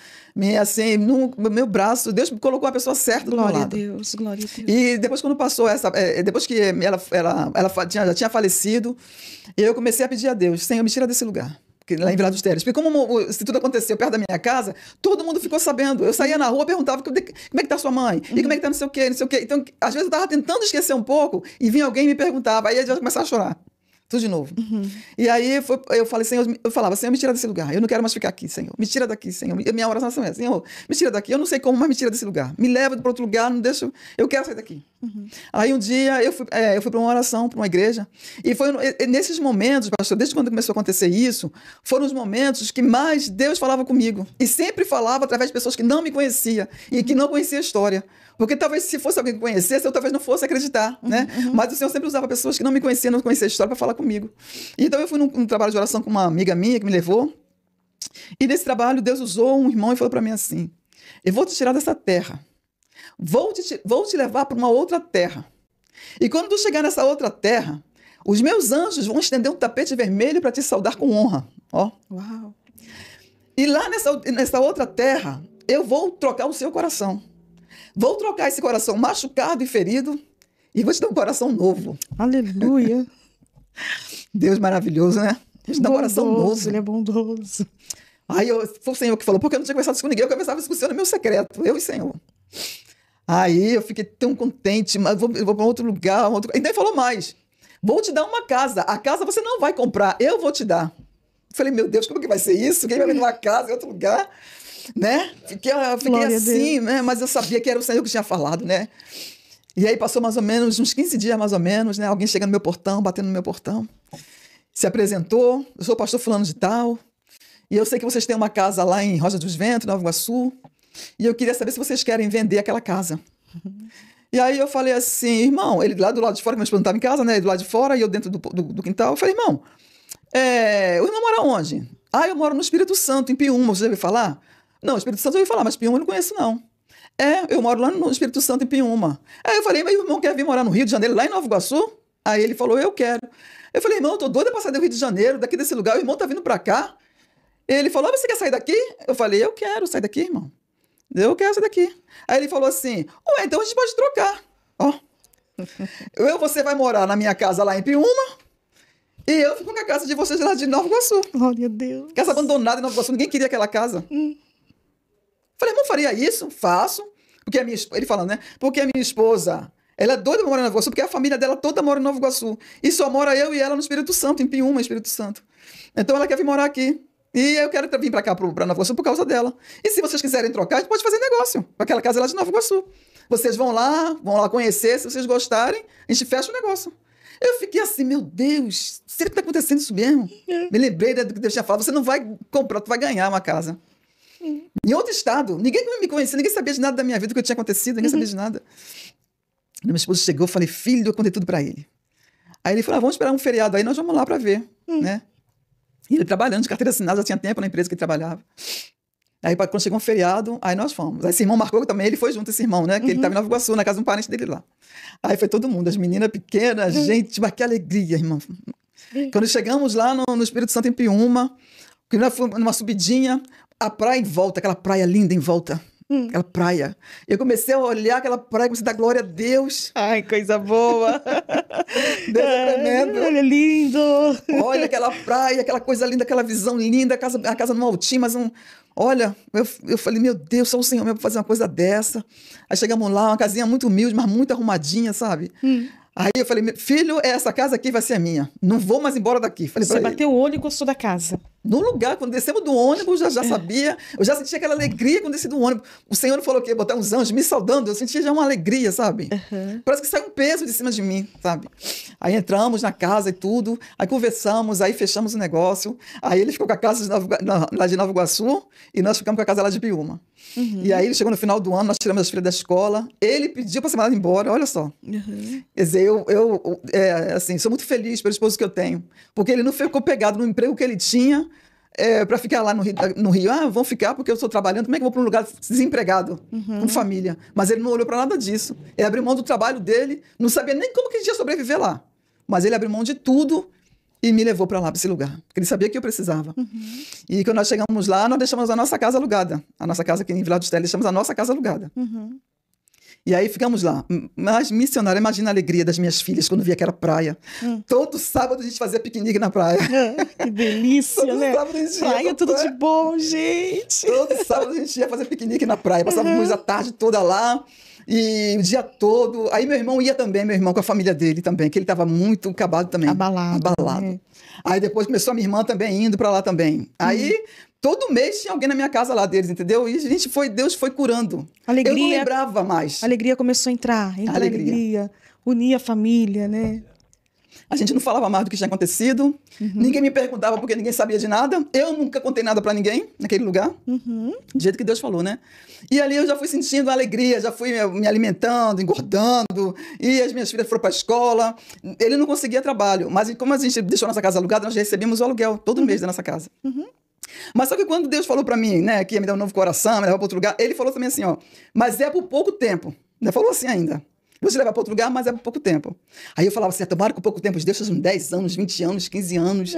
Assim, no meu braço, Deus colocou a pessoa certa do meu lado. Glória a Deus, glória a Deus. E depois, quando passou depois que ela já tinha falecido, eu comecei a pedir a Deus: Senhor, me tira desse lugar. Lá em Vila dos Teles. Porque como se tudo aconteceu perto da minha casa, todo mundo ficou sabendo. Eu saía na rua, perguntava como é que tá sua mãe? E como é que tá não sei o quê, não sei o quê. Então, às vezes eu estava tentando esquecer um pouco e vinha alguém e me perguntava. Aí eu já começava a chorar. Tudo de novo. E aí eu falei, Senhor, eu falava, Senhor, me tira desse lugar. Eu não quero mais ficar aqui, Senhor. Me tira daqui, Senhor. Minha oração é, Senhor, me tira daqui. Eu não sei como, mas me tira desse lugar. Me leva para outro lugar, não deixa. Eu quero sair daqui. Aí um dia eu fui para uma oração, para uma igreja. E foi nesses momentos, pastor, desde quando começou a acontecer isso, foram os momentos que mais Deus falava comigo. E sempre falava através de pessoas que não me conheciam e que não conheciam a história. Porque talvez se fosse alguém que conhecesse, eu talvez não fosse acreditar, né? Mas o Senhor sempre usava pessoas que não me conheciam, não conheciam a história para falar comigo. Então eu fui num trabalho de oração com uma amiga minha que me levou. E nesse trabalho Deus usou um irmão e falou para mim assim: eu vou te tirar dessa terra. Vou te levar para uma outra terra. E quando tu chegar nessa outra terra, os meus anjos vão estender um tapete vermelho para te saudar com honra. Ó. Uau. E lá nessa outra terra, eu vou trocar o seu coração. Vou trocar esse coração machucado e ferido e vou te dar um coração novo. Aleluia. Deus maravilhoso, né? Vou te dar um coração novo. Ele é bondoso. Aí foi o Senhor que falou, porque eu não tinha conversado isso com ninguém, eu conversava isso com o Senhor no meu secreto, eu e o Senhor. Aí eu fiquei tão contente, mas eu vou para outro lugar. Então ele falou mais: vou te dar uma casa. A casa você não vai comprar, eu vou te dar. Eu falei, meu Deus, como que vai ser isso? Quem vai me dar uma casa em outro lugar? Né? Fiquei assim, né? Mas eu sabia que era o Senhor que tinha falado, né? E aí passou mais ou menos uns 15 dias, mais ou menos, né? Alguém chega no meu portão, batendo no meu portão, se apresentou: eu sou o pastor fulano de tal, e eu sei que vocês têm uma casa lá em Rosa dos Ventos, Nova Iguaçu, e eu queria saber se vocês querem vender aquela casa. E aí eu falei assim: irmão, ele lá do lado de fora, que meu esposo não estava em casa, né? Ele do lado de fora e eu dentro do quintal. Eu falei: irmão, o irmão mora onde? Ah, eu moro no Espírito Santo, em Piúma. Você já ouviu falar? Não, Espírito Santo eu ouvi falar, mas Piúma eu não conheço, não. Eu moro lá no Espírito Santo, em Piúma. Aí eu falei: mas o irmão quer vir morar no Rio de Janeiro, lá em Nova Iguaçu? Aí ele falou: eu quero. Eu falei: irmão, eu tô doida pra sair do Rio de Janeiro, daqui desse lugar, o irmão tá vindo pra cá. Ele falou: você quer sair daqui? Eu falei: eu quero sair daqui, irmão. Eu quero sair daqui. Aí ele falou assim: ué, então a gente pode trocar. Ó. Você vai morar na minha casa lá em Piúma, e eu fico na casa de vocês lá de Nova Iguaçu. Glória a Deus. Casa abandonada em Nova Iguaçu, ninguém queria aquela casa. Falei: irmão, faria isso? Faço. Porque ele falando, né? Porque a minha esposa, ela é doida pra morar em Nova Iguaçu, porque a família dela toda mora em Nova Iguaçu. E só mora eu e ela no Espírito Santo, em Piúma, Espírito Santo. Então ela quer vir morar aqui. E eu quero vir para cá, para Nova Iguaçu, por causa dela. E se vocês quiserem trocar, a gente pode fazer negócio com aquela casa lá de Nova Iguaçu. Vocês vão lá conhecer, se vocês gostarem, a gente fecha o negócio. Eu fiquei assim: meu Deus, será que está acontecendo isso mesmo? Me lembrei do que Deus tinha falado: você não vai comprar, tu vai ganhar uma casa. Em outro estado, ninguém me conhecia, ninguém sabia de nada da minha vida, do que tinha acontecido, ninguém sabia de nada. Quando meu esposo chegou, eu falei: filho, eu contei tudo para ele. Aí ele falou: vamos esperar um feriado aí, nós vamos lá para ver, né? E ele trabalhando de carteira assinada, já tinha tempo na empresa que ele trabalhava. Aí quando chegou um feriado, aí nós fomos. Aí esse irmão marcou também, ele foi junto, esse irmão, né? Que ele estava em Nova Iguaçu, na casa de um parente dele lá. Aí foi todo mundo, as meninas pequenas, gente, mas que alegria, irmão. Quando chegamos lá no Espírito Santo, em Piúma, que nós fomos numa subidinha, a praia em volta, aquela praia linda em volta. Aquela praia. Eu comecei a olhar aquela praia, comecei a dar glória a Deus. Ai, coisa boa. Deus é tremendo. Olha, lindo. Olha aquela praia, aquela coisa linda, aquela visão linda, a casa numa altinha, mas olha, eu falei: meu Deus, só o Senhor mesmo para fazer uma coisa dessa. Aí chegamos lá, uma casinha muito humilde, mas muito arrumadinha, sabe? Aí eu falei: filho, essa casa aqui vai ser a minha. Não vou mais embora daqui. Falei: você bateu o olho e gostou da casa? No lugar, quando descemos do ônibus, já sabia. Eu já sentia aquela alegria quando desci do ônibus. O Senhor falou que ia botar uns anjos me saudando. Eu sentia já uma alegria, sabe? Parece que saiu um peso de cima de mim, sabe? Aí entramos na casa e tudo. Aí conversamos, aí fechamos o negócio. Aí ele ficou com a casa lá de Nova Iguaçu e nós ficamos com a casa lá de Piúma. E aí ele chegou no final do ano, nós tiramos as filhas da escola. Ele pediu para ser mandado embora, olha só. Quer dizer, eu assim, sou muito feliz pelo esposo que eu tenho. Porque ele não ficou pegado no emprego que ele tinha para ficar lá no Rio. Ah, vão ficar porque eu estou trabalhando. Como é que eu vou para um lugar desempregado, com família? Mas ele não olhou para nada disso. Ele abriu mão do trabalho dele, não sabia nem como que a gente ia sobreviver lá. Mas ele abriu mão de tudo e me levou para lá, para esse lugar. Porque ele sabia que eu precisava. E quando nós chegamos lá, nós deixamos a nossa casa alugada. A nossa casa aqui em Vila dos Teles, deixamos a nossa casa alugada. E aí ficamos lá. Mas, missionária, imagina a alegria das minhas filhas quando via aquela praia. Todo sábado a gente fazia piquenique na praia. Que delícia, todo né? Sábado a gente praia, tudo de bom, gente. Todo sábado a gente ia fazer piquenique na praia. Passávamos a tarde toda lá. E o dia todo. Aí meu irmão ia também, meu irmão com a família dele também, que ele estava muito acabado também. Abalado. Né? Aí depois começou a minha irmã também indo para lá também. Aí todo mês tinha alguém na minha casa lá deles, entendeu? E Deus foi curando. Alegria, eu não lembrava mais. A alegria começou a entrar. Alegria. Unir a família, né? A gente não falava mais do que tinha acontecido. Ninguém me perguntava porque ninguém sabia de nada. Eu nunca contei nada para ninguém naquele lugar. Do jeito que Deus falou, né? E ali eu já fui sentindo alegria, já fui me alimentando, engordando. E as minhas filhas foram para a escola. Ele não conseguia trabalho. Mas como a gente deixou a nossa casa alugada, nós recebíamos o aluguel todo mês da nossa casa. Mas só que quando Deus falou para mim, né, que ia me dar um novo coração, me levar para outro lugar, ele falou também assim, ó, mas é por pouco tempo. Ele falou assim ainda. Vou te levar para outro lugar, mas é por pouco tempo. Aí eu falava assim, tomara que por pouco tempo, Deus, uns 10 anos, 20 anos, 15 anos.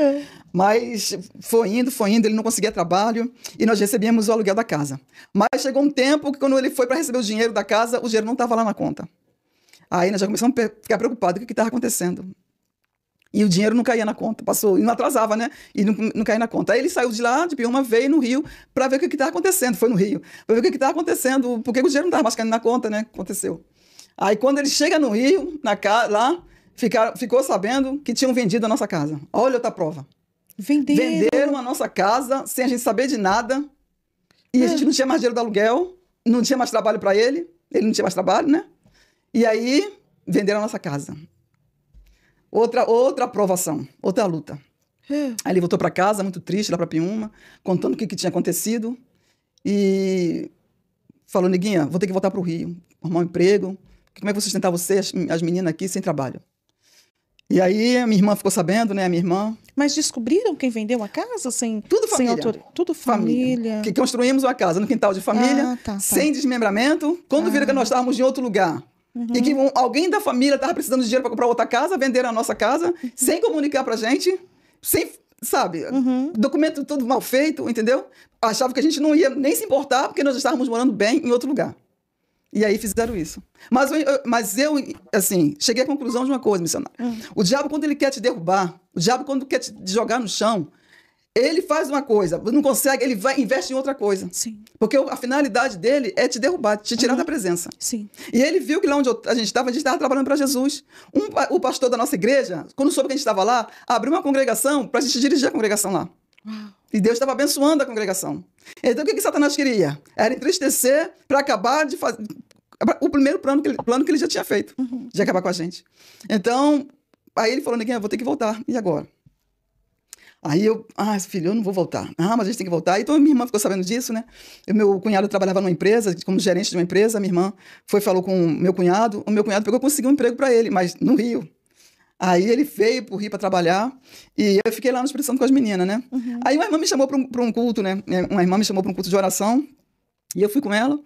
Mas foi indo, ele não conseguia trabalho e nós recebíamos o aluguel da casa. Mas chegou um tempo que quando ele foi para receber o dinheiro da casa, o dinheiro não estava lá na conta. Aí nós já começamos a ficar preocupados, o que estava acontecendo? E o dinheiro não caía na conta, passou, e não atrasava, né? E não caía na conta. Aí ele saiu de lá, de Piúma, veio no Rio para ver o que estava acontecendo. Foi no Rio, para ver o que estava acontecendo, porque o dinheiro não estava mais caindo na conta, né? Aconteceu. Aí quando ele chega no Rio, lá, ficou sabendo que tinham vendido a nossa casa. Olha outra prova. Venderam a nossa casa sem a gente saber de nada. E a gente não tinha mais dinheiro do aluguel, não tinha mais trabalho para ele não tinha mais trabalho, né? E aí venderam a nossa casa. Outra aprovação, outra luta. Aí ele voltou para casa, muito triste, lá para Piúma, contando o que tinha acontecido. E falou, neguinha, vou ter que voltar para o Rio, arrumar um emprego. Como é que vou sustentar você, as meninas aqui, sem trabalho? E aí a minha irmã ficou sabendo, né? A minha irmã. Mas descobriram quem vendeu a casa? Tudo família. Tudo família. Que construímos uma casa no quintal de família, sem desmembramento. Quando viram que nós estávamos em outro lugar e que alguém da família estava precisando de dinheiro para comprar outra casa, venderam a nossa casa, sem comunicar pra gente, sem, sabe, documento tudo mal feito, entendeu? Achavam que a gente não ia nem se importar porque nós estávamos morando bem em outro lugar. E aí fizeram isso. Mas eu, assim, cheguei à conclusão de uma coisa, missionário. O diabo, quando ele quer te derrubar, o diabo, quando quer te jogar no chão, ele faz uma coisa, não consegue, ele investe em outra coisa. Sim. Porque a finalidade dele é te derrubar, te tirar da presença. Sim. E ele viu que lá onde a gente estava trabalhando para Jesus. O pastor da nossa igreja, quando soube que a gente estava lá, abriu uma congregação para a gente dirigir a congregação lá. E Deus estava abençoando a congregação. Então, o que Satanás queria? Era entristecer para acabar de fazer o primeiro plano que ele já tinha feito, de acabar com a gente. Então, aí ele falou, neguinha, eu vou ter que voltar. E agora? Aí filho, eu não vou voltar. Mas a gente tem que voltar. Então, minha irmã ficou sabendo disso, né? Meu cunhado trabalhava numa empresa, como gerente de uma empresa. Minha irmã falou com o meu cunhado. O meu cunhado conseguiu um emprego para ele, mas no Rio. Aí ele veio pro Rio para trabalhar e eu fiquei lá no Espírito Santo com as meninas, né? Aí uma irmã me chamou para um culto, né? Uma irmã me chamou para um culto de oração e eu fui com ela.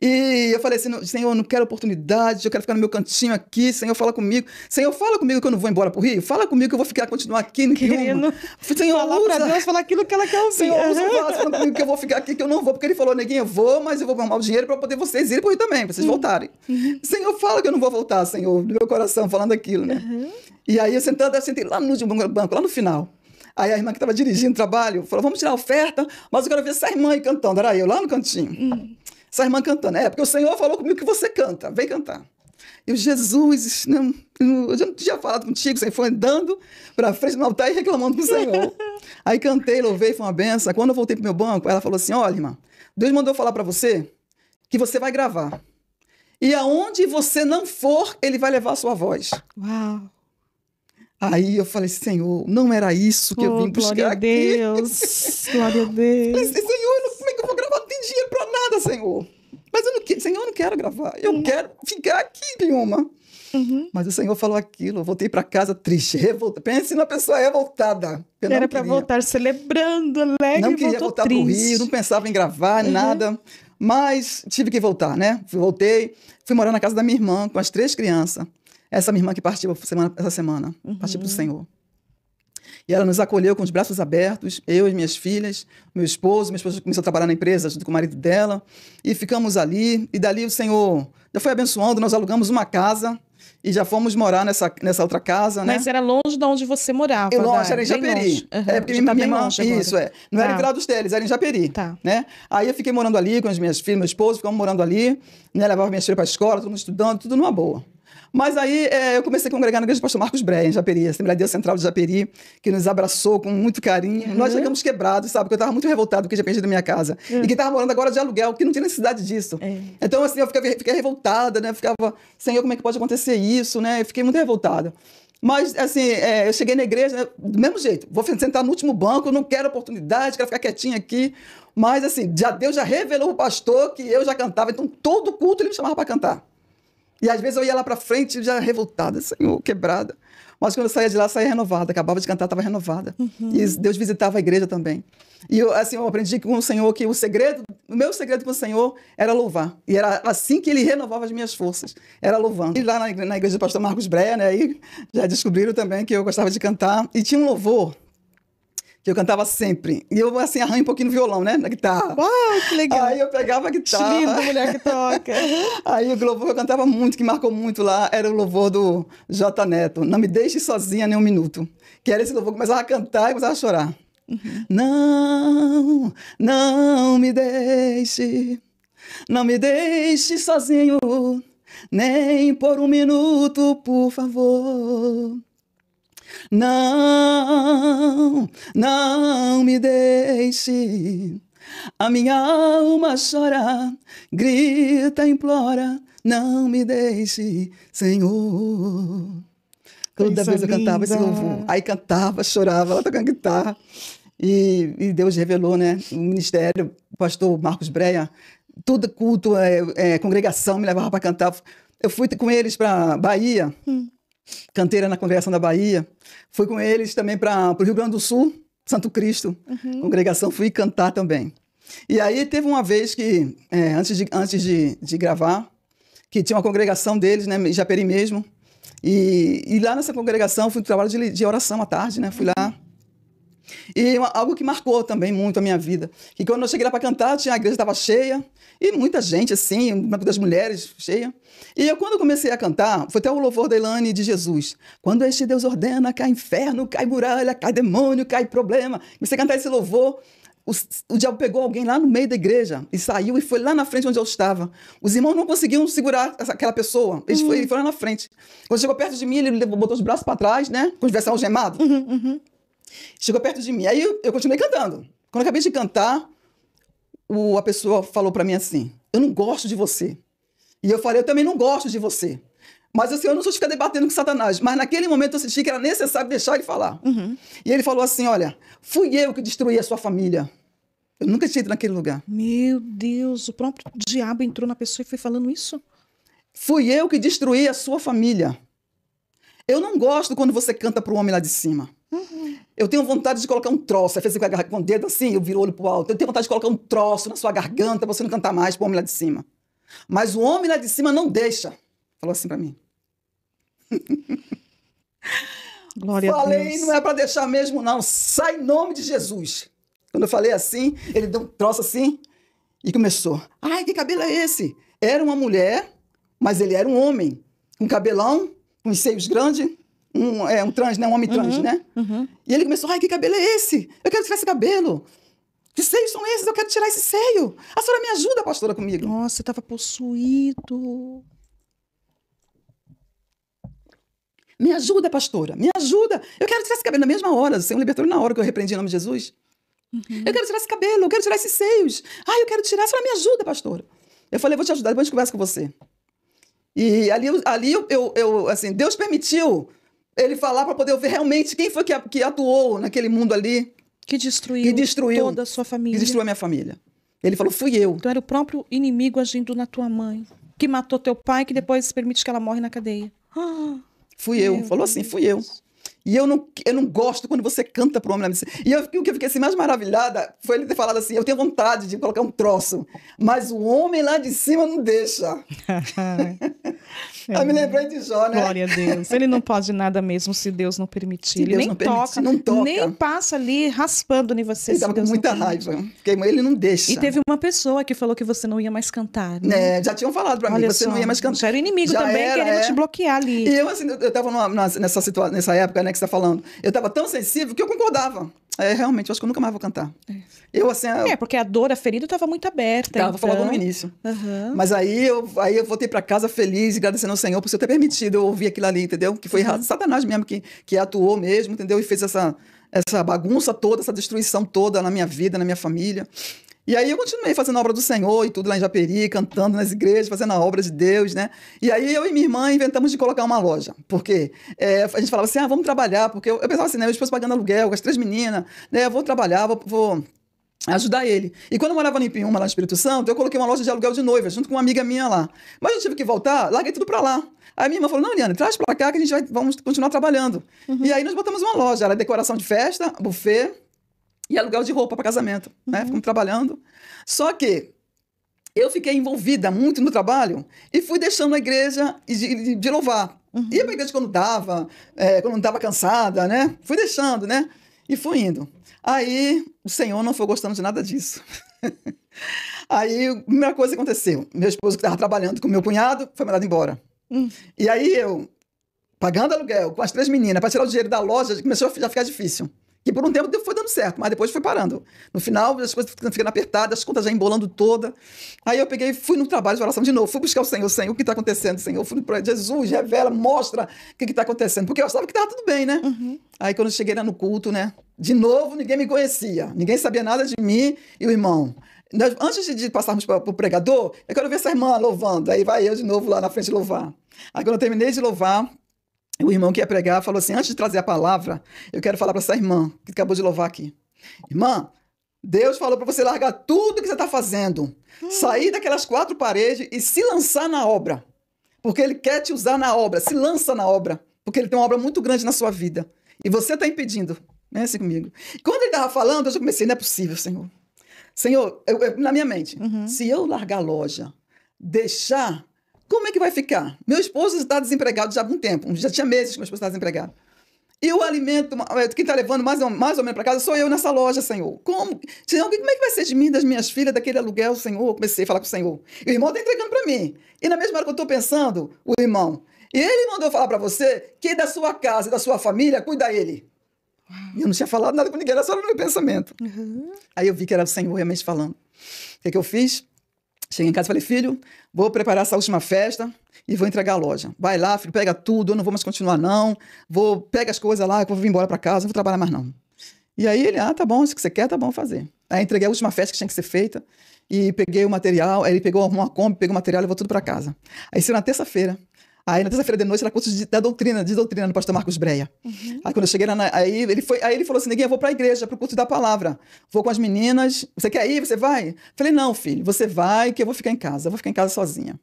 E eu falei assim, Senhor, eu não quero oportunidade, eu quero ficar no meu cantinho aqui, Senhor, fala comigo. Senhor, fala comigo que eu não vou embora pro Rio, fala comigo que eu vou continuar aqui no Rio. Senhor, falar pra Deus, falar aquilo que ela quer ouvir. Senhor, fala comigo que eu vou ficar aqui, que eu não vou, porque ele falou, neguinha, eu vou, mas eu vou arrumar o dinheiro para poder vocês irem pro Rio também, para vocês voltarem. Senhor, fala que eu não vou voltar, Senhor, no meu coração, falando aquilo, né? E aí eu sentei lá no último banco, lá no final. Aí a irmã que estava dirigindo o trabalho falou, vamos tirar a oferta, mas eu quero ver essa irmã aí cantando. Era eu, lá no cantinho. Essa irmã cantando. Porque o Senhor falou comigo que você canta, vem cantar. Eu, Jesus, não, eu já não tinha falado contigo, você foi andando para frente no altar e reclamando com o Senhor. Aí cantei, louvei, foi uma benção. Quando eu voltei pro meu banco, ela falou assim, olha, irmã, Deus mandou falar para você que você vai gravar. E aonde você não for, ele vai levar a sua voz. Uau! Aí eu falei, Senhor, não era isso que eu vim buscar aqui. Glória a Deus, glória a Deus. Falei, Senhor, como é que eu vou gravar? Não tem dinheiro para nada, Senhor. Mas Senhor, eu não quero gravar. Eu quero ficar aqui, Bioma. Mas o Senhor falou aquilo. Eu voltei para casa triste, revoltada. Pense numa pessoa revoltada. Era para voltar celebrando, alegre. Não queria voltar para o Rio, não pensava em gravar, nada. Mas tive que voltar, né? Voltei, fui morar na casa da minha irmã, com as 3 crianças. Essa minha irmã que partiu essa semana, partiu para o Senhor. E ela nos acolheu com os braços abertos, eu e minhas filhas, meu esposo começou a trabalhar na empresa junto com o marido dela, e ficamos ali, e dali o Senhor já foi abençoando, nós alugamos uma casa, e já fomos morar nessa outra casa, né? Mas era longe de onde você morava? Eu longe, era em Japeri. Porque minha irmã, isso, não era em Vila dos Teles, era em Japeri, né? Aí eu fiquei morando ali com as minhas filhas, meu esposo, ficamos morando ali, né? Levava minhas filhas para a escola, todo mundo estudando, tudo numa boa. Mas aí eu comecei a congregar na igreja do pastor Marcos Breia, em Japeri, a Assembleia de Deus Central de Japeri, que nos abraçou com muito carinho. Nós chegamos quebrados, sabe? Porque eu estava muito revoltado porque tinha perdido da minha casa. E que estava morando agora de aluguel, que não tinha necessidade disso. Então, assim, eu fiquei revoltada, né? Ficava, Senhor, como é que pode acontecer isso, né? Eu fiquei muito revoltada. Mas, assim, eu cheguei na igreja, né? Do mesmo jeito. Vou sentar no último banco, não quero oportunidade, quero ficar quietinho aqui. Mas, assim, Deus já revelou o pastor que eu já cantava. Então, todo culto ele me chamava para cantar. E às vezes eu ia lá para frente já revoltada, Senhor, quebrada. Mas quando eu saía de lá, saía renovada. Acabava de cantar, estava renovada. E Deus visitava a igreja também. E eu aprendi com o Senhor que o meu segredo com o Senhor era louvar. E era assim que Ele renovava as minhas forças. Era louvando. E lá na igreja do pastor Marcos Breia, né, aí já descobriram também que eu gostava de cantar. E tinha um louvor que eu cantava sempre. E eu, assim, arranho um pouquinho no violão, né? Na guitarra. Uau, que legal. Aí eu pegava a guitarra. Linda mulher que toca. Aí o louvor que eu cantava muito, que marcou muito lá, era o louvor do J. Neto. Não me deixe sozinha nem um minuto. Que era esse louvor, começava a cantar e começava a chorar. Não, não me deixe sozinho, nem por um minuto, por favor. Não, não me deixe, a minha alma chora, grita, implora, não me deixe, Senhor. Toda vez eu cantava esse louvor, aí cantava, chorava, ela tocando guitarra, e Deus revelou, né, o ministério, o pastor Marcos Breia, todo culto, congregação me levava para cantar. Eu fui com eles para Bahia, cantei na congregação da Bahia, fui com eles também para o Rio Grande do Sul, Santo Cristo, congregação, fui cantar também. E aí teve uma vez que, antes de gravar, que tinha uma congregação deles, né, em Japeri mesmo, e lá nessa congregação fui no trabalho de oração à tarde, né, fui lá. E algo que marcou também muito a minha vida, que quando eu cheguei lá para cantar, a igreja estava cheia, e muita gente, assim, um banco das mulheres cheia. E quando eu comecei a cantar, foi até o louvor da Elane de Jesus. Quando este Deus ordena, cai inferno, cai muralha, cai demônio, cai problema. Comecei a cantar esse louvor, o diabo pegou alguém lá no meio da igreja e saiu e foi lá na frente onde eu estava. Os irmãos não conseguiam segurar aquela pessoa. Ele foi lá na frente. Quando chegou perto de mim, ele botou os braços para trás, né? Com os versos algemados. Chegou perto de mim. Aí eu continuei cantando. Quando eu acabei de cantar, a pessoa falou para mim assim, eu não gosto de você. E eu falei, eu também não gosto de você. Mas assim, eu não sou de ficar debatendo com Satanás. Mas naquele momento eu senti que era necessário deixar ele falar. E ele falou assim, olha, fui eu que destruí a sua família. Eu nunca tinha ido naquele lugar. Meu Deus, o próprio diabo entrou na pessoa e foi falando isso? Fui eu que destruí a sua família. Eu não gosto quando você canta para o homem lá de cima. Eu tenho vontade de colocar um troço. Aí fez com o dedo assim, eu viro o olho pro alto. Eu tenho vontade de colocar um troço na sua garganta para você não cantar mais pro homem lá de cima. Mas o homem lá de cima não deixa. Falou assim para mim. Glória falei, a Deus. Não é para deixar mesmo, não. Sai em nome de Jesus. Quando eu falei assim, ele deu um troço assim e começou. Ai, que cabelo é esse? Era uma mulher, mas ele era um homem. Com cabelão, com os seios grandes. Um trans, né? Um homem trans, né? E ele começou, ai, que cabelo é esse? Eu quero tirar esse cabelo. Que seios são esses? Eu quero tirar esse seio. A senhora me ajuda, pastora, comigo. Nossa, você estava possuído. Me ajuda, pastora, me ajuda. Eu quero tirar esse cabelo na mesma hora. O Senhor libertou na hora que eu repreendi em nome de Jesus. Eu quero tirar esse cabelo, eu quero tirar esses seios. Eu quero tirar. Ela me ajuda, pastora. Eu falei, vou te ajudar, depois a gente conversa com você. E ali assim, Deus permitiu ele falar para poder eu ver realmente quem foi que atuou naquele mundo ali. Que destruiu toda a sua família. Que destruiu a minha família. Ele falou, fui eu. Então era o próprio inimigo agindo na tua mãe, que matou teu pai, que depois permite que ela morre na cadeia. Fui eu. Falou assim, fui eu. E eu não gosto quando você canta pro homem. E o que eu fiquei assim, mais maravilhada foi ele ter falado assim, eu tenho vontade de colocar um troço, mas o homem lá de cima não deixa. Eu me lembrei de Jó, né? Glória a Deus. Ele não pode nada mesmo se Deus não permitir. Ele nem toca, nem passa ali raspando em você. Ele estava com muita raiva. Ele não deixa. E teve uma pessoa que falou que você não ia mais cantar. Né? Já tinham falado para mim, você não ia mais cantar. Já era inimigo também, querendo te bloquear ali. E eu, assim, eu estava nessa época, né, que você está falando, eu estava tão sensível que eu concordava. Realmente, eu acho que eu nunca mais vou cantar. Eu, assim, porque a dor, a ferida estava muito aberta. Estava falando no início. Mas aí eu voltei para casa feliz, agradecendo ao Senhor por você ter permitido eu ouvir aquilo ali, entendeu? Que foi Satanás mesmo que atuou mesmo, entendeu? E fez essa bagunça toda, essa destruição toda na minha vida, na minha família. E aí eu continuei fazendo a obra do Senhor e tudo lá em Japeri, cantando nas igrejas, fazendo a obra de Deus, né? E aí eu e minha irmã inventamos de colocar uma loja, porque a gente falava assim, vamos trabalhar, porque eu pensava assim, né? Meu esposo pagando aluguel com as 3 meninas, né? Eu vou trabalhar, vou ajudar ele. E quando eu morava em Piúma, lá no Espírito Santo, eu coloquei uma loja de aluguel de noiva, junto com uma amiga minha lá. Mas eu tive que voltar, larguei tudo pra lá. Aí minha irmã falou, não, Eliane, traz pra cá que a gente vamos continuar trabalhando. E aí nós botamos uma loja, era decoração de festa, buffet, e aluguel de roupa para casamento, né? Ficamos trabalhando. Só que eu fiquei envolvida muito no trabalho e fui deixando a igreja de louvar. Ia para a igreja quando não estava cansada, né? Fui deixando, né? E fui indo. Aí o Senhor não foi gostando de nada disso. Aí a primeira coisa que aconteceu, meu esposo que estava trabalhando com meu cunhado foi mandado embora. E aí eu, pagando aluguel com as 3 meninas para tirar o dinheiro da loja, começou a já ficar difícil. Que por um tempo foi dando certo, mas depois foi parando. No final, as coisas ficando apertadas, as contas já embolando toda. Aí eu peguei e fui no trabalho de oração de novo. Fui buscar o Senhor, o que está acontecendo, Senhor? Fui para Jesus, revela, mostra o que está acontecendo. Porque eu achava que estava tudo bem, né? Aí quando eu cheguei lá no culto, né? De novo, ninguém me conhecia. Ninguém sabia nada de mim e o irmão. Antes de passarmos para o pregador, eu quero ver essa irmã louvando. Aí vai eu de novo lá na frente louvar. Aí quando eu terminei de louvar, o irmão que ia pregar falou assim, antes de trazer a palavra, eu quero falar para essa irmã que acabou de louvar aqui. Irmã, Deus falou para você largar tudo que você está fazendo, sair daquelas 4 paredes e se lançar na obra. Porque Ele quer te usar na obra, se lança na obra, porque Ele tem uma obra muito grande na sua vida. E você está impedindo. Pense comigo. E quando ele estava falando, eu já comecei, não é possível, Senhor. Senhor, na minha mente, se eu largar a loja, deixar... Como é que vai ficar? Meu esposo está desempregado já há algum tempo. Já tinha meses que meu esposo está desempregado. E o alimento, quem está levando mais ou menos para casa, sou eu nessa loja, Senhor. Como? Senhor, como é que vai ser de mim, das minhas filhas, daquele aluguel, Senhor? Eu comecei a falar com o Senhor. E o irmão está entregando para mim. E na mesma hora que eu estou pensando, o irmão, e ele mandou falar para você que da sua casa e da sua família, cuida ele. E eu não tinha falado nada com ninguém, era só no meu pensamento. Aí eu vi que era o Senhor realmente falando. O que eu fiz? Cheguei em casa e falei, filho, vou preparar essa última festa e vou entregar a loja. Vai lá, filho, pega tudo, eu não vou mais continuar, não. Pega as coisas lá, eu vou vir embora para casa, não vou trabalhar mais, não. E aí ele, tá bom, isso que você quer, tá bom fazer. Aí entreguei a última festa que tinha que ser feita e peguei o material, aí ele pegou uma Kombi, pegou o material e levou tudo para casa. Aí saiu na terça-feira. Aí na terça-feira de noite era curso de doutrina no pastor Marcos Breia. Aí quando eu cheguei lá, aí ele falou assim, Neguinha, eu vou para a igreja, para o curso da palavra. Vou com as meninas, você quer ir? Você vai? Falei, não, filho, você vai que eu vou ficar em casa. Eu vou ficar em casa sozinha.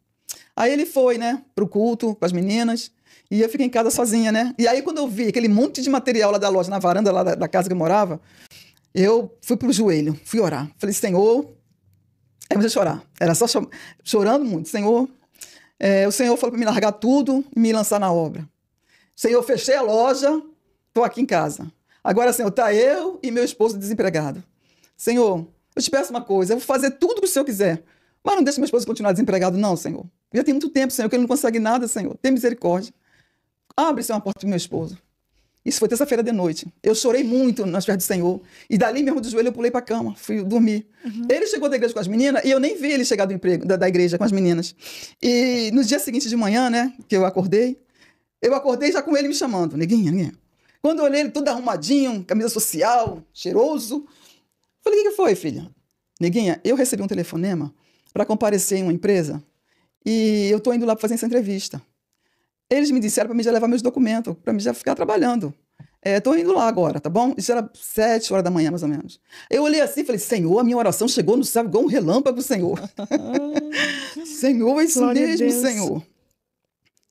Aí ele foi, né, para o culto com as meninas e eu fiquei em casa sozinha, né? E aí quando eu vi aquele monte de material lá da loja, na varanda lá da casa que eu morava, eu fui pro joelho, fui orar. Falei, Senhor, aí comecei a chorar. Era só chorando muito. Senhor... o Senhor falou para me largar tudo e me lançar na obra. Senhor, fechei a loja, estou aqui em casa. Agora, Senhor, está eu e meu esposo desempregado. Senhor, eu te peço uma coisa, eu vou fazer tudo o que o Senhor quiser, mas não deixe meu esposo continuar desempregado, não, Senhor. Já tem muito tempo, Senhor, que ele não consegue nada, Senhor. Tem misericórdia. Abre, Senhor, uma porta para o meu esposo. Isso foi terça-feira de noite. Eu chorei muito nas pernas do Senhor. E dali mesmo do joelho eu pulei para a cama, fui dormir. Ele chegou da igreja com as meninas e eu nem vi ele chegar do emprego, da igreja com as meninas. E no dia seguinte de manhã, né, que eu acordei, Eu acordei já com ele me chamando, Neguinha, Neguinha. Quando eu olhei ele todo arrumadinho, camisa social, cheiroso, falei, o que foi, filha? Neguinha, eu recebi um telefonema para comparecer em uma empresa e eu estou indo lá para fazer essa entrevista. Eles me disseram para mim já levar meus documentos, para mim já ficar trabalhando. Estou indo lá agora, tá bom? Isso era 7 horas da manhã, mais ou menos. Eu olhei assim e falei, Senhor, a minha oração chegou no céu igual um relâmpago, Senhor. Senhor, é isso Glória mesmo, Senhor.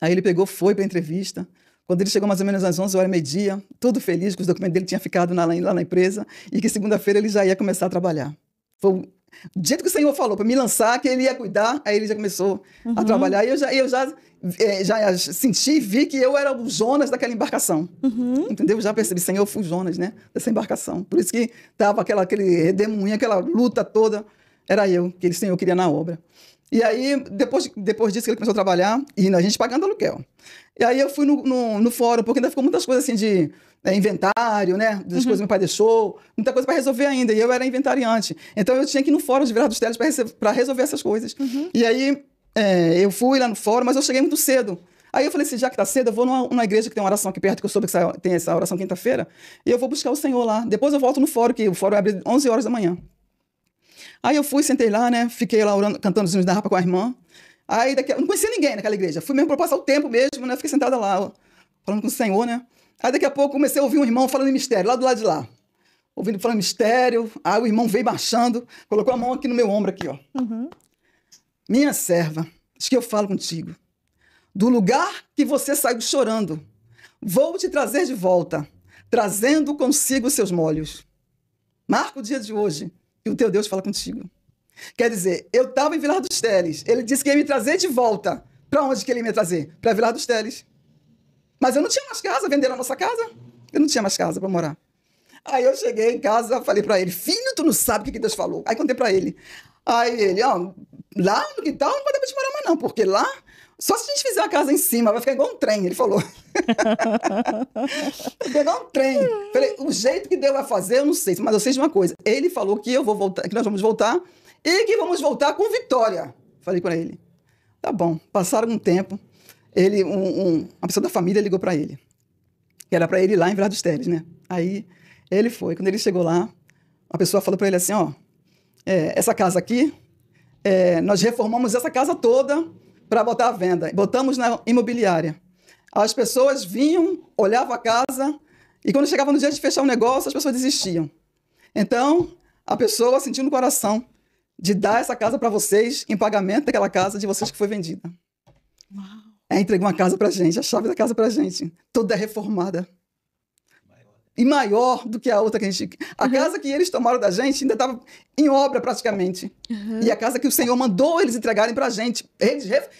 Aí ele pegou, foi para a entrevista. Quando ele chegou mais ou menos às 11 horas, meio-dia, todo feliz que os documentos dele tinham ficado lá na empresa e que segunda-feira ele já ia começar a trabalhar. Foi o jeito que o Senhor falou para me lançar, que ele ia cuidar, aí ele já começou a trabalhar. E eu já senti e vi que eu era o Jonas daquela embarcação. Entendeu? Eu já percebi, Senhor, eu fui o Jonas, né? Dessa embarcação. Por isso que estava aquele redemoinho, aquela luta toda. Era eu, que o Senhor queria na obra. E aí, depois disso que ele começou a trabalhar, e a gente pagando aluguel. E aí eu fui no fórum, porque ainda ficou muitas coisas assim de inventário, né? Das coisas que meu pai deixou, muita coisa para resolver ainda. E eu era inventariante. Então eu tinha que ir no fórum de Vilar dos Teles para resolver essas coisas. E aí eu fui lá no fórum, mas eu cheguei muito cedo. Aí eu falei assim, já que tá cedo, eu vou numa igreja que tem uma oração aqui perto, que eu soube que tem essa oração quinta-feira, e eu vou buscar o Senhor lá. Depois eu volto no fórum, que o fórum abre 11 horas da manhã. Aí eu fui, sentei lá, né? Fiquei lá orando, cantando os hinos da harpa com a irmã. Aí eu não conhecia ninguém naquela igreja. Fui mesmo para passar o tempo mesmo, né? Fiquei sentada lá, falando com o Senhor, né? Aí daqui a pouco comecei a ouvir um irmão falando em mistério, lá do lado de lá. Falando em mistério. Aí o irmão veio marchando, colocou a mão aqui no meu ombro, aqui, ó. Minha serva, acho que eu falo contigo. Do lugar que você saiu chorando, vou te trazer de volta, trazendo consigo os seus molhos. Marca o dia de hoje. E o teu Deus fala contigo. Quer dizer, eu estava em Vilar dos Teles. Ele disse que ia me trazer de volta. Para onde que ele ia me trazer? Para Vilar dos Teles. Mas eu não tinha mais casa, venderam a nossa casa. Eu não tinha mais casa para morar. Aí eu cheguei em casa, falei para ele, filho, tu não sabe o que Deus falou. Aí contei para ele. Aí ele, ó, lá no quintal não vai dar para te morar mais não, porque lá, só se a gente fizer uma casa em cima, vai ficar igual um trem, ele falou. Vai ficar igual um trem. Falei, o jeito que Deus vai fazer, eu não sei, mas eu sei de uma coisa. Ele falou que eu vou voltar, que nós vamos voltar e que vamos voltar com vitória. Falei para ele. Tá bom. Passaram um tempo, ele, uma pessoa da família ligou para ele. Que era para ele ir lá em Vilar dos Teles, né? Aí ele foi. Quando ele chegou lá, a pessoa falou para ele assim, ó, essa casa aqui, nós reformamos essa casa toda para botar à venda. Botamos na imobiliária. As pessoas vinham, olhavam a casa, e quando chegava no dia de fechar o negócio, as pessoas desistiam. Então, a pessoa sentiu no coração de dar essa casa para vocês em pagamento daquela casa de vocês que foi vendida. Uau. Entregou uma casa para a gente, a chave da casa para a gente, toda reformada. E maior do que a outra que a gente... A casa que eles tomaram da gente ainda estava em obra praticamente. E a casa que o Senhor mandou eles entregarem para a gente.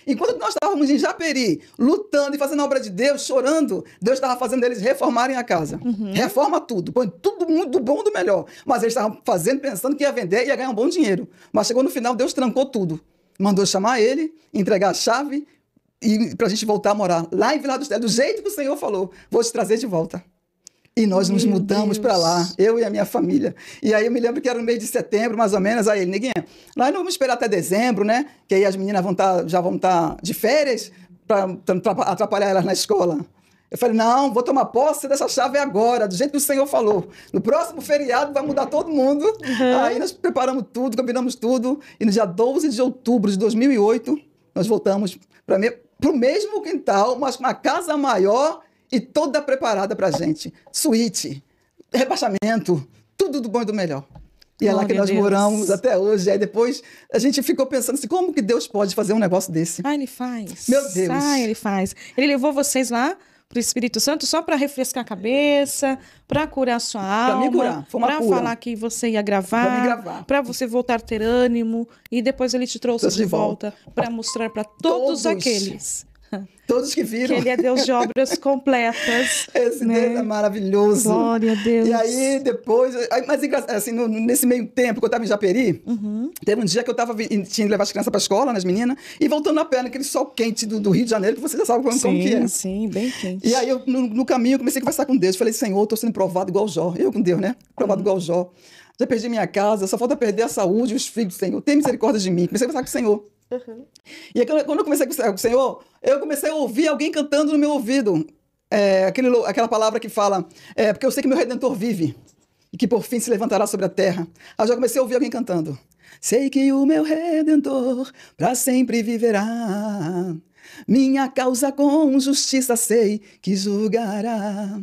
Enquanto nós estávamos em Japeri, lutando e fazendo a obra de Deus, chorando, Deus estava fazendo eles reformarem a casa. Reforma tudo, põe tudo muito do bom do melhor. Mas eles estavam fazendo, pensando que ia vender e ia ganhar um bom dinheiro. Mas chegou no final, Deus trancou tudo. Mandou chamar ele, entregar a chave e para a gente voltar a morar lá em Vilar dos Teles, do jeito que o Senhor falou. Vou te trazer de volta. E nós nos mudamos para lá, eu e a minha família. E aí eu me lembro que era no mês de setembro, mais ou menos, aí ele, Neguinha, nós não vamos esperar até dezembro, né? Que aí as meninas já vão estar de férias para atrapalhar elas na escola. Eu falei, não, vou tomar posse dessa chave agora, do jeito que o Senhor falou. No próximo feriado vai mudar todo mundo. Aí nós preparamos tudo, combinamos tudo. E no dia 12 de outubro de 2008, nós voltamos para o mesmo quintal, mas com uma casa maior e toda preparada para a gente. Suíte, rebaixamento, tudo do bom e do melhor. E é lá que nós moramos até hoje. Aí depois a gente ficou pensando assim, como que Deus pode fazer um negócio desse? Ah, ele faz. Meu Deus. Ah, ele faz. Ele levou vocês lá para o Espírito Santo só para refrescar a cabeça, para curar sua alma. Para me curar, foi uma cura. Para falar que você ia gravar. Para você voltar a ter ânimo. E depois ele te trouxe de volta para mostrar para todos aqueles... Todos que viram. Que ele é Deus de obras completas. Esse né? Deus é maravilhoso. Glória a Deus. E aí, depois... Mas, assim, nesse meio tempo que eu estava em Japeri, teve um dia que eu tinha que levar as crianças para a escola, as meninas, e voltando a pé, naquele sol quente do Rio de Janeiro, que você já sabe como que é. Sim, bem quente. E aí, no caminho, eu comecei a conversar com Deus. Falei, Senhor, estou sendo provado igual Jó. Eu com Deus, né? Provado igual Jó. Já perdi minha casa, só falta perder a saúde e os filhos, Senhor. Tem misericórdia de mim. Comecei a conversar com o Senhor. Uhum. E aí, quando eu comecei com o Senhor, eu comecei a ouvir alguém cantando no meu ouvido. Aquela palavra que fala, porque eu sei que meu Redentor vive e que por fim se levantará sobre a terra. Aí eu já comecei a ouvir alguém cantando. Sei que o meu Redentor para sempre viverá. Minha causa com justiça sei que julgará.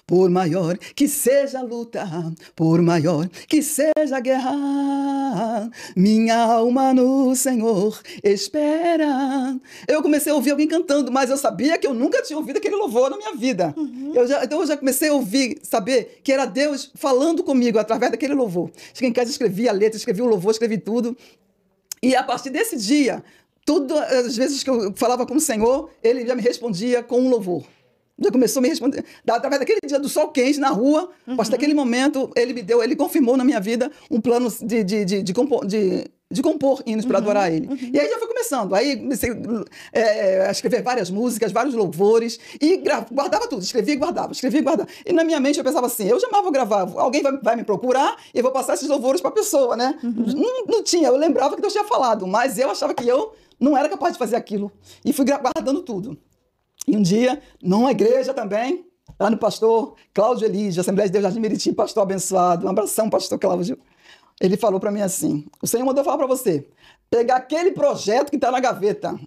Por maior que seja a luta, por maior que seja a guerra, minha alma no Senhor espera. Eu comecei a ouvir alguém cantando, mas eu sabia que eu nunca tinha ouvido aquele louvor na minha vida. Uhum. Então eu já comecei a ouvir, saber que era Deus falando comigo através daquele louvor. Cheguei em casa, escrevi a letra, escrevi o louvor, escrevi tudo. E a partir desse dia, todas as vezes que eu falava com o Senhor, ele já me respondia com um louvor. Já começou a me responder. Através daquele dia do sol quente na rua, a partir daquele momento, ele confirmou na minha vida um plano de compor hinos para adorar ele. E aí já foi começando. Aí comecei a escrever várias músicas, vários louvores, e guardava tudo. Escrevia e guardava, escrevia e guardava. E na minha mente eu pensava assim, eu jamais vou gravar, alguém vai me procurar e eu vou passar esses louvores para a pessoa, né? Não tinha, eu lembrava que Deus tinha falado, mas eu achava que eu não era capaz de fazer aquilo. E fui guardando tudo. E um dia, numa igreja também, lá no pastor Cláudio Elígio, Assembleia de Deus Jardim Meriti, pastor abençoado, um abração, pastor Cláudio. Ele falou para mim assim, o Senhor mandou falar para você, pegar aquele projeto que está na gaveta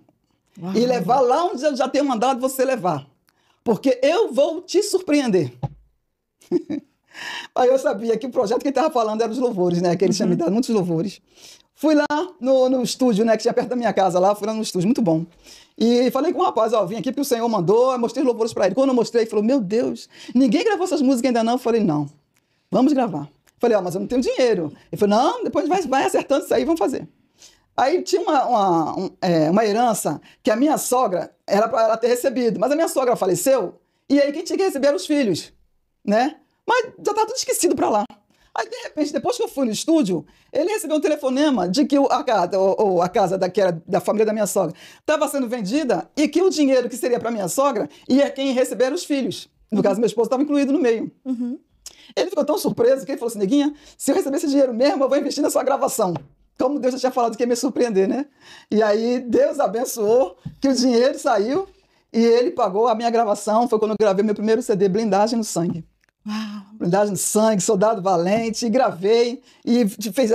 e levar lá onde eu já tenho mandado você levar, porque eu vou te surpreender. Aí eu sabia que o projeto que ele estava falando era os louvores, né? Que ele tinha me dado muitos louvores. Fui lá no estúdio, né? Que tinha perto da minha casa lá, fui lá no estúdio, muito bom. E falei com o rapaz, vim aqui porque o Senhor mandou, eu mostrei os louvores para ele. Quando eu mostrei, ele falou, meu Deus, ninguém gravou essas músicas ainda não? Eu falei, não, vamos gravar. Falei, mas eu não tenho dinheiro. Ele falou, não, depois vai acertando isso aí, vamos fazer. Aí tinha uma herança que a minha sogra era para ela ter recebido, mas a minha sogra faleceu, e aí quem tinha que receber eram os filhos, né? Mas já estava tudo esquecido para lá. Aí, de repente, depois que eu fui no estúdio, ele recebeu um telefonema de que a casa que era da família da minha sogra estava sendo vendida e que o dinheiro que seria para minha sogra ia quem receber os filhos. No caso, meu esposo estava incluído no meio. Ele ficou tão surpreso que ele falou assim, neguinha, se eu receber esse dinheiro mesmo, eu vou investir na sua gravação. Como Deus já tinha falado que ia me surpreender, né? E aí, Deus abençoou que o dinheiro saiu e ele pagou a minha gravação. Foi quando eu gravei meu primeiro CD, Blindagem no Sangue. Blindagem no Sangue, Soldado Valente, e gravei e fez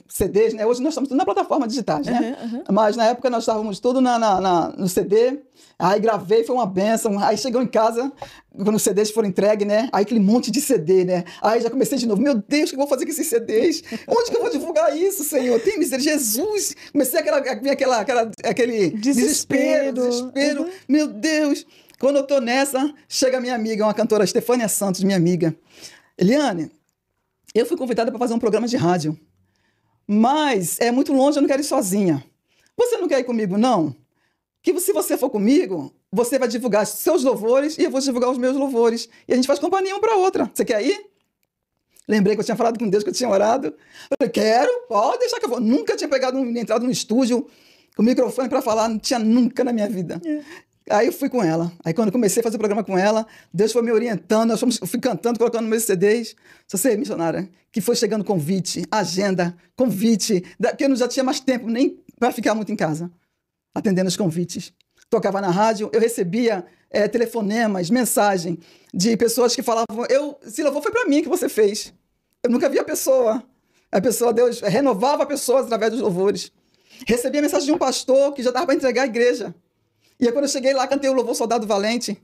CDs, né? Hoje nós estamos tudo na plataforma digitais, né? Mas na época nós estávamos tudo no CD, aí gravei, foi uma bênção, aí chegou em casa, quando os CDs foram entregues, né? Aí aquele monte de CD, né? Aí já comecei de novo, meu Deus, o que eu vou fazer com esses CDs? Onde que eu vou divulgar isso, Senhor? Tem misericórdia, Jesus! Comecei aquele desespero, meu Deus! Quando eu tô nessa, chega a minha amiga, uma cantora, Estefânia Santos, minha amiga. Eliane, eu fui convidada para fazer um programa de rádio, mas é muito longe, eu não quero ir sozinha. Você não quer ir comigo, não? Que se você for comigo, você vai divulgar seus louvores e eu vou divulgar os meus louvores. E a gente faz companhia uma para outra. Você quer ir? Lembrei que eu tinha falado com Deus, que eu tinha orado. Eu falei, quero, pode deixar que eu vou. Nunca tinha entrado no estúdio com o microfone para falar, não tinha nunca na minha vida. Aí eu fui com ela. Aí quando eu comecei a fazer o programa com ela, Deus foi me orientando, eu fui cantando, colocando meus CDs. Só sei, missionária, que foi chegando convite, agenda, convite, que eu não já tinha mais tempo nem para ficar muito em casa, atendendo os convites. Tocava na rádio, eu recebia telefonemas, mensagem de pessoas que falavam, esse louvor foi para mim que você fez. Eu nunca vi a pessoa. Deus renovava pessoas através dos louvores. Recebia mensagem de um pastor que já estava para entregar a igreja. E aí, quando eu cheguei lá, cantei o louvor Soldado Valente.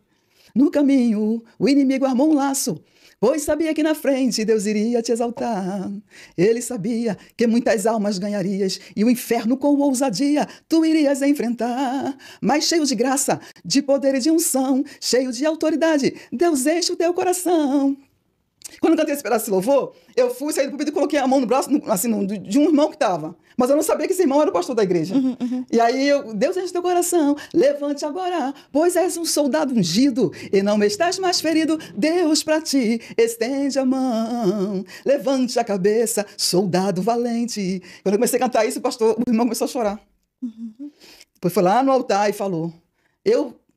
No caminho, o inimigo armou um laço, pois sabia que na frente Deus iria te exaltar. Ele sabia que muitas almas ganharias e o inferno com ousadia tu irias enfrentar. Mas cheio de graça, de poder e de unção, cheio de autoridade, Deus enche o teu coração. Quando eu cantei esse pedaço de louvor, eu fui sair do púlpito e coloquei a mão no braço de um irmão que estava. Mas eu não sabia que esse irmão era o pastor da igreja. E aí, Deus enche teu coração, levante agora, pois és um soldado ungido e não estás mais ferido. Deus pra ti estende a mão, levante a cabeça, soldado valente. Quando eu comecei a cantar isso, o irmão começou a chorar. Depois foi lá no altar e falou,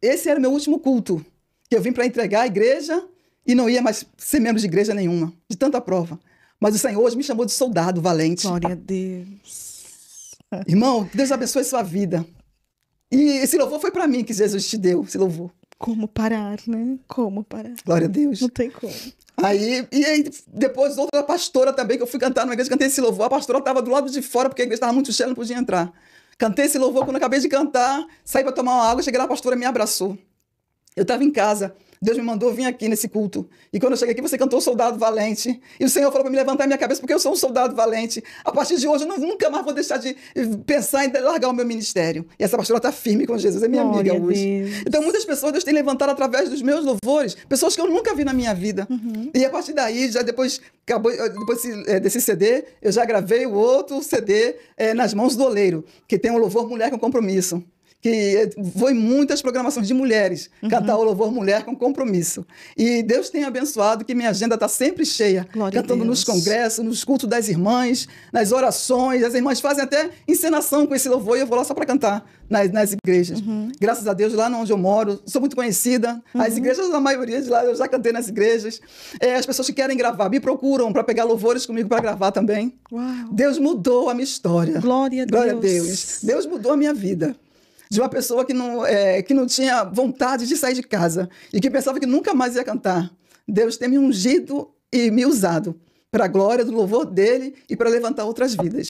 esse era o meu último culto, que eu vim para entregar a igreja e não ia mais ser membro de igreja nenhuma, de tanta prova. Mas o Senhor hoje me chamou de soldado valente. Glória a Deus. Irmão, que Deus abençoe sua vida. E esse louvor foi para mim que Jesus te deu, esse louvor. Como parar, né? Como parar? Glória a Deus. Não tem como. Aí depois outra pastora também, que eu fui cantar numa igreja, cantei esse louvor. A pastora estava do lado de fora, porque a igreja estava muito cheia, não podia entrar. Cantei esse louvor, quando eu acabei de cantar, saí para tomar uma água, cheguei lá, a pastora me abraçou. Eu estava em casa, Deus me mandou vir aqui nesse culto. E quando eu cheguei aqui, você cantou Soldado Valente. E o Senhor falou para me levantar a minha cabeça, porque eu sou um soldado valente. A partir de hoje, eu nunca mais vou deixar de pensar em largar o meu ministério. E essa pastora está firme com Jesus, é minha amiga hoje. Então, muitas pessoas Deus tem levantado através dos meus louvores, pessoas que eu nunca vi na minha vida. E a partir daí, já depois desse CD, eu já gravei o outro CD Nas Mãos do Oleiro, que tem o louvor Mulher com Compromisso. Que vou em muitas programações de mulheres cantar o louvor Mulher com Compromisso. E Deus tem abençoado que minha agenda está sempre cheia. Glória cantando nos congressos, nos cultos das irmãs, nas orações. As irmãs fazem até encenação com esse louvor e eu vou lá só para cantar nas igrejas. Graças a Deus, lá onde eu moro, sou muito conhecida. As igrejas, a maioria de lá, eu já cantei nas igrejas. As pessoas que querem gravar me procuram para pegar louvores comigo para gravar também. Uau. Deus mudou a minha história. Glória a Deus. Glória a Deus. Deus mudou a minha vida. De uma pessoa que não tinha vontade de sair de casa e que pensava que nunca mais ia cantar. Deus tem me ungido e me usado para a glória do louvor dele e para levantar outras vidas.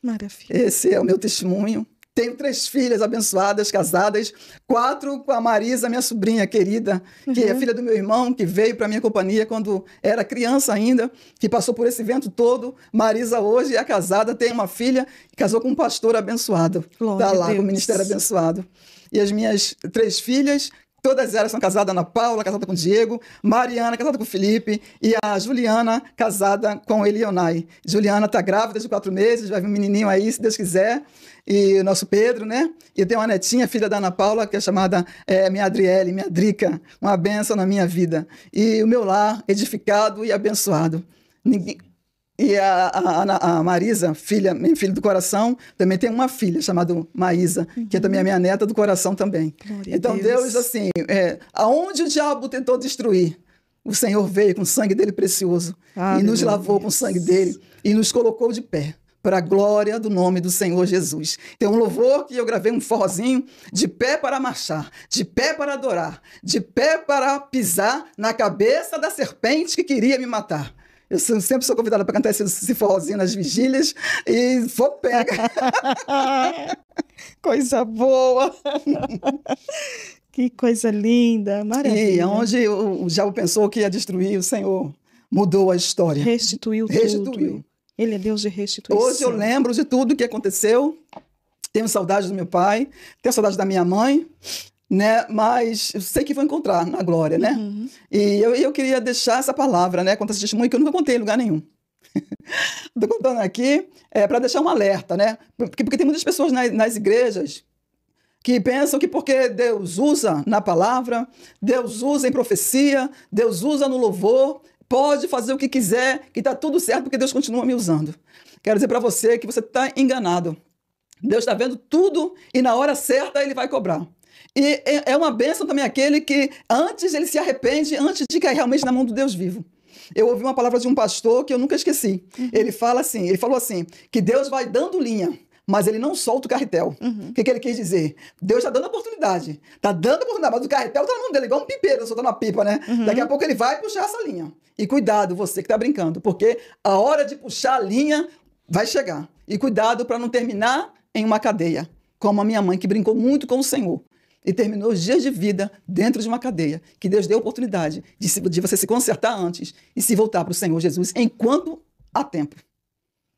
Maravilha. Esse é o meu testemunho. Tenho 3 filhas abençoadas, casadas, 4 com a Marisa, minha sobrinha querida, que é filha do meu irmão, que veio para a minha companhia quando era criança ainda, que passou por esse vento todo. Marisa hoje é casada, tem uma filha, casou com um pastor abençoado. Está lá com o ministério abençoado. E as minhas 3 filhas, todas elas são casadas, Ana Paula, casada com o Diego, Mariana, casada com o Felipe, e a Juliana, casada com o Elionai. Juliana está grávida de 4 meses, vai vir um menininho aí, se Deus quiser, e o nosso Pedro, né? E tem uma netinha, filha da Ana Paula, que é chamada minha Adriele, minha Drica, uma bênção na minha vida. E o meu lar edificado e abençoado. E a Marisa, minha filha do coração, também tem uma filha chamada Maísa, que é também a minha neta do coração também. Glória então, Deus, assim, aonde o diabo tentou destruir, o Senhor veio com o sangue dele precioso e nos lavou com o sangue dele e nos colocou de pé para a glória do nome do Senhor Jesus. Tem um louvor que eu gravei, um forrozinho, de pé para marchar, de pé para adorar, de pé para pisar na cabeça da serpente que queria me matar. Eu sempre sou convidada para cantar esse forrozinho nas vigílias e fogo pega. Coisa boa. Que coisa linda, maravilha. E onde o diabo pensou que ia destruir, o Senhor mudou a história. Restituiu tudo. Ele é Deus de restituição. Hoje eu lembro de tudo que aconteceu. Tenho saudade do meu pai, tenho saudade da minha mãe, né? Mas eu sei que vou encontrar na glória, né? E eu queria deixar essa palavra, né? Contar esse testemunho que eu nunca contei em lugar nenhum. Estou contando aqui para deixar um alerta, né? Porque tem muitas pessoas nas igrejas que pensam que porque Deus usa na palavra, Deus usa em profecia, Deus usa no louvor, pode fazer o que quiser, que está tudo certo, porque Deus continua me usando. Quero dizer para você que você está enganado. Deus está vendo tudo e na hora certa ele vai cobrar. E é uma bênção também aquele que antes ele se arrepende, antes de cair realmente na mão do Deus vivo. Eu ouvi uma palavra de um pastor que eu nunca esqueci. Ele falou assim, que Deus vai dando linha, mas ele não solta o carretel. O que ele quis dizer? Deus está dando oportunidade. Está dando oportunidade, mas o carretel está na mão dele, igual um pipeiro soltando a pipa, né? Daqui a pouco ele vai puxar essa linha. E cuidado, você que está brincando, porque a hora de puxar a linha vai chegar. E cuidado para não terminar em uma cadeia, como a minha mãe, que brincou muito com o Senhor. E terminou os dias de vida dentro de uma cadeia, que Deus deu a oportunidade de você se consertar antes e se voltar para o Senhor Jesus enquanto há tempo.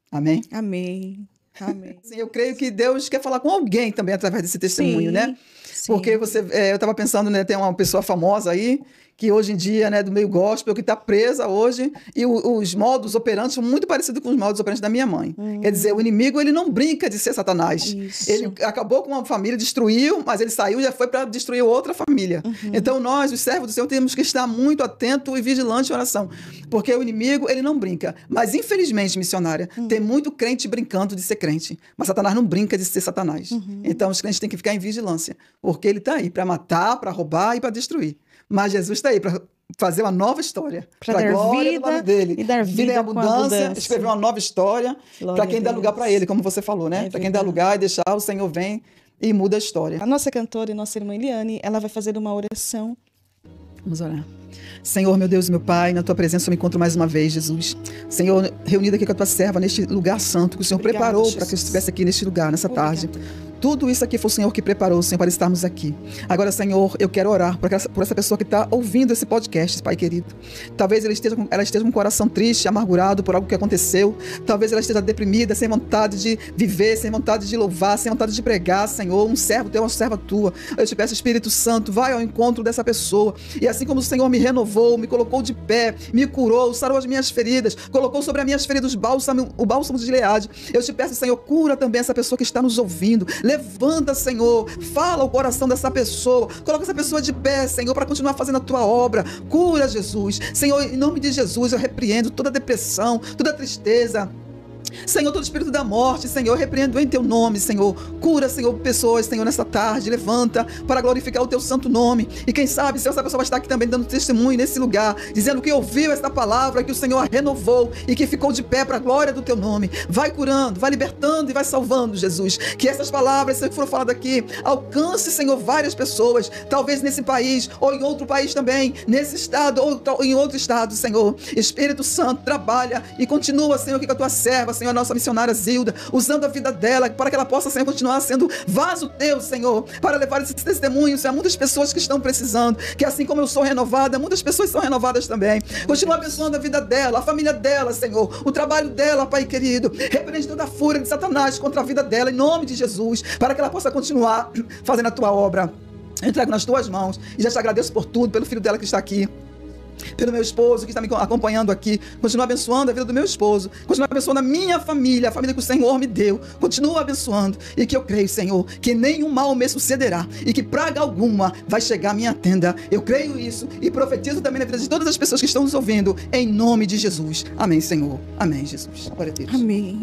Amém? Amém. Amém. Sim, eu creio que Deus quer falar com alguém também através desse testemunho, né? Sim. Porque eu estava pensando, né, tem uma pessoa famosa aí, que hoje em dia, né, do meio gospel, que está presa hoje, e os modos operantes são muito parecidos com os modos operantes da minha mãe. Quer dizer, o inimigo, ele não brinca de ser Satanás. Isso. Ele acabou com uma família, destruiu, mas ele saiu e já foi para destruir outra família. Então nós, os servos do Senhor, temos que estar muito atentos e vigilantes em oração, porque o inimigo, ele não brinca. Mas infelizmente, missionária, tem muito crente brincando de ser crente, mas Satanás não brinca de ser Satanás. Então os crentes têm que ficar em vigilância, porque ele está aí para matar, para roubar e para destruir. Mas Jesus está aí para fazer uma nova história. Para dar glória vida do nome dele. e dar vida em abundância, com escrever uma nova história para quem dá lugar para ele, como você falou, né? Para quem dá lugar e deixar, o Senhor vem e muda a história. A nossa cantora e nossa irmã Eliane, ela vai fazer uma oração. Vamos orar. Senhor, meu Deus e meu Pai, na tua presença eu me encontro mais uma vez, Jesus. Senhor, reunida aqui com a tua serva neste lugar santo que o Senhor preparou para que eu estivesse aqui neste lugar, nessa tarde. Tudo isso aqui foi o Senhor que preparou, Senhor, para estarmos aqui. Agora, Senhor, eu quero orar por essa pessoa que está ouvindo esse podcast, Pai querido. Talvez ela esteja com o coração triste, amargurado por algo que aconteceu. Talvez ela esteja deprimida, sem vontade de viver, sem vontade de louvar, sem vontade de pregar, Senhor. Um servo teu, uma serva tua. Eu te peço, Espírito Santo, vai ao encontro dessa pessoa. E assim como o Senhor me renovou, me colocou de pé, me curou, sarou as minhas feridas, colocou sobre as minhas feridas o bálsamo de Gileade. Eu te peço, Senhor, cura também essa pessoa que está nos ouvindo. Levanta, Senhor, fala o coração dessa pessoa, coloca essa pessoa de pé, Senhor, para continuar fazendo a tua obra. Cura, Jesus. Senhor, em nome de Jesus, eu repreendo toda depressão, toda tristeza. Senhor, todo espírito da morte, Senhor, repreendo em teu nome, Senhor. Cura, Senhor, pessoas, Senhor, nessa tarde. Levanta para glorificar o teu santo nome. E quem sabe, Senhor, essa pessoa vai estar aqui também dando testemunho nesse lugar, dizendo que ouviu esta palavra, que o Senhor a renovou e que ficou de pé para a glória do teu nome. Vai curando, vai libertando e vai salvando, Jesus. Que essas palavras, Senhor, que foram faladas aqui, alcance, Senhor, várias pessoas, talvez nesse país ou em outro país também, nesse estado ou em outro estado, Senhor. Espírito Santo, trabalha e continua, Senhor, aqui com a tua serva, Senhor, a nossa missionária Zilda, usando a vida dela para que ela possa, Senhor, continuar sendo vaso teu, Senhor, para levar esses testemunhos a muitas pessoas que estão precisando, que assim como eu sou renovada, muitas pessoas são renovadas também. Continua abençoando a vida dela, a família dela, Senhor, o trabalho dela, Pai querido. Repreende toda a fúria de Satanás contra a vida dela, em nome de Jesus, para que ela possa continuar fazendo a tua obra. Eu entrego nas tuas mãos e já te agradeço por tudo, pelo filho dela que está aqui, pelo meu esposo que está me acompanhando aqui. Continua abençoando a vida do meu esposo, continua abençoando a minha família, a família que o Senhor me deu. Continua abençoando, e que eu creio, Senhor, que nenhum mal me sucederá e que praga alguma vai chegar à minha tenda. Eu creio isso e profetizo também na vida de todas as pessoas que estão nos ouvindo, em nome de Jesus. Amém, Senhor. Amém, Jesus. Glória a Deus. Amém.